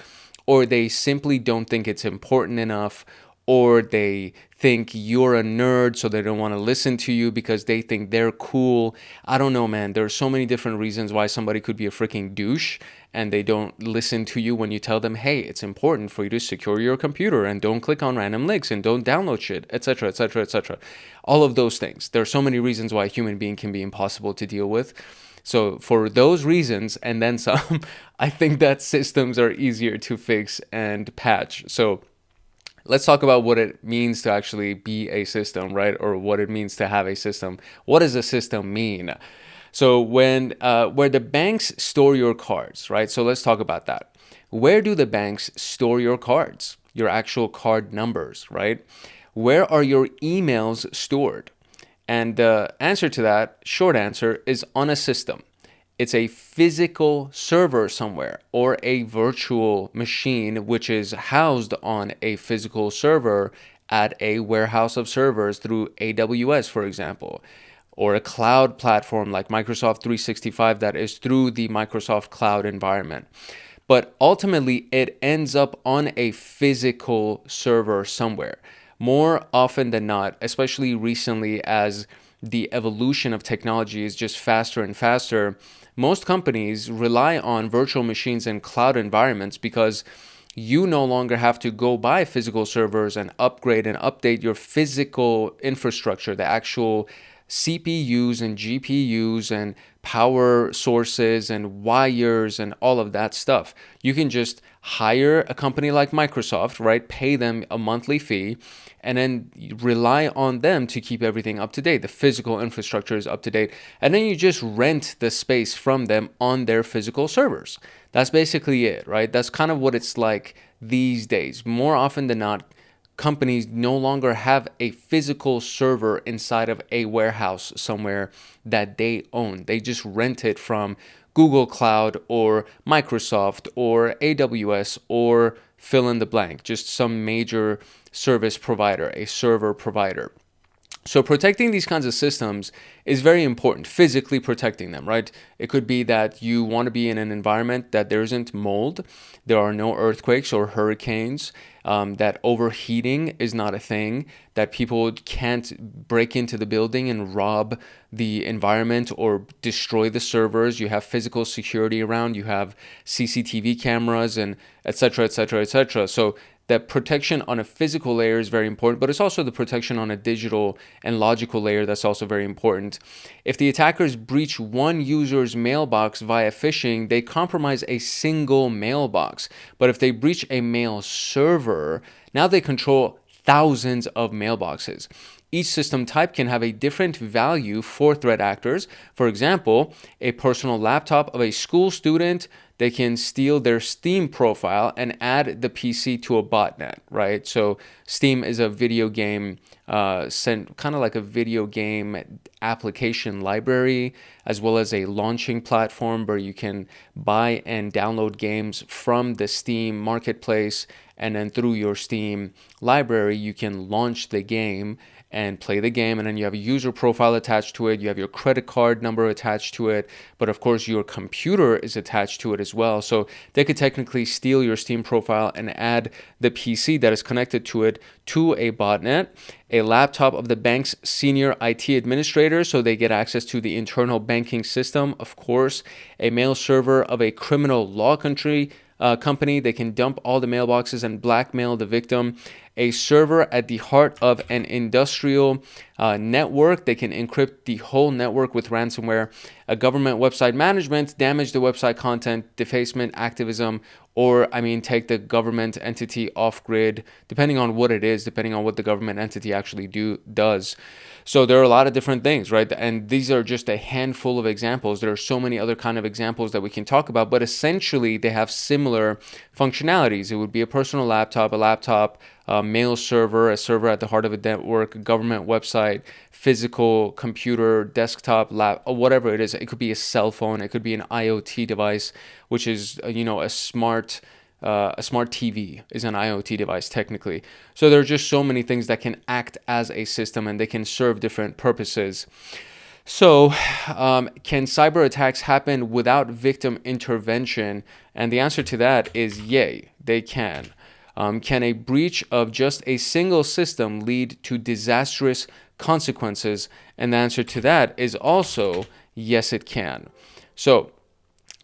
or they simply don't think it's important enough, or they think you're a nerd, so they don't want to listen to you because they think they're cool. I don't know, man. There are so many different reasons why somebody could be a freaking douche and they don't listen to you when you tell them, hey, it's important for you to secure your computer and don't click on random links and don't download shit, etc., etc., etc. All of those things. There are so many reasons why a human being can be impossible to deal with. So for those reasons, and then some, I think that systems are easier to fix and patch. So let's talk about what it means to actually be a system, right? Or what it means to have a system. What does a system mean? So when where the banks store your cards, right? So let's talk about that. Where do the banks store your cards? Your actual card numbers, right? Where are your emails stored? And the answer to that, short answer, is on a system. It's a physical server somewhere, or a virtual machine which is housed on a physical server at a warehouse of servers through AWS, for example, or a cloud platform like Microsoft 365 that is through the Microsoft cloud environment. But ultimately, it ends up on a physical server somewhere. More often than not, especially recently as the evolution of technology is just faster and faster, most companies rely on virtual machines and cloud environments because you no longer have to go buy physical servers and upgrade and update your physical infrastructure, the actual CPUs and GPUs and power sources and wires and all of that stuff. You can just hire a company like Microsoft, right? Pay them a monthly fee and then rely on them to keep everything up to date. The physical infrastructure is up to date. And then you just rent the space from them on their physical servers. That's basically it, right? That's kind of what it's like these days. More often than not, companies no longer have a physical server inside of a warehouse somewhere that they own. They just rent it from Google Cloud or Microsoft or AWS or fill in the blank, just some major service provider, a server provider. So protecting these kinds of systems is very important, physically protecting them, right? It could be that you want to be in an environment that there isn't mold, there are no earthquakes or hurricanes, that overheating is not a thing, that people can't break into the building and rob the environment or destroy the servers. You have physical security around, you have CCTV cameras and et cetera, et cetera, et cetera. So that protection on a physical layer is very important, but it's also the protection on a digital and logical layer that's also very important. If the attackers breach one user's mailbox via phishing, they compromise a single mailbox. But if they breach a mail server, now they control thousands of mailboxes. Each system type can have a different value for threat actors. For example, a personal laptop of a school student, they can steal their Steam profile and add the PC to a botnet, right? So Steam is a video game, kind of like a video game application library, as well as a launching platform where you can buy and download games from the Steam marketplace, and then through your Steam library, you can launch the game and play the game, and then you have a user profile attached to it, you have your credit card number attached to it, but of course your computer is attached to it as well. So they could technically steal your Steam profile and add the PC that is connected to it to a botnet. A laptop of the bank's senior IT administrator, so they get access to the internal banking system, of course. A mail server of a criminal law company, they can dump all the mailboxes and blackmail the victim. A server at the heart of an industrial network, they can encrypt the whole network with ransomware. A government website management, damage the website content, defacement, activism, or take the government entity off grid, depending on what it is, depending on what the government entity actually does. So there are a lot of different things, right? And these are just a handful of examples. There are so many other kind of examples that we can talk about, but essentially they have similar functionalities. It would be a personal laptop, a mail server, a server at the heart of a network, a government website, physical computer, desktop, whatever it is. It could be a cell phone. It could be an IoT device, which is, a smart TV is an IoT device technically. So there are just so many things that can act as a system and they can serve different purposes. So can cyber attacks happen without victim intervention? And the answer to that is yay, they can. Can a breach of just a single system lead to disastrous consequences? And the answer to that is also yes, it can. So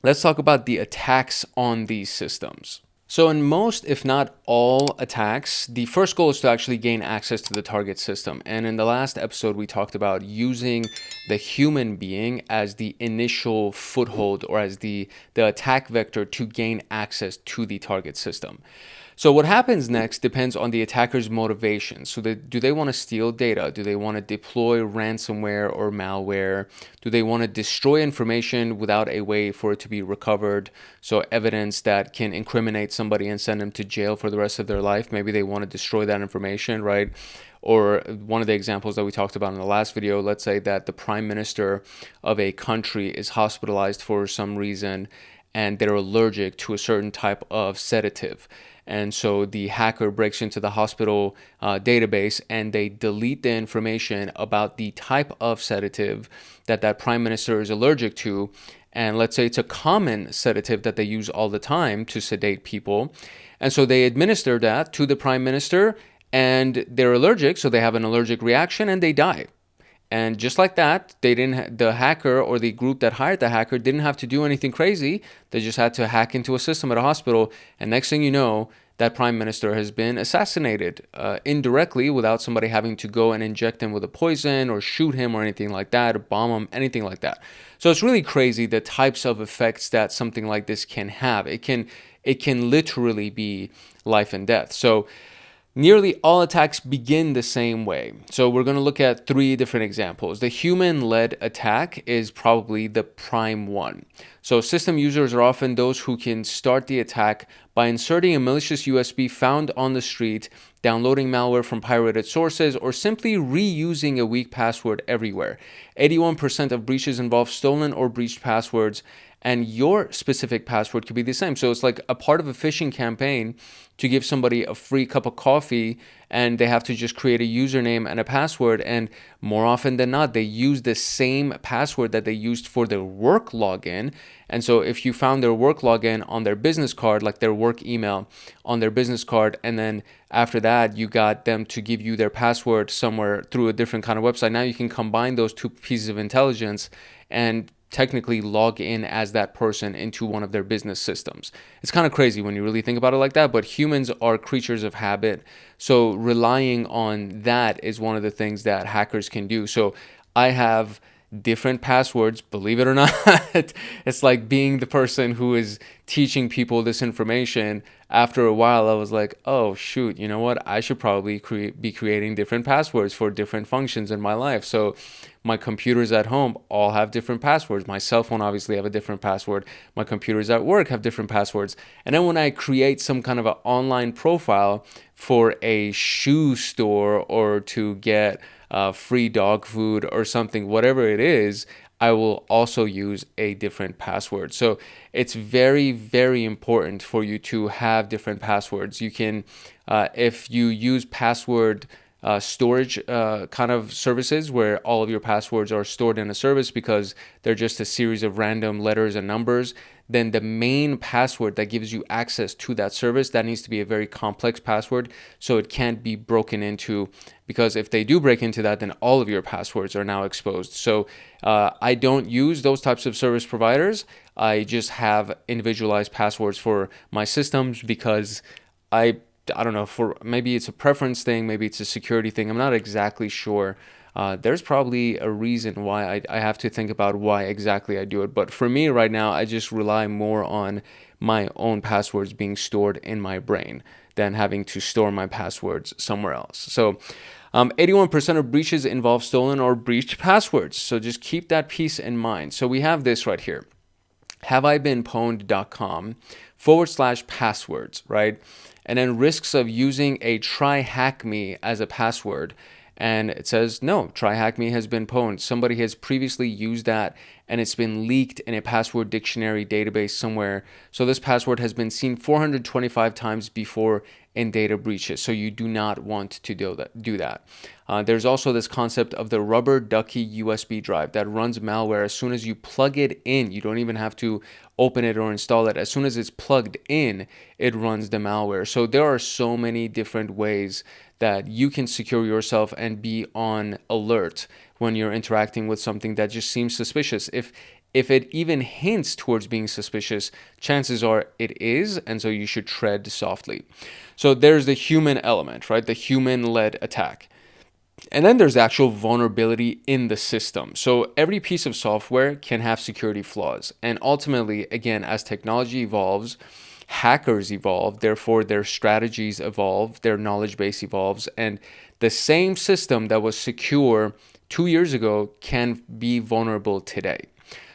let's talk about the attacks on these systems. So in most, if not all attacks, the first goal is to actually gain access to the target system. And in the last episode, we talked about using the human being as the initial foothold or as the attack vector to gain access to the target system. So what happens next depends on the attacker's motivation. So do they want to steal data? Do they want to deploy ransomware or malware? Do they want to destroy information without a way for it to be recovered? So evidence that can incriminate somebody and send them to jail for the rest of their life. Maybe they want to destroy that information, right? Or one of the examples that we talked about in the last video, let's say that the prime minister of a country is hospitalized for some reason and they're allergic to a certain type of sedative. And so the hacker breaks into the hospital database and they delete the information about the type of sedative that prime minister is allergic to. And let's say it's a common sedative that they use all the time to sedate people. And so they administer that to the prime minister and they're allergic. So they have an allergic reaction and they die. And just like that, the hacker or the group that hired the hacker didn't have to do anything crazy. They just had to hack into a system at a hospital. And next thing you know, that prime minister has been assassinated indirectly without somebody having to go and inject him with a poison or shoot him or anything like that, or bomb him, anything like that. So it's really crazy the types of effects that something like this can have. It can literally be life and death. So nearly all attacks begin the same way. So we're going to look at 3 different examples. The human-led attack is probably the prime one. So system users are often those who can start the attack by inserting a malicious USB found on the street, downloading malware from pirated sources, or simply reusing a weak password everywhere. 81% of breaches involve stolen or breached passwords, and your specific password could be the same. So it's like a part of a phishing campaign to give somebody a free cup of coffee, and they have to just create a username and a password. And more often than not, they use the same password that they used for their work login. And so if you found their work login on their business card, like their work email on their business card, and then after that, you got them to give you their password somewhere through a different kind of website, now you can combine those 2 pieces of intelligence and technically log in as that person into one of their business systems. It's kind of crazy when you really think about it like that, but humans are creatures of habit. So relying on that is one of the things that hackers can do. So I have different passwords, believe it or not. It's like being the person who is teaching people this information. After a while, I was like, oh, shoot, you know what? I should probably be creating different passwords for different functions in my life. So my computers at home all have different passwords. My cell phone obviously have a different password. My computers at work have different passwords. And then when I create some kind of an online profile for a shoe store or to get free dog food or something, whatever it is, I will also use a different password. So it's very, very important for you to have different passwords. You can, if you use password storage kind of services where all of your passwords are stored in a service because they're just a series of random letters and numbers, then the main password that gives you access to that service, that needs to be a very complex password, so it can't be broken into, because if they do break into that, then all of your passwords are now exposed. So I don't use those types of service providers. I just have individualized passwords for my systems because I don't know, for maybe it's a preference thing, maybe it's a security thing. I'm not exactly sure. There's probably a reason why I have to think about why exactly I do it. But for me right now, I just rely more on my own passwords being stored in my brain than having to store my passwords somewhere else. So 81% of breaches involve stolen or breached passwords. So just keep that piece in mind. So we have this right here. haveibeenpwned.com/passwords, right? And then risks of using a TryHackMe as a password. And it says, no, TryHackMe has been pwned. Somebody has previously used that and it's been leaked in a password dictionary database somewhere. So this password has been seen 425 times before in data breaches. So you do not want to do that. There's also this concept of the rubber ducky USB drive that runs malware as soon as you plug it in. You don't even have to open it or install it. As soon as it's plugged in, it runs the malware. So there are so many different ways that you can secure yourself and be on alert when you're interacting with something that just seems suspicious. If it even hints towards being suspicious, chances are it is, and so you should tread softly. So there's the human element, right? The human-led attack. And then there's actual vulnerability in the system. So every piece of software can have security flaws. And ultimately, again, as technology evolves, hackers evolve, therefore their strategies evolve, their knowledge base evolves, and the same system that was secure 2 years ago can be vulnerable today.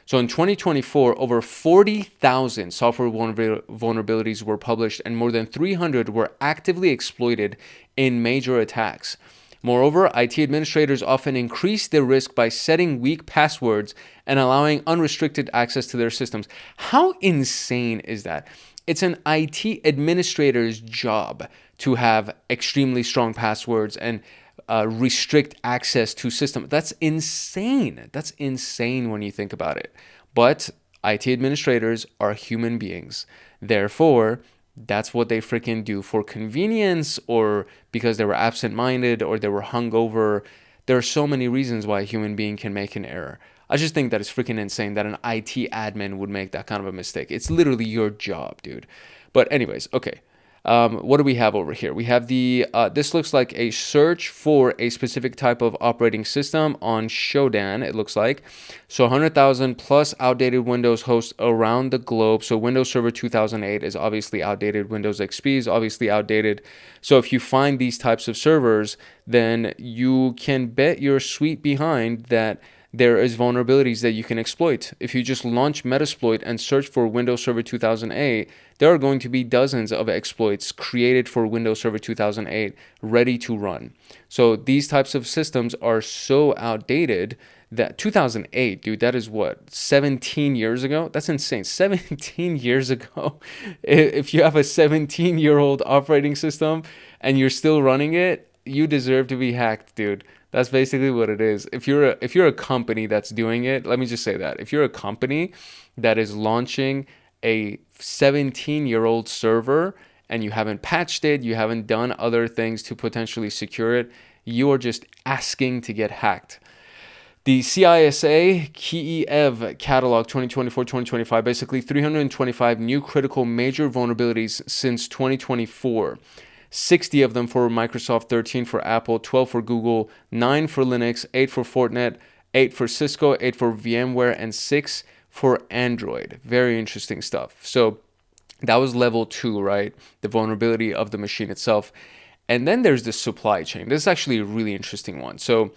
So in 2024, over 40,000 software vulnerabilities were published and more than 300 were actively exploited in major attacks. Moreover, IT administrators often increase their risk by setting weak passwords and allowing unrestricted access to their systems. How insane is that? It's an IT administrator's job to have extremely strong passwords and restrict access to systems. That's insane. That's insane when you think about it. But IT administrators are human beings. Therefore, that's what they freaking do for convenience, or because they were absent-minded or they were hungover. There are so many reasons why a human being can make an error. I just think that it's freaking insane that an IT admin would make that kind of a mistake. It's literally your job, dude. But anyways, okay. What do we have over here? We have this looks like a search for a specific type of operating system on Shodan, it looks like. So 100,000 plus outdated Windows hosts around the globe. So Windows Server 2008 is obviously outdated. Windows XP is obviously outdated. So if you find these types of servers, then you can bet your sweet behind that there is vulnerabilities that you can exploit. If you just launch Metasploit and search for Windows Server 2008, there are going to be dozens of exploits created for Windows Server 2008 ready to run. So these types of systems are so outdated that 2008, dude, that is what, 17 years ago? That's insane. 17 years ago. If you have a 17-year-old operating system and you're still running it, you deserve to be hacked, dude. That's basically what it is. If you're a company that's doing it, let me just say that. If you're a company that is launching a 17-year-old server and you haven't patched it, you haven't done other things to potentially secure it, you are just asking to get hacked. The CISA Kiev catalog 2024-2025, basically 325 new critical major vulnerabilities since 2024. 60 of them for Microsoft, 13 for Apple, 12 for Google, 9 for Linux, 8 for Fortinet, 8 for Cisco, 8 for VMware, and 6 for Android. Very interesting stuff. So that was level 2, right? The vulnerability of the machine itself. And then there's the supply chain. This is actually a really interesting one. So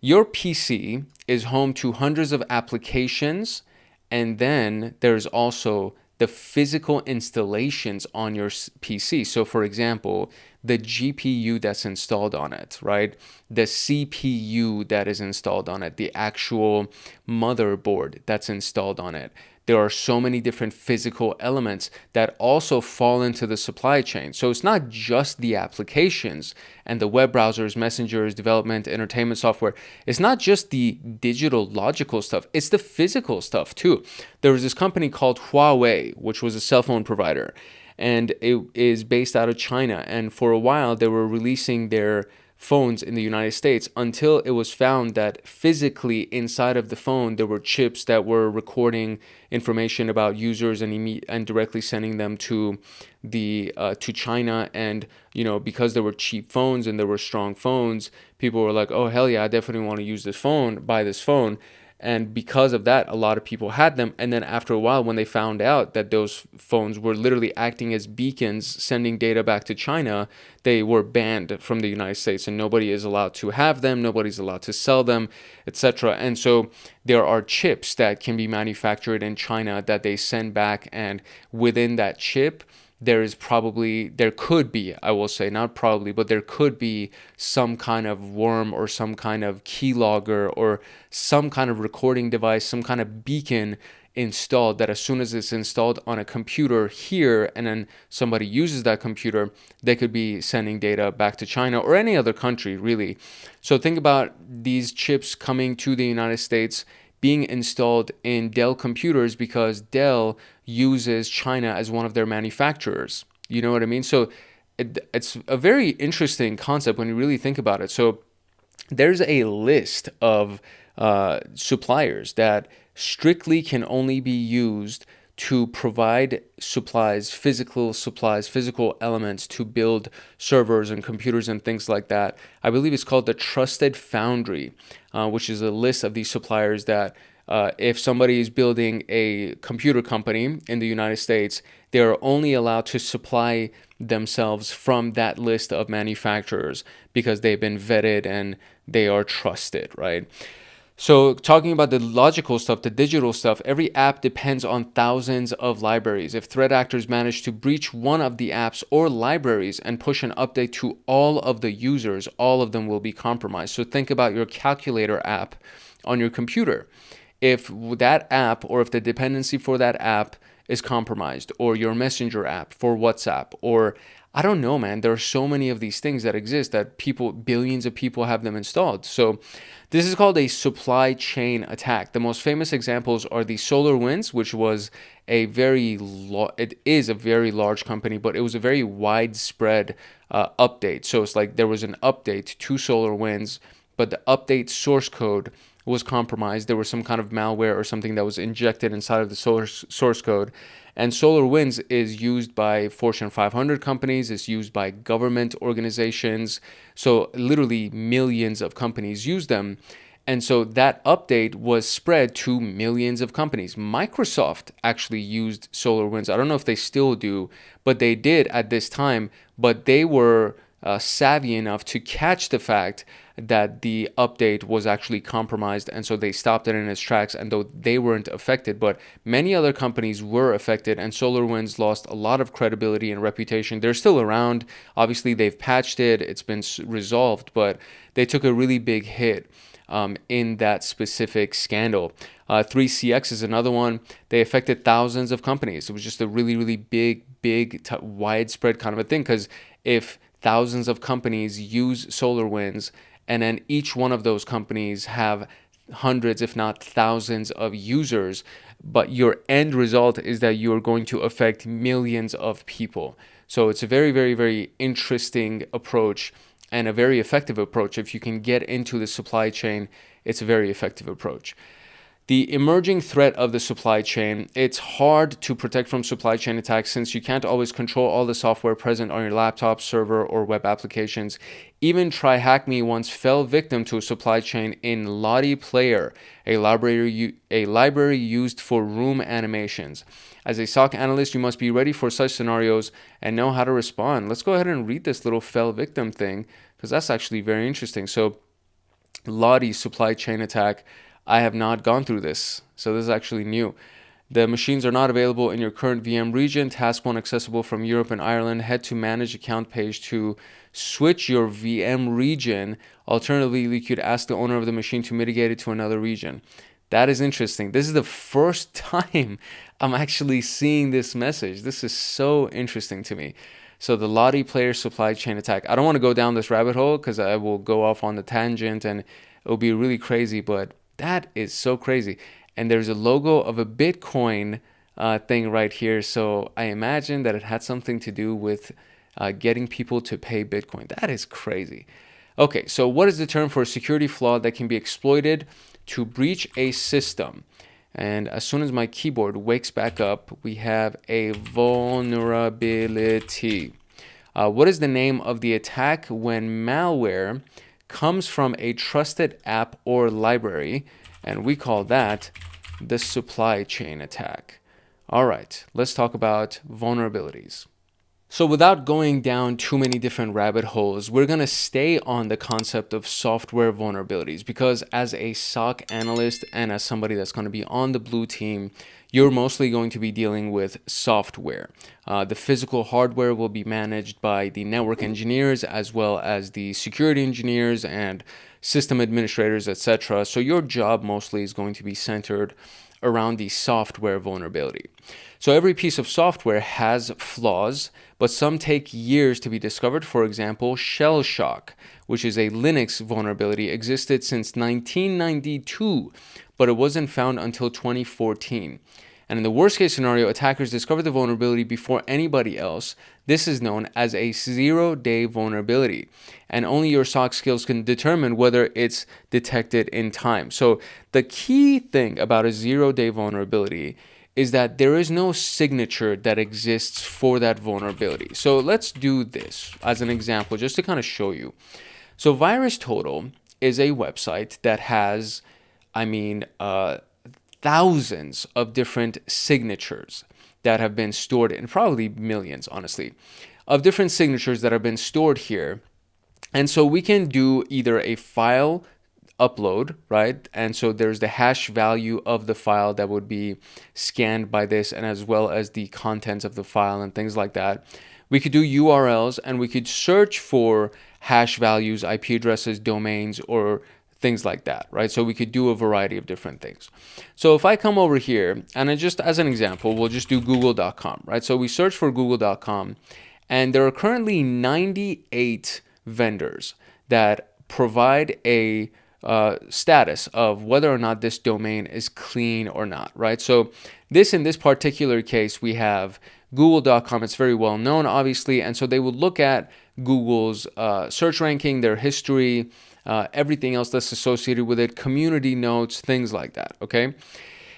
your PC is home to hundreds of applications, and then there's also the physical installations on your PC. So for example, the GPU that's installed on it, right? The CPU that is installed on it, the actual motherboard that's installed on it. There are so many different physical elements that also fall into the supply chain. So it's not just the applications and the web browsers, messengers, development, entertainment software. It's not just the digital logical stuff. It's the physical stuff too. There was this company called Huawei, which was a cell phone provider, and it is based out of China. And for a while, they were releasing their phones in the United States until it was found that physically inside of the phone there were chips that were recording information about users and directly sending them to to China. And because there were cheap phones and there were strong phones, people were like, oh hell yeah, I definitely want to use this phone, buy this phone. And because of that, a lot of people had them. And then after a while, when they found out that those phones were literally acting as beacons, sending data back to China, they were banned from the United States, and nobody is allowed to have them, nobody's allowed to sell them, etc. And so there are chips that can be manufactured in China that they send back, and within that chip, there could be, I will say, not probably, but there could be some kind of worm or some kind of keylogger or some kind of recording device, some kind of beacon installed, that as soon as it's installed on a computer here and then somebody uses that computer, they could be sending data back to China or any other country, really. So think about these chips coming to the United States, being installed in Dell computers because Dell uses China as one of their manufacturers. You know what I mean? So it's a very interesting concept when you really think about it. So there's a list of suppliers that strictly can only be used to provide physical elements to build servers and computers and things like that. I believe it's called the Trusted Foundry, which is a list of these suppliers that if somebody is building a computer company in the United States, they are only allowed to supply themselves from that list of manufacturers because they've been vetted and they are trusted, right? So talking about the logical stuff, the digital stuff, every app depends on thousands of libraries. If threat actors manage to breach one of the apps or libraries and push an update to all of the users, all of them will be compromised. So think about your calculator app on your computer. If that app, or if the dependency for that app is compromised, or your messenger app for WhatsApp, or I don't know, man, there are so many of these things that exist that billions of people have them installed. So this is called a supply chain attack. The most famous examples are the SolarWinds, which was it is a very large company, but it was a very widespread update. So it's like there was an update to SolarWinds, but the update source code was compromised. There was some kind of malware or something that was injected inside of the source code. And SolarWinds is used by Fortune 500 companies. It's used by government organizations. So literally millions of companies use them. And so that update was spread to millions of companies. Microsoft actually used SolarWinds. I don't know if they still do, but they did at this time. But they were savvy enough to catch the fact that the update was actually compromised, and so they stopped it in its tracks. And though they weren't affected, but many other companies were affected, and SolarWinds lost a lot of credibility and reputation. They're still around. Obviously, they've patched it. It's been resolved, but they took a really big hit in that specific scandal. 3CX is another one. They affected thousands of companies. It was just a really, really big, widespread kind of a thing, because if thousands of companies use SolarWinds, and then each one of those companies have hundreds, if not thousands of users, but your end result is that you're going to affect millions of people. So it's a very, very, very interesting approach and a very effective approach. If you can get into the supply chain, it's a very effective approach. The emerging threat of the supply chain, it's hard to protect from supply chain attacks since you can't always control all the software present on your laptop, server, or web applications. Even TryHackMe once fell victim to a supply chain in Lottie Player, a library used for room animations. As a SOC analyst, you must be ready for such scenarios and know how to respond. Let's go ahead and read this little fell victim thing, because that's actually very interesting. So, Lottie supply chain attack. I have not gone through this, so this is actually new. The machines are not available in your current VM region. Task 1 accessible from Europe and Ireland. Head to Manage Account page to switch your VM region. Alternatively, you could ask the owner of the machine to mitigate it to another region. That is interesting. This is the first time I'm actually seeing this message. This is so interesting to me. So the Lottie Player supply chain attack. I don't want to go down this rabbit hole because I will go off on the tangent and it'll be really crazy, but that is so crazy. And there's a logo of a Bitcoin thing right here. So I imagine that it had something to do with getting people to pay Bitcoin. That is crazy. Okay, so what is the term for a security flaw that can be exploited to breach a system? And as soon as my keyboard wakes back up, we have a vulnerability. What is the name of the attack when malware comes from a trusted app or library? And we call that the supply chain attack. All right, let's talk about vulnerabilities. So without going down too many different rabbit holes, we're going to stay on the concept of software vulnerabilities, because as a SOC analyst and as somebody that's going to be on the blue team, you're mostly going to be dealing with software. The physical hardware will be managed by the network engineers as well as the security engineers and system administrators, etc. So your job mostly is going to be centered around the software vulnerability. So every piece of software has flaws, but some take years to be discovered. For example, shell shock, which is a Linux vulnerability, existed since 1992, but it wasn't found until 2014. And in the worst case scenario, attackers discover the vulnerability before anybody else. This is known as a zero-day vulnerability. And only your SOC skills can determine whether it's detected in time. So the key thing about a zero-day vulnerability is that there is no signature that exists for that vulnerability. So let's do this as an example, just to kind of show you. So VirusTotal is a website that has, thousands of different signatures that have been stored in, probably millions, honestly, of different signatures that have been stored here. And so we can do either a file upload, right? And so there's the hash value of the file that would be scanned by this, and as well as the contents of the file and things like that. We could do URLs, and we could search for hash values, IP addresses, domains, or things like that, right? So we could do a variety of different things. So if I come over here, and I just as an example, we'll just do google.com, right? So we search for google.com, and there are currently 98 vendors that provide a status of whether or not this domain is clean or not, right? So in this particular case, we have google.com. It's very well known, obviously, and so they would look at Google's search ranking, their history, everything else that's associated with it, community notes, things like that, okay?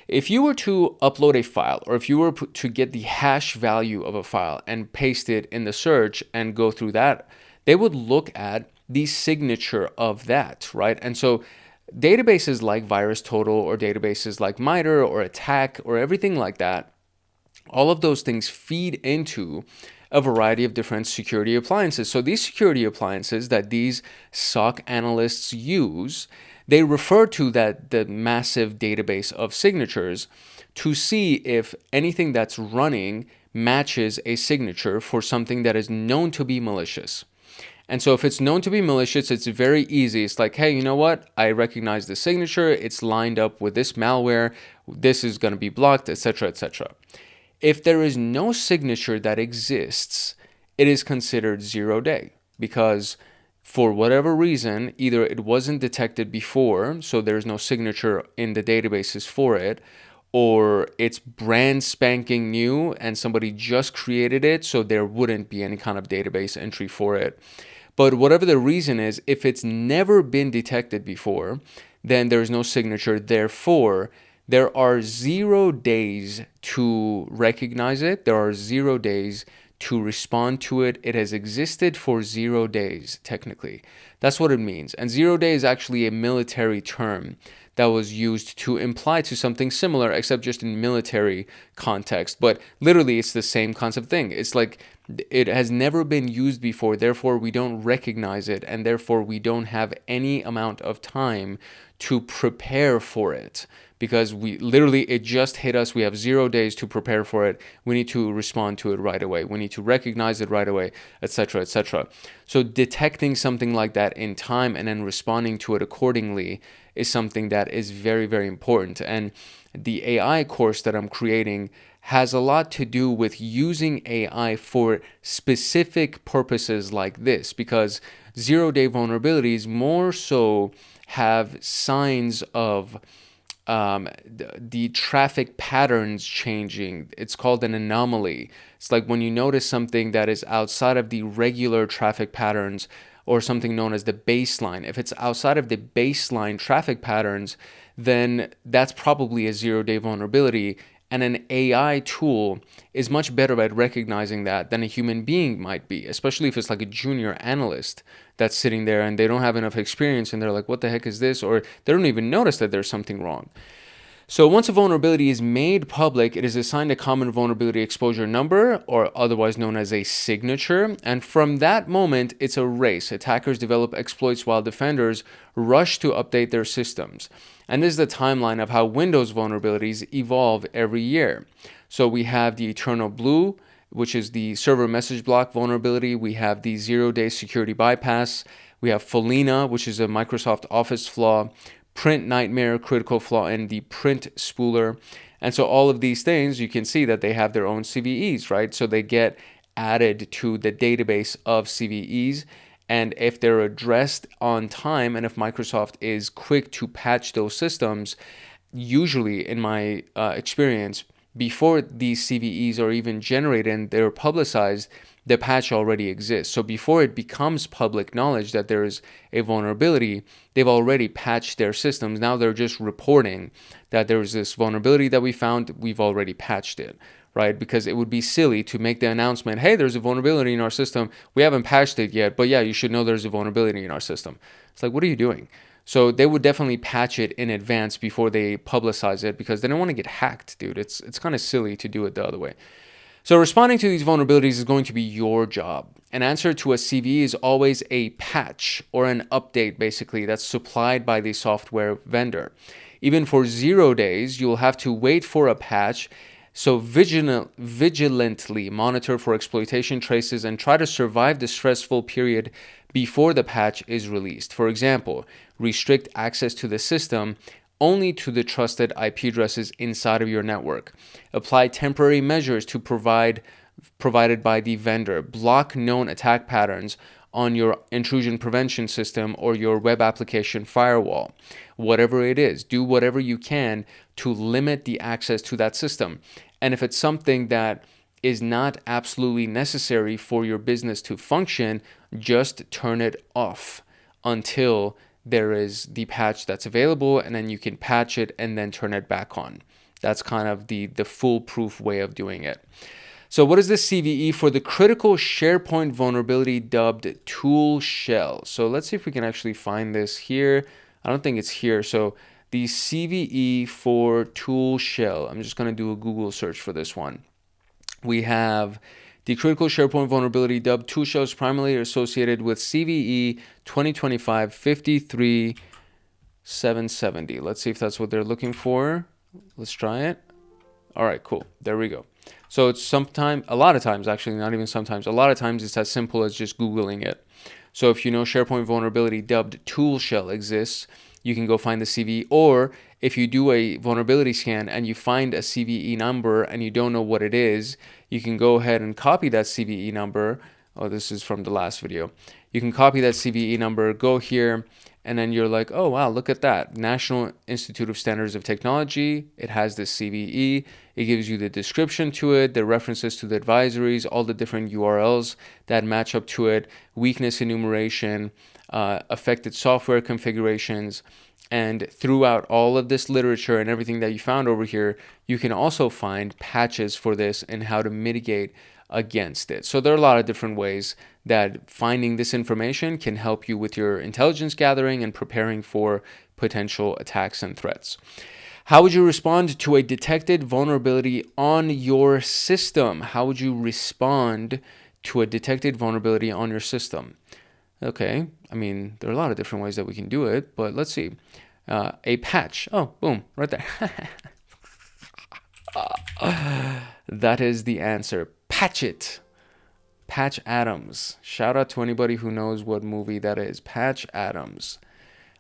If you were to upload a file, or if you were to get the hash value of a file and paste it in the search and go through that, they would look at the signature of that, right? And so databases like VirusTotal or databases like MITRE or Attack or everything like that, all of those things feed into a variety of different security appliances. So these security appliances that these SOC analysts use, they refer to the massive database of signatures to see if anything that's running matches a signature for something that is known to be malicious. And so if it's known to be malicious, it's very easy. It's like, hey, you know what? I recognize the signature. It's lined up with this malware. This is going to be blocked, etc., etc. If there is no signature that exists, it is considered 0-day because for whatever reason, either it wasn't detected before, so there's no signature in the databases for it, or it's brand spanking new and somebody just created it, so there wouldn't be any kind of database entry for it. But whatever the reason is, if it's never been detected before, then there's no signature. Therefore, there are 0 days to recognize it. There are 0 days to respond to it. It has existed for 0 days, technically. That's what it means. And 0 day is actually a military term that was used to imply to something similar, except just in military context. But literally, it's the same concept thing. It's like it has never been used before, therefore we don't recognize it, and therefore we don't have any amount of time to prepare for it. Because it just hit us. We have 0 days to prepare for it. We need to respond to it right away. We need to recognize it right away, etc., etc. So detecting something like that in time and then responding to it accordingly is something that is very, very important. And the AI course that I'm creating has a lot to do with using AI for specific purposes like this, because 0-day vulnerabilities more so have signs of the traffic patterns changing. It's called an anomaly. It's like when you notice something that is outside of the regular traffic patterns, or something known as the baseline. If it's outside of the baseline traffic patterns, then that's probably a 0-day vulnerability. And an AI tool is much better at recognizing that than a human being might be, especially if it's like a junior analyst that's sitting there and they don't have enough experience and they're like, what the heck is this? Or they don't even notice that there's something wrong. So once a vulnerability is made public, it is assigned a common vulnerability exposure number, or otherwise known as a signature. And from that moment, it's a race. Attackers develop exploits while defenders rush to update their systems. And this is the timeline of how Windows vulnerabilities evolve every year. So we have the Eternal Blue, which is the server message block vulnerability. We have the 0-day security bypass. We have Felina, which is a Microsoft Office flaw. Print Nightmare, critical flaw, and the print spooler. And so all of these things, you can see that they have their own CVEs, right? So they get added to the database of CVEs. And if they're addressed on time, and if Microsoft is quick to patch those systems, usually in my experience, before these CVEs are even generated and they're publicized, the patch already exists. So before it becomes public knowledge that there is a vulnerability, they've already patched their systems. Now they're just reporting that there is this vulnerability that we found, we've already patched it, right? Because it would be silly to make the announcement, hey, there's a vulnerability in our system. We haven't patched it yet, but yeah, you should know there's a vulnerability in our system. It's like, what are you doing? So they would definitely patch it in advance before they publicize it, because they don't want to get hacked, dude. It's kind of silly to do it the other way. So responding to these vulnerabilities is going to be your job. An answer to a CVE is always a patch or an update, basically, that's supplied by the software vendor. Even for 0 days, you'll have to wait for a patch. So vigilantly monitor for exploitation traces and try to survive the stressful period before the patch is released. For example, restrict access to the system only to the trusted IP addresses inside of your network. Apply temporary measures to provided by the vendor. Block known attack patterns on your intrusion prevention system or your web application firewall. Whatever it is, do whatever you can to limit the access to that system. And if it's something that is not absolutely necessary for your business to function, just turn it off until there is the patch that's available, and then you can patch it and then turn it back on. That's kind of the foolproof way of doing it. So what is the CVE for the critical SharePoint vulnerability dubbed tool shell? So let's see if we can actually find this here. I don't think it's here. So the CVE for tool shell, I'm just going to do a Google search for this one. We have the critical SharePoint vulnerability dubbed tool shell is primarily associated with CVE 2025 53770. Let's see if that's what they're looking for. Let's try it. All right, cool. There we go. So it's a lot of times, actually, not even sometimes, a lot of times it's as simple as just Googling it. So if you know SharePoint vulnerability dubbed tool shell exists, you can go find the CVE. Or if you do a vulnerability scan and you find a CVE number and you don't know what it is, you can go ahead and copy that CVE number. Oh, this is from the last video. You can copy that CVE number, go here, and then you're like, oh, wow, look at that. National Institute of Standards of Technology. It has this CVE. It gives you the description to it, the references to the advisories, all the different URLs that match up to it, weakness enumeration, affected software configurations. And throughout all of this literature and everything that you found over here, you can also find patches for this and how to mitigate against it. So there are a lot of different ways that finding this information can help you with your intelligence gathering and preparing for potential attacks and threats. How would you respond to a detected vulnerability on your system? How would you respond to a detected vulnerability on your system? Okay, I mean, there are a lot of different ways that we can do it, but let's see. A patch. Oh, boom, right there. That is the answer. Patch it. Patch Adams. Shout out to anybody who knows what movie that is. Patch Adams.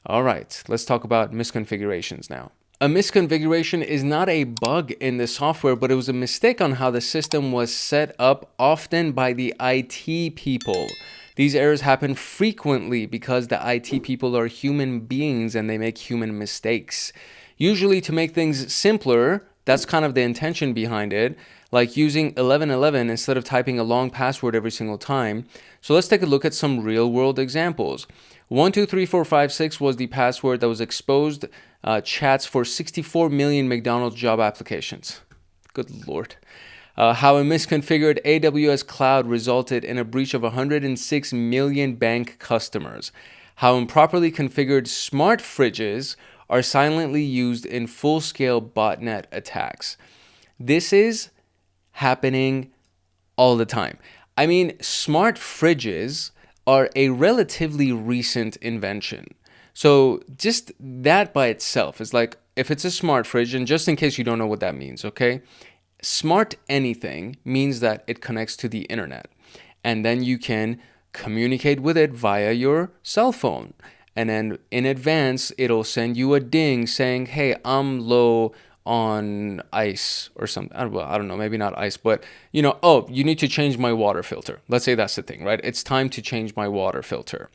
All right, let's talk about misconfigurations now. A misconfiguration is not a bug in the software, but it was a mistake on how the system was set up, often by the IT people. These errors happen frequently because the IT people are human beings and they make human mistakes. Usually to make things simpler, that's kind of the intention behind it, like using 1111 instead of typing a long password every single time. So let's take a look at some real world examples. 123456 was the password that was exposed chats for 64 million McDonald's job applications. Good Lord. How a misconfigured AWS cloud resulted in a breach of 106 million bank customers. How improperly configured smart fridges are silently used in full-scale botnet attacks. This is happening all the time. I mean, smart fridges are a relatively recent invention. So just that by itself is like, if it's a smart fridge, and just in case you don't know what that means, okay? Smart anything means that it connects to the internet, and then you can communicate with it via your cell phone. And then in advance, it'll send you a ding saying, hey, I'm low on ice or something. Well, I don't know, maybe not ice, but you know, oh, you need to change my water filter. Let's say that's the thing, right? It's time to change my water filter.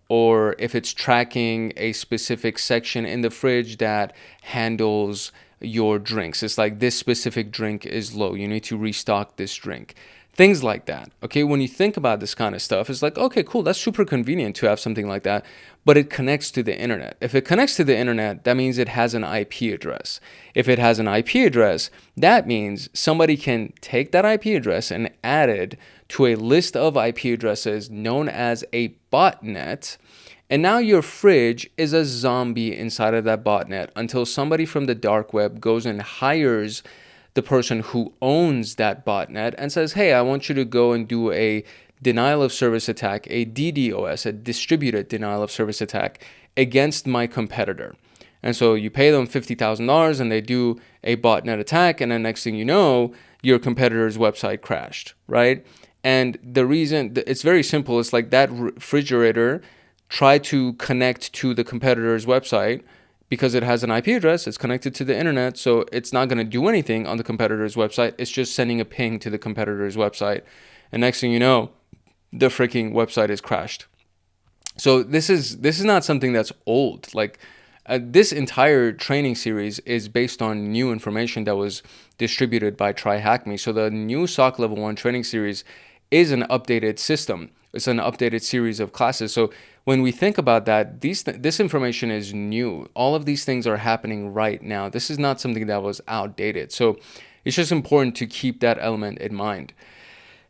Or if it's tracking a specific section in the fridge that handles your drinks, it's like this specific drink is low, you need to restock this drink. Things like that. Okay, when you think about this kind of stuff, it's like, okay, cool, that's super convenient to have something like that, but it connects to the internet. If it connects to the internet, that means it has an IP address. If it has an IP address, that means somebody can take that IP address and add it to a list of IP addresses known as a botnet. And now your fridge is a zombie inside of that botnet until somebody from the dark web goes and hires the person who owns that botnet and says, hey, I want you to go and do a denial of service attack, a DDoS, a distributed denial of service attack against my competitor. And so you pay them $50,000 and they do a botnet attack, and then next thing you know, your competitor's website crashed, right? And the reason, it's very simple. It's like that refrigerator tried to connect to the competitor's website. Because it has an IP address, it's connected to the internet, so it's not going to do anything on the competitor's website. It's just sending a ping to the competitor's website. And next thing you know, the freaking website is crashed. So this is not something that's old. Like this entire training series is based on new information that was distributed by TryHackMe. So the new SOC Level 1 training series is an updated system. It's an updated series of classes. So when we think about that, this information is new. All of these things are happening right now. This is not something that was outdated. So it's just important to keep that element in mind.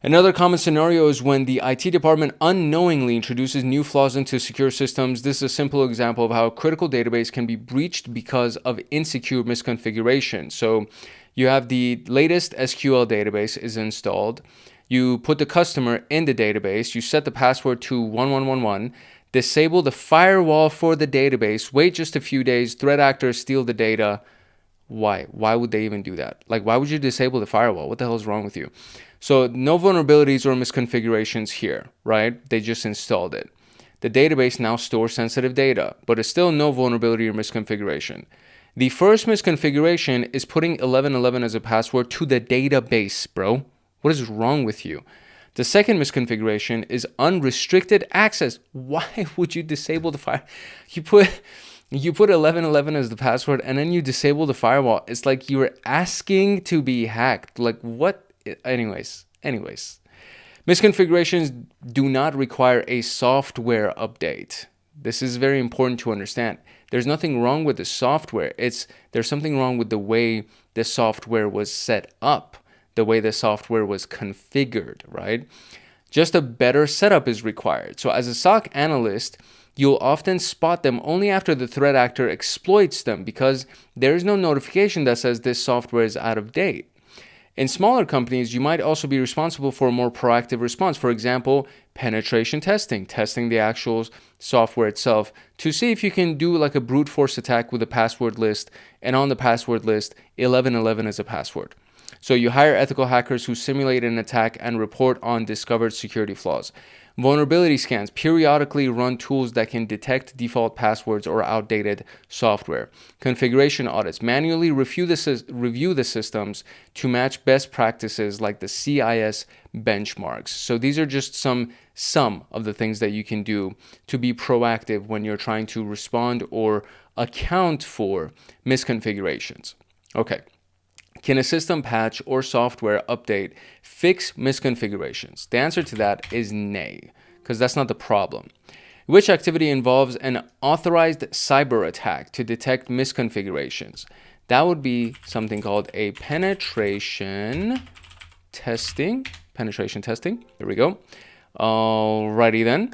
Another common scenario is when the IT department unknowingly introduces new flaws into secure systems. This is a simple example of how a critical database can be breached because of insecure misconfiguration. So you have the latest SQL database is installed. You put the customer in the database. You set the password to 1111. Disable the firewall for the database. Wait just a few days. Threat actors steal the data. Why? Why would they even do that? Like, why would you disable the firewall? What the hell is wrong with you? So no vulnerabilities or misconfigurations here, right? They just installed it. The database now stores sensitive data, but it's still no vulnerability or misconfiguration. The first misconfiguration is putting 1111 as a password to the database, bro. What is wrong with you? The second misconfiguration is unrestricted access. Why would you disable the fire? You put 1111 as the password and then you disable the firewall. It's like you were asking to be hacked. Like what? Anyways. Misconfigurations do not require a software update. This is very important to understand. There's nothing wrong with the software. There's something wrong with the way the software was set up, the way the software was configured, right? Just a better setup is required. So as a SOC analyst, you'll often spot them only after the threat actor exploits them because there is no notification that says this software is out of date. In smaller companies, you might also be responsible for a more proactive response. For example, penetration testing the actual software itself to see if you can do like a brute force attack with a password list, and on the password list, 1111 is a password. So you hire ethical hackers who simulate an attack and report on discovered security flaws. Vulnerability scans periodically run tools that can detect default passwords or outdated software. Configuration audits manually review the systems to match best practices like the CIS benchmarks. So these are just some of the things that you can do to be proactive when you're trying to respond or account for misconfigurations. Okay. Can a system patch or software update fix misconfigurations? The answer to that is nay, because that's not the problem. Which activity involves an authorized cyber attack to detect misconfigurations? That would be something called a penetration testing. Here we go. Alrighty then.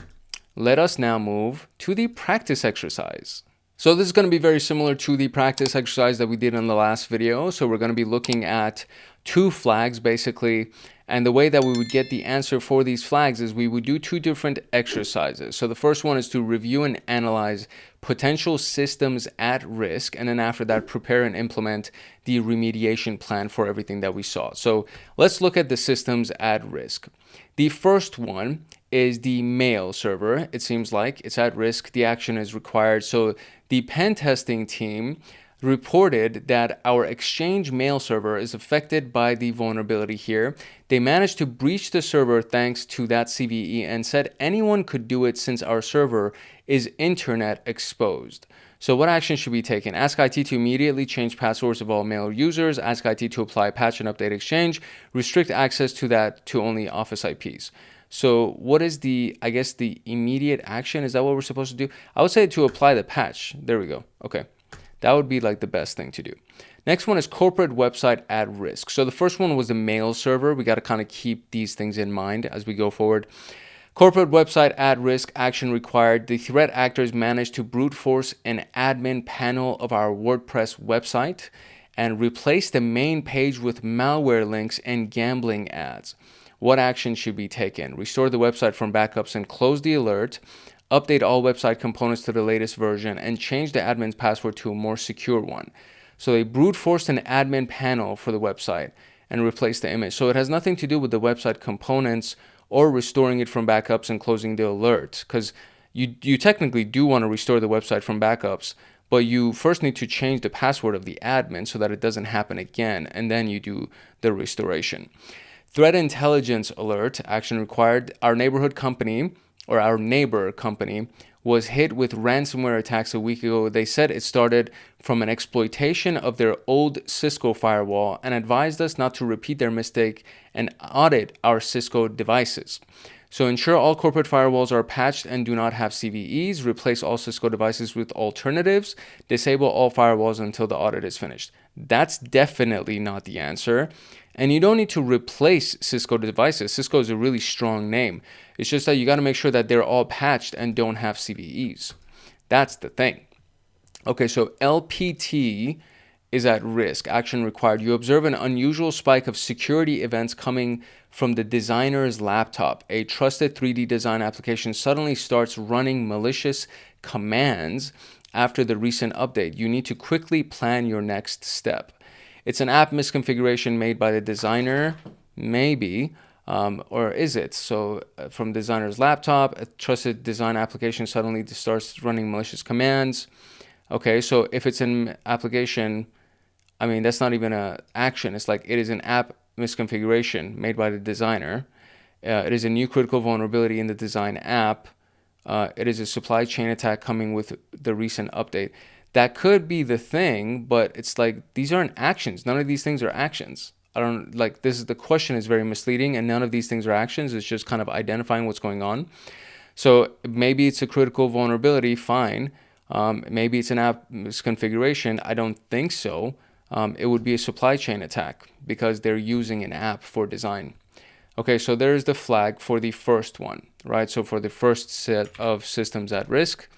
Let us now move to the practice exercise. So this is going to be very similar to the practice exercise that we did in the last video. So we're going to be looking at two flags basically. And the way that we would get the answer for these flags is we would do two different exercises. So the first one is to review and analyze potential systems at risk. And then after that, prepare and implement the remediation plan for everything that we saw. So let's look at the systems at risk. The first one is the mail server. It seems like it's at risk. The action is required. So the pen testing team reported that our Exchange mail server is affected by the vulnerability here. They managed to breach the server thanks to that CVE and said anyone could do it since our server is internet exposed. So what action should be taken? Ask IT to immediately change passwords of all mail users. Ask IT to apply patch and update Exchange. Restrict access to that to only office IPs. So what is the immediate action? Is that what we're supposed to do? I would say to apply the patch. There we go. Okay. That would be like the best thing to do. Next one is corporate website at risk. So the first one was the mail server. We got to kind of keep these things in mind as we go forward. Corporate website at risk, action required. The threat actors managed to brute force an admin panel of our WordPress website and replace the main page with malware links and gambling ads. What action should be taken? Restore the website from backups and close the alert. Update all website components to the latest version and change the admin's password to a more secure one. So they brute forced an admin panel for the website and replaced the image. So it has nothing to do with the website components or restoring it from backups and closing the alert, because you technically do want to restore the website from backups, but you first need to change the password of the admin so that it doesn't happen again, and then you do the restoration. Threat intelligence alert, action required. Our neighbor company was hit with ransomware attacks a week ago. They said it started from an exploitation of their old Cisco firewall and advised us not to repeat their mistake and audit our Cisco devices. So ensure all corporate firewalls are patched and do not have CVEs. Replace all Cisco devices with alternatives. Disable all firewalls until the audit is finished. That's definitely not the answer. And you don't need to replace Cisco devices. Cisco is a really strong name. It's just that you got to make sure that they're all patched and don't have CVEs. That's the thing. Okay, so LPT is at risk. Action required. You observe an unusual spike of security events coming from the designer's laptop. A trusted 3D design application suddenly starts running malicious commands after the recent update. You need to quickly plan your next step. It's an app misconfiguration made by the designer, maybe, or is it? So from designer's laptop, a trusted design application suddenly starts running malicious commands. Okay, so if it's an application, I mean, that's not even an action. It's like it is an app misconfiguration made by the designer. It is a new critical vulnerability in the design app. It is a supply chain attack coming with the recent update. That could be the thing, but it's like these aren't actions. None of these things are actions. I don't like this. The question is very misleading, and none of these things are actions. It's just kind of identifying what's going on. So maybe it's a critical vulnerability. Fine. Maybe it's an app misconfiguration. I don't think so. It would be a supply chain attack because they're using an app for design. Okay, so there's the flag for the first one, right? So for the first set of systems at risk,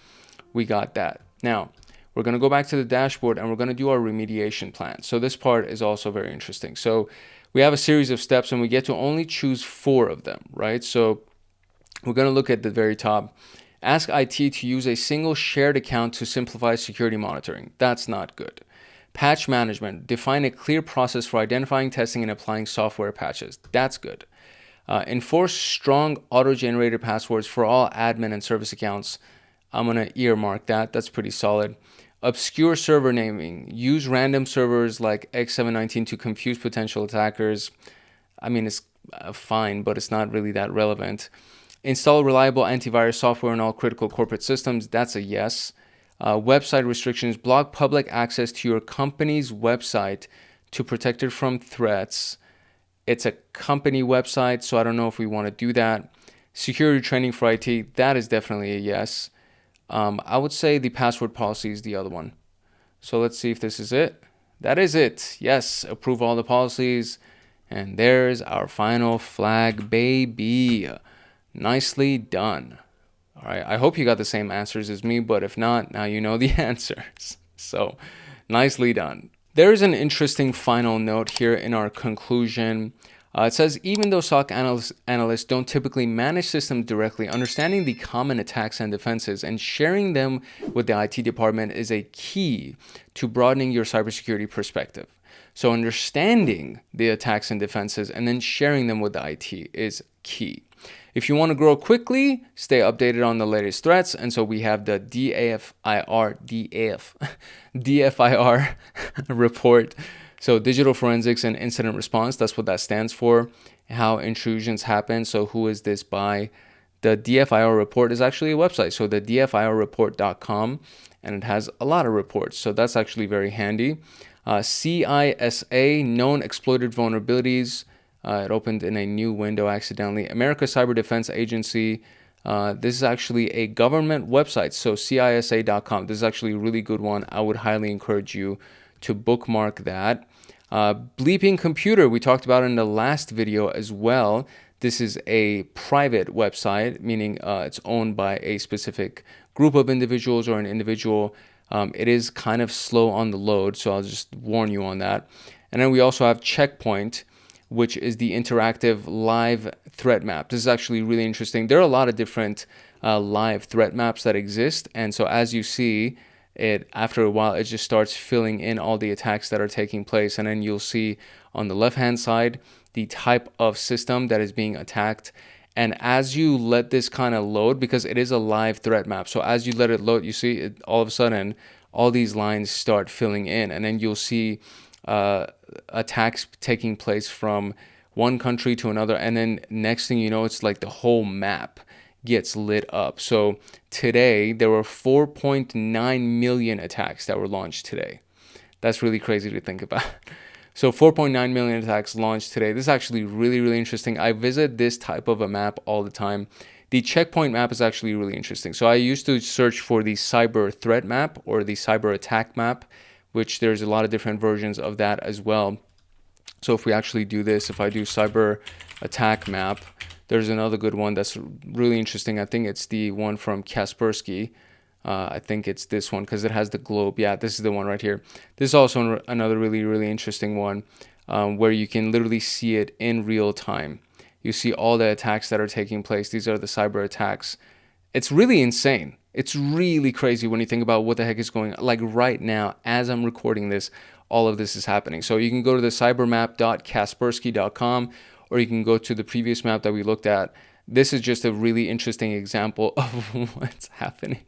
we got that. Now, we're going to go back to the dashboard and we're going to do our remediation plan. So this part is also very interesting. So we have a series of steps and we get to only choose 4 of them, right? So we're going to look at the very top. Ask IT to use a single shared account to simplify security monitoring. That's not good. Patch management. Define a clear process for identifying, testing, and applying software patches. That's good. Enforce strong auto-generated passwords for all admin and service accounts. I'm going to earmark that. That's pretty solid. Obscure server naming. Use random servers like X719 to confuse potential attackers. I mean, it's fine, but it's not really that relevant. Install reliable antivirus software on all critical corporate systems. That's a yes. Website restrictions. Block public access to your company's website to protect it from threats. It's a company website, so I don't know if we want to do that. Security training for IT. That is definitely a yes. I would say the password policy is the other one. So let's see if this is it. That is it. Yes, approve all the policies. And there's our final flag, baby. Nicely done. All right, I hope you got the same answers as me, but if not, now you know the answers. So, nicely done. There's an interesting final note here in our conclusion. It says, even though SOC analysts don't typically manage systems directly, understanding the common attacks and defenses and sharing them with the IT department is a key to broadening your cybersecurity perspective. So understanding the attacks and defenses and then sharing them with the IT is key. If you want to grow quickly, stay updated on the latest threats. And so we have the DFIR report. So digital forensics and incident response, that's what that stands for. How intrusions happen. So who is this by? The DFIR report is actually a website. So the dfirreport.com, and it has a lot of reports. So that's actually very handy. CISA, known exploited vulnerabilities. It opened in a new window accidentally. America Cyber Defense Agency. This is actually a government website. So CISA.com. This is actually a really good one. I would highly encourage you to bookmark that. Bleeping Computer, we talked about in the last video as well. This is a private website, meaning it's owned by a specific group of individuals or an individual. It is kind of slow on the load, so I'll just warn you on that. And then we also have Checkpoint, which is the interactive live threat map. This is actually really interesting. There are a lot of different live threat maps that exist. And so as you see, after a while, it just starts filling in all the attacks that are taking place. And then you'll see on the left-hand side, the type of system that is being attacked. And as you let this kind of load, because it is a live threat map, so as you let it load, you see it, all of a sudden, all these lines start filling in. And then you'll see attacks taking place from one country to another, and then next thing you know, it's like the whole map gets lit up. So today there were 4.9 million attacks that were launched today. That's really crazy to think about. So 4.9 million attacks launched today. This is actually really, really interesting. I visit this type of a map all the time. The checkpoint map is actually really interesting. So I used to search for the cyber threat map or the cyber attack map, which there's a lot of different versions of that as well. So if we actually do this, if I do cyber attack map, there's another good one that's really interesting. I think it's the one from Kaspersky. I think it's this one because it has the globe. Yeah, this is the one right here. This is also another really, really interesting one where you can literally see it in real time. You see all the attacks that are taking place. These are the cyber attacks. It's really insane. It's really crazy when you think about what the heck is going on. Like right now, as I'm recording this, all of this is happening. So you can go to the cybermap.kaspersky.com, or you can go to the previous map that we looked at. This is just a really interesting example of what's happening.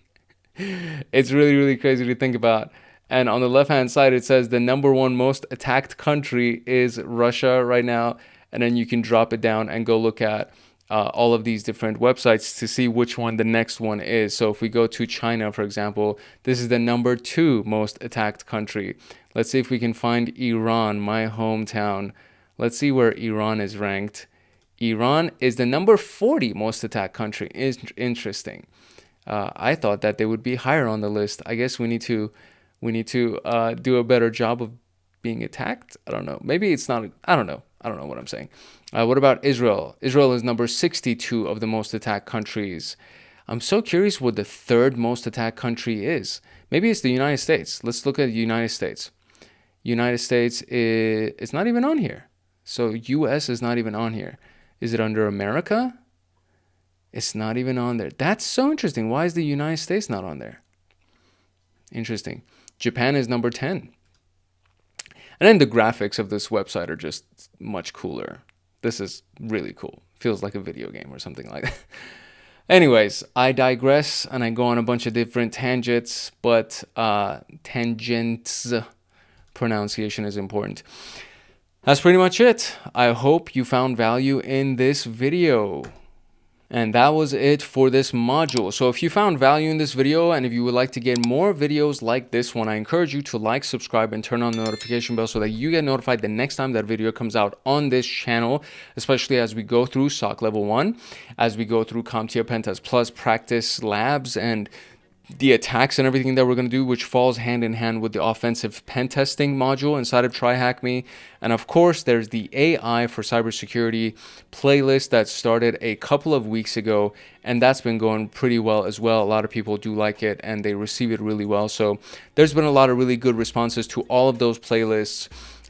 It's really, really crazy to think about. And on the left-hand side, it says the #1 most attacked country is Russia right now. And then you can drop it down and go look at all of these different websites to see which one the next one is. So if we go to China, for example, this is the #2 most attacked country. Let's see if we can find Iran, my hometown. Let's see where Iran is ranked. Iran is the #40 most attacked country. Interesting. I thought that they would be higher on the list. I guess we need to do a better job of being attacked. I don't know. Maybe it's not. I don't know. I don't know what I'm saying. What about Israel? Israel is #62 of the most attacked countries. I'm so curious what the 3rd most attacked country is. Maybe it's the United States. Let's look at the United States. United States it's not even on here. So US is not even on here. Is it under America? It's not even on there. That's so interesting. Why is the United States not on there? Interesting. Japan is #10. And then the graphics of this website are just much cooler. This is really cool. Feels like a video game or something like that. Anyways, I digress and I go on a bunch of different tangents, but tangents pronunciation is important. That's pretty much it. I hope you found value in this video. And that was it for this module. So if you found value in this video and if you would like to get more videos like this one, I encourage you to like, subscribe, and turn on the notification bell so that you get notified the next time that video comes out on this channel, especially as we go through SOC Level 1, as we go through CompTIA Pentest Plus practice labs and the attacks and everything that we're going to do, which falls hand in hand with the offensive pen testing module inside of TryHackMe. And of course, there's the AI for cybersecurity playlist that started a couple of weeks ago, and that's been going pretty well as well. A lot of people do like it and they receive it really well. So there's been a lot of really good responses to all of those playlists.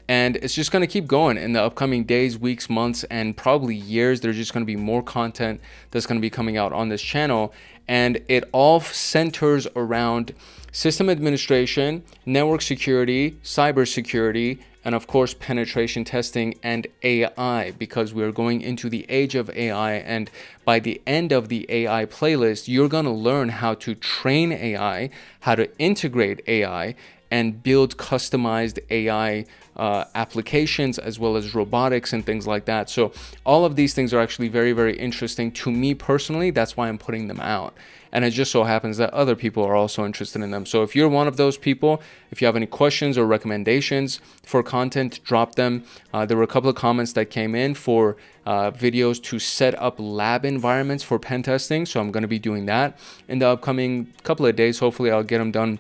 And it's just going to keep going in the upcoming days, weeks, months, and probably years. There's just going to be more content that's going to be coming out on this channel. And it all centers around system administration, network security, cyber security, and of course, penetration testing and AI, because we're going into the age of AI. And by the end of the AI playlist, you're going to learn how to train AI, how to integrate AI, and build customized AI applications, as well as robotics and things like that. So all of these things are actually very, very interesting to me personally. That's why I'm putting them out. And it just so happens that other people are also interested in them. So if you're one of those people, if you have any questions or recommendations for content, drop them. There were a couple of comments that came in for videos to set up lab environments for pen testing. So I'm going to be doing that in the upcoming couple of days. Hopefully I'll get them done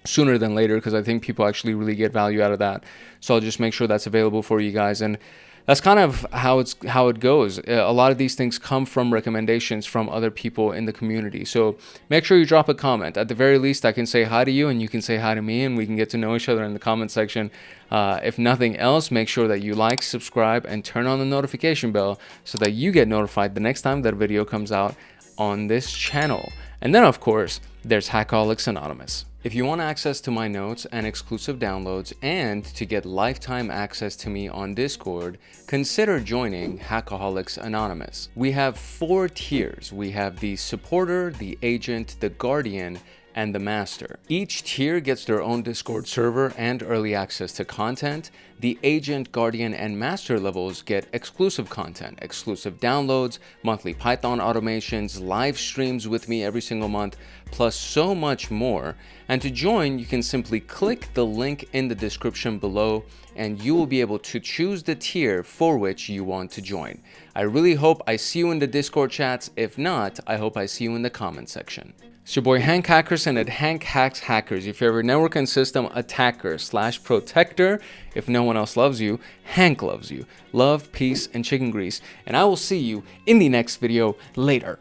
sooner than later, because I think people actually really get value out of that. So I'll just make sure that's available for you guys. And that's kind of how it goes. A lot of these things come from recommendations from other people in the community. So make sure you drop a comment. At the very least, I can say hi to you and you can say hi to me, and we can get to know each other in the comment section. If nothing else, make sure that you like, subscribe, and turn on the notification bell so that you get notified the next time that video comes out on this channel. And then, of course, there's Hackaholics Anonymous. If you want access to my notes and exclusive downloads and to get lifetime access to me on Discord, consider joining Hackaholics Anonymous. We have 4 tiers. We have the supporter, the agent, the guardian, and the Master. Each tier gets their own Discord server and early access to content. The Agent, Guardian, and Master levels get exclusive content, exclusive downloads, monthly Python automations, live streams with me every single month, plus so much more. And to join, you can simply click the link in the description below and you will be able to choose the tier for which you want to join. I really hope I see you in the Discord chats. If not, I hope I see you in the comment section. It's your boy Hank Hackerson at Hank Hacks Hackers. If you're ever a network and system attacker / protector, if no one else loves you, Hank loves you. Love, peace, and chicken grease. And I will see you in the next video later.